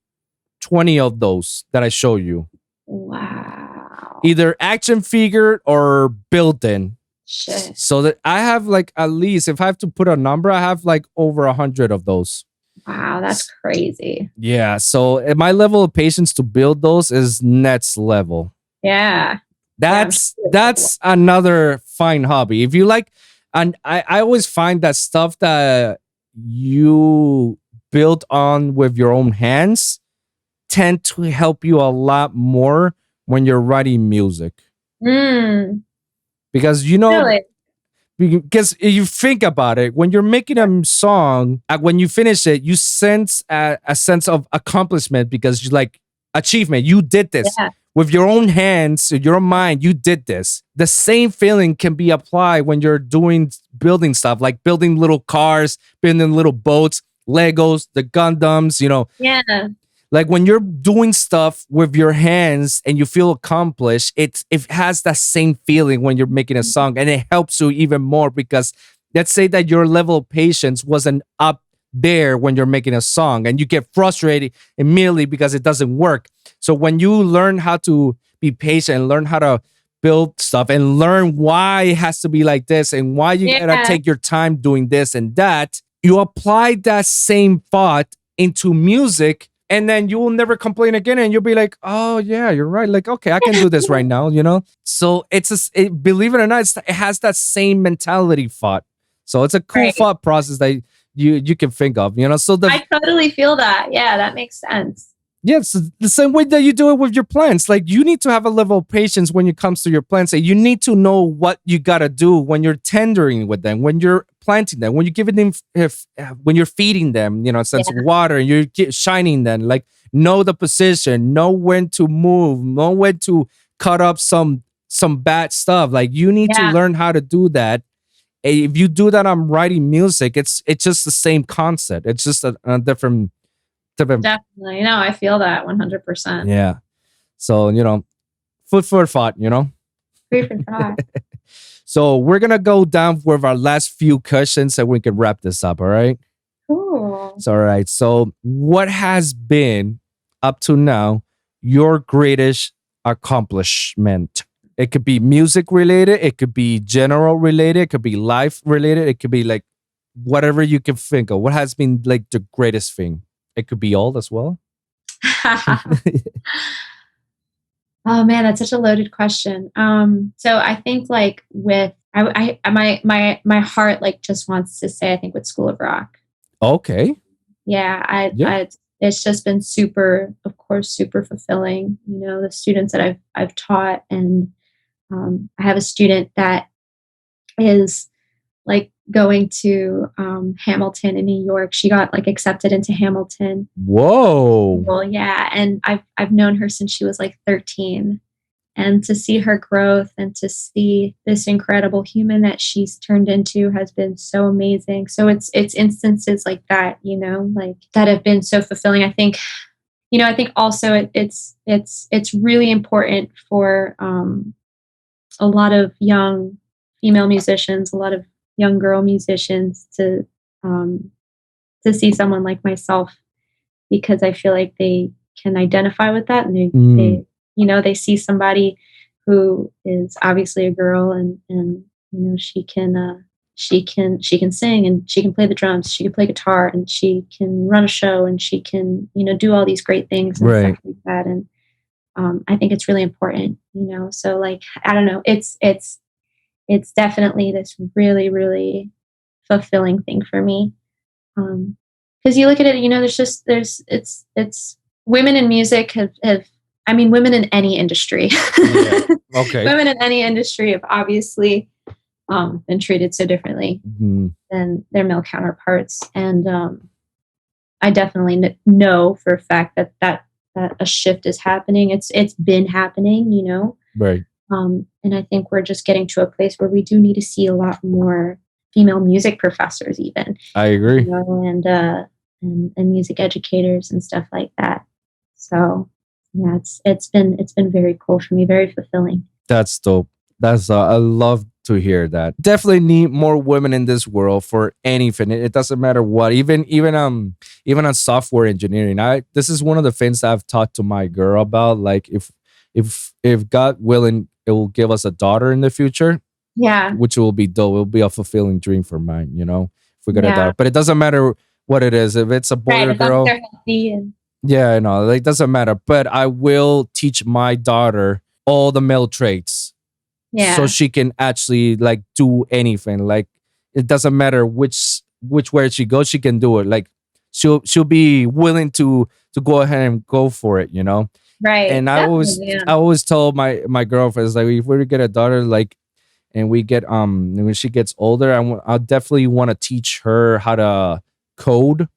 S2: 20 of those that I show you.
S1: Wow.
S2: Either action figure or built-in.
S1: Shit.
S2: So that I have like, at least, if I have to put a number, I have like over 100 of those.
S1: Wow, that's crazy.
S2: Yeah. So my level of patience to build those is next level.
S1: Yeah.
S2: That's another fine hobby. If you like, and I always find that stuff that you build on with your own hands tend to help you a lot more when you're writing music. Because
S1: really?
S2: Because if you think about it, when you're making a song, when you finish it, you sense a sense of accomplishment, because you like achievement. You did this.
S1: Yeah.
S2: With your own hands, your own mind, you did this. The same feeling can be applied when you're building stuff, like building little cars, building little boats, Legos, the Gundams,
S1: Yeah.
S2: Like when you're doing stuff with your hands and you feel accomplished, it has that same feeling when you're making a song, and it helps you even more, because let's say that your level of patience wasn't up there when you're making a song, and you get frustrated immediately because it doesn't work. So when you learn how to be patient and learn how to build stuff and learn why it has to be like this and why you gotta take your time doing this and that, you apply that same thought into music, and then you will never complain again, and you'll be like, oh yeah, you're right. Like, okay, I can do this right now, So believe it or not, it has that same mentality thought. So it's a cool thought process that you can think of, So
S1: I totally feel that. Yeah, that makes sense.
S2: Yeah, it's the same way that you do it with your plants. Like, you need to have a level of patience when it comes to your plants. You need to know what you gotta do when you're tendering with them, when you're planting them, when you're giving them, when you're feeding them, sense of water, and you're shining them. Like, know the position, know when to move, know when to cut up some bad stuff. Like, you need to learn how to do that. If you do that on writing music, it's just the same concept. It's just a different.
S1: Definitely. No, I feel that 100%.
S2: Yeah. So, food for thought,
S1: Food for thought.
S2: So we're going to go down with our last few questions so we can wrap this up. All right.
S1: Cool.
S2: It's all right. So what has been up to now your greatest accomplishment? It could be music related. It could be general related. It could be life related. It could be like whatever you can think of. What has been like the greatest thing? It could be all as well.
S1: Oh man, that's such a loaded question. So I think like with my heart like just wants to say, I think with School of Rock.
S2: Okay.
S1: Yeah, it's just been super, of course, super fulfilling. The students that I've taught, and I have a student that is like going to Hamilton in New York. She got like accepted into Hamilton.
S2: Whoa.
S1: Well, yeah. And I've known her since she was like 13. And to see her growth and to see this incredible human that she's turned into has been so amazing. So it's instances like that, like that have been so fulfilling. I think, I think also it's really important for a lot of young female musicians, a lot of young girl musicians to see someone like myself, because I feel like they can identify with that, and they see somebody who is obviously a girl, and she can sing, and she can play the drums, she can play guitar, and she can run a show, and she can do all these great things and stuff like that. And I think it's really important, so like, I don't know, it's definitely this really, really fulfilling thing for me. Because you look at it, it's women in music I mean, women in any industry.
S2: Yeah. Okay.
S1: Women in any industry have obviously been treated so differently than their male counterparts. And I definitely know for a fact that a shift is happening. It's been happening,
S2: Right.
S1: And I think we're just getting to a place where we do need to see a lot more female music professors, even.
S2: I agree.
S1: And music educators and stuff like that. So yeah, it's been very cool for me, very fulfilling.
S2: That's dope. That's I love to hear that. Definitely need more women in this world for anything. It doesn't matter what. Even on software engineering. This is one of the things that I've talked to my girl about. Like if God willing, it will give us a daughter in the future.
S1: Yeah.
S2: Which will be dope. It will be a fulfilling dream for mine, if we get a daughter. But it doesn't matter what it is. If it's a boy or girl. Yeah, I know. Like, it doesn't matter. But I will teach my daughter all the male traits.
S1: Yeah.
S2: So she can actually like do anything. Like, it doesn't matter which way she goes, she can do it. Like, she'll be willing to go ahead and go for it,
S1: Right.
S2: And I always tell my girlfriends, like, if we get a daughter, like, and we get when she gets older, I definitely want to teach her how to code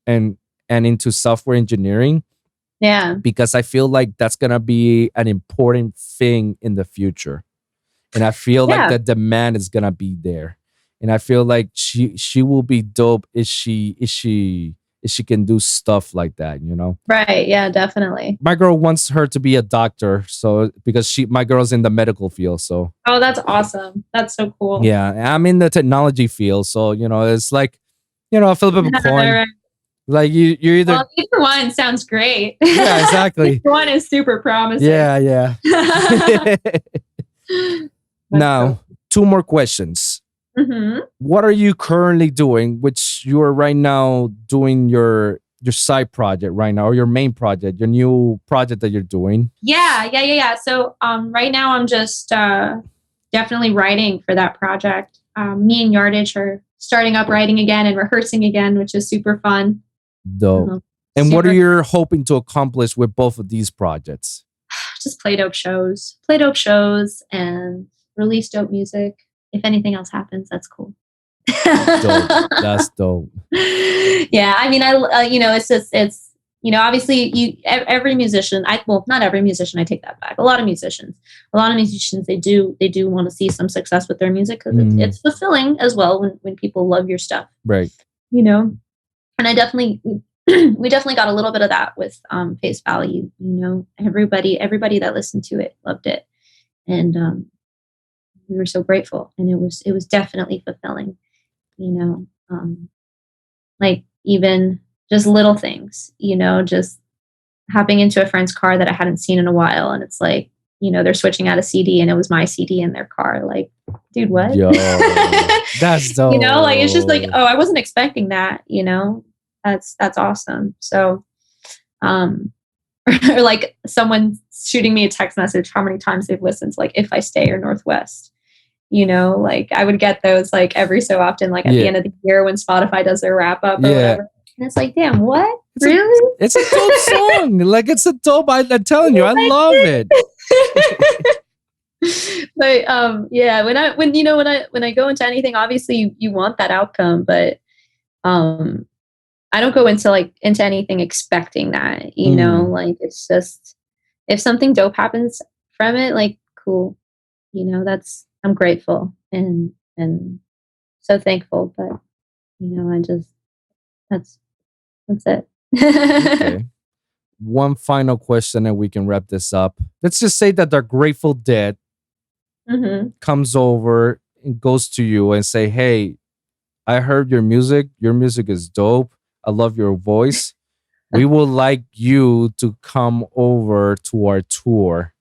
S2: and into software engineering.
S1: Yeah.
S2: Because I feel like that's gonna be an important thing in the future. And I feel like the demand is gonna be there. And I feel like she will be dope if she can do stuff like that,
S1: Right. Yeah, definitely.
S2: My girl wants her to be a doctor, so because my girl's in the medical field, so.
S1: Oh, that's awesome. That's so cool.
S2: Yeah, I'm in the technology field, so it's like, a flip of a coin. Right. Like you're either.
S1: Well, either one sounds great.
S2: Yeah, exactly.
S1: Either one is super promising.
S2: Yeah. Now,
S1: cool.
S2: 2 more questions.
S1: Mm-hmm.
S2: What are you currently doing? Which you are right now doing your side project right now, or your main project, your new project that you're doing?
S1: Yeah. So right now I'm just definitely writing for that project. Me and Yardij are starting up writing again and rehearsing again, which is super fun.
S2: Dope. And what are you hoping to accomplish with both of these projects?
S1: Just play dope shows and release dope music. If anything else happens, that's cool.
S2: Dope. That's dope.
S1: Yeah, I mean, it's obviously every musician. Not every musician. I take that back. A lot of musicians, they do want to see some success with their music because it's fulfilling as well when people love your stuff.
S2: Right.
S1: And I definitely. We definitely got a little bit of that with Face Value. Everybody that listened to it loved it, and we were so grateful. And it was definitely fulfilling. Like even just little things. Just hopping into a friend's car that I hadn't seen in a while, and it's like they're switching out a CD, and it was my CD in their car. Like, dude, what?
S2: Yo, that's dope.
S1: Like it's just like, oh, I wasn't expecting that. That's awesome. So, or like someone shooting me a text message, how many times they've listened to like If I Stay or Northwest, like I would get those like every so often, like at the end of the year when Spotify does their wrap up or whatever. And it's like, damn, what? Really?
S2: It's a dope song. Like it's a dope. I'm telling you, I love it.
S1: But when I go into anything, obviously you want that outcome, but I don't go into anything expecting that, like it's just, if something dope happens from it, like, cool, I'm grateful and so thankful, but, that's it.
S2: Okay. One final question and we can wrap this up. Let's just say that the Grateful Dead comes over and goes to you and say, hey, I heard your music. Your music is dope. I love your voice. We would like you to come over to our tour.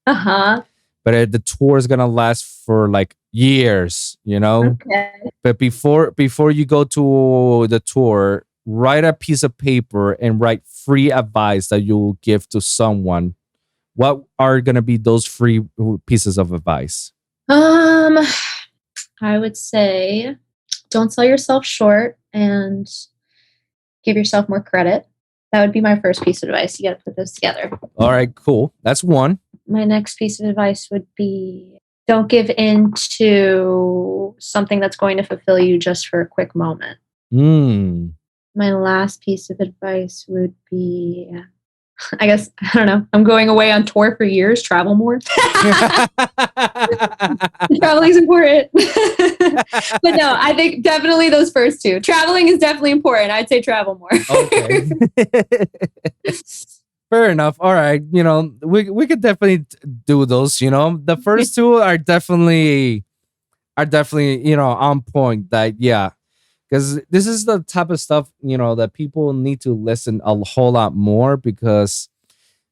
S2: But the tour is gonna last for like years,
S1: Okay.
S2: But before you go to the tour, write a piece of paper and write 3 advice that you will give to someone what are going to be those 3 pieces of advice?
S1: I would say don't sell yourself short and give yourself more credit. That would be my first piece of advice. You got to put those together.
S2: All right, cool. That's one.
S1: My next piece of advice would be don't give in to something that's going to fulfill you just for a quick moment. My last piece of advice would be, I guess, I don't know. I'm going away on tour for years. Travel more. Traveling is important. But no, I think definitely those first 2. Traveling is definitely important. I'd say travel more.
S2: Okay. Fair enough. All right. We could definitely do those. The first 2 are definitely, on point. That, yeah. Because this is the type of stuff, that people need to listen a whole lot more, because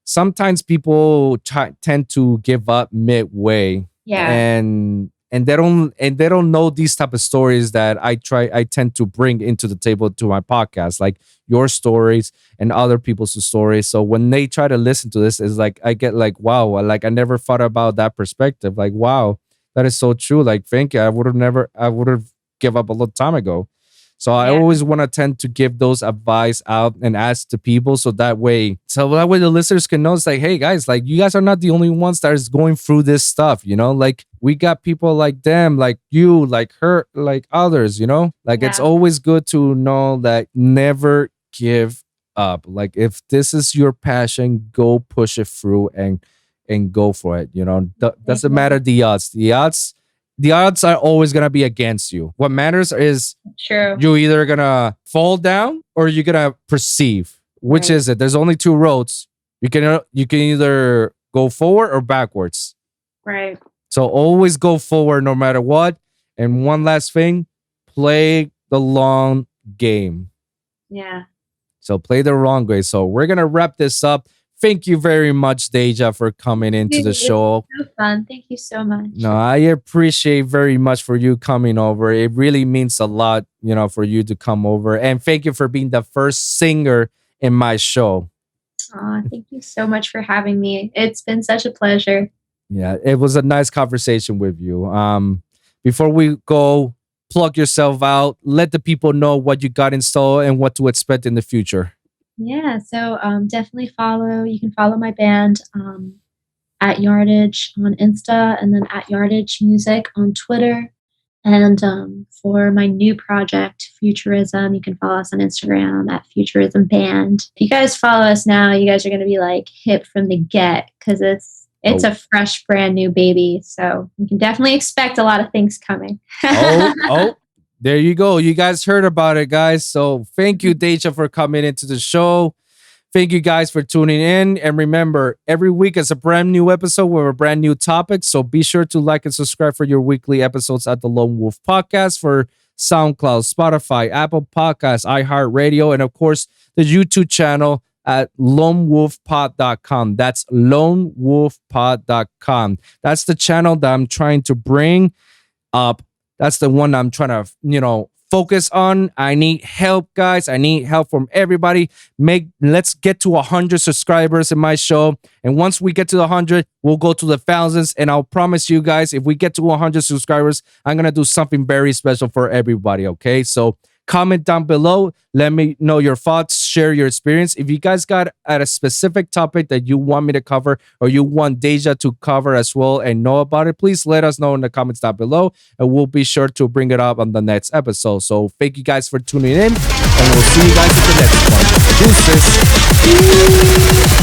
S2: sometimes people tend to give up midway.
S1: Yeah.
S2: And they don't know these type of stories that I tend to bring into the table to my podcast, like your stories and other people's stories. So when they try to listen to this, it's like I get like, wow, like I never thought about that perspective. Like, wow, that is so true. Like, thank you. I would have give up a long time ago. So I always want to tend to give those advice out and ask to people, so that way the listeners can know, it's like, hey guys, like you guys are not the only ones that is going through this stuff, like we got people like them, like you, like her, like others, like it's always good to know that never give up. Like if this is your passion, go push it through and go for it. Doesn't matter the odds. The odds are always going to be against you. What matters is you're either going to fall down or you're going to perceive. Which is it? There's only 2 roads. You can either go forward or backwards.
S1: Right.
S2: So always go forward no matter what. And one last thing, play the long game.
S1: Yeah.
S2: So play the long way. So we're going to wrap this up. Thank you very much, Deja, for coming into the show.
S1: So fun. Thank you so much.
S2: No, I appreciate very much for you coming over. It really means a lot, for you to come over. And thank you for being the first singer in my show.
S1: Thank you so much for having me. It's been such a pleasure.
S2: Yeah, it was a nice conversation with you. Before we go, plug yourself out. Let the people know what you got in store and what to expect in the future.
S1: Yeah, so definitely you can follow my band at Yardij on Insta, and then at Yardij Music on Twitter. And for my new project, Futurism, you can follow us on Instagram at Futurism Band. If you guys follow us now, you guys are going to be like hip from the get, because it's a fresh, brand new baby. So you can definitely expect a lot of things coming.
S2: There you go. You guys heard about it, guys. So thank you, Deja, for coming into the show. Thank you guys for tuning in. And remember, every week is a brand new episode with a brand new topic. So be sure to like and subscribe for your weekly episodes at the Lone Wolv Podcast for SoundCloud, Spotify, Apple Podcasts, iHeartRadio, and of course, the YouTube channel at lonewolfpod.com. That's lonewolfpod.com. That's the channel that I'm trying to bring up. That's the one I'm trying to, focus on. I need help, guys. I need help from everybody. Let's get to 100 subscribers in my show. And once we get to 100, we'll go to the thousands. And I'll promise you guys, if we get to 100 subscribers, I'm going to do something very special for everybody. Okay. So comment down below. Let me know your thoughts. Share your experience. If you guys got at a specific topic that you want me to cover, or you want Deja to cover as well and know about it, please let us know in the comments down below, and we'll be sure to bring it up on the next episode. So thank you guys for tuning in, and we'll see you guys in the next one. Deuces.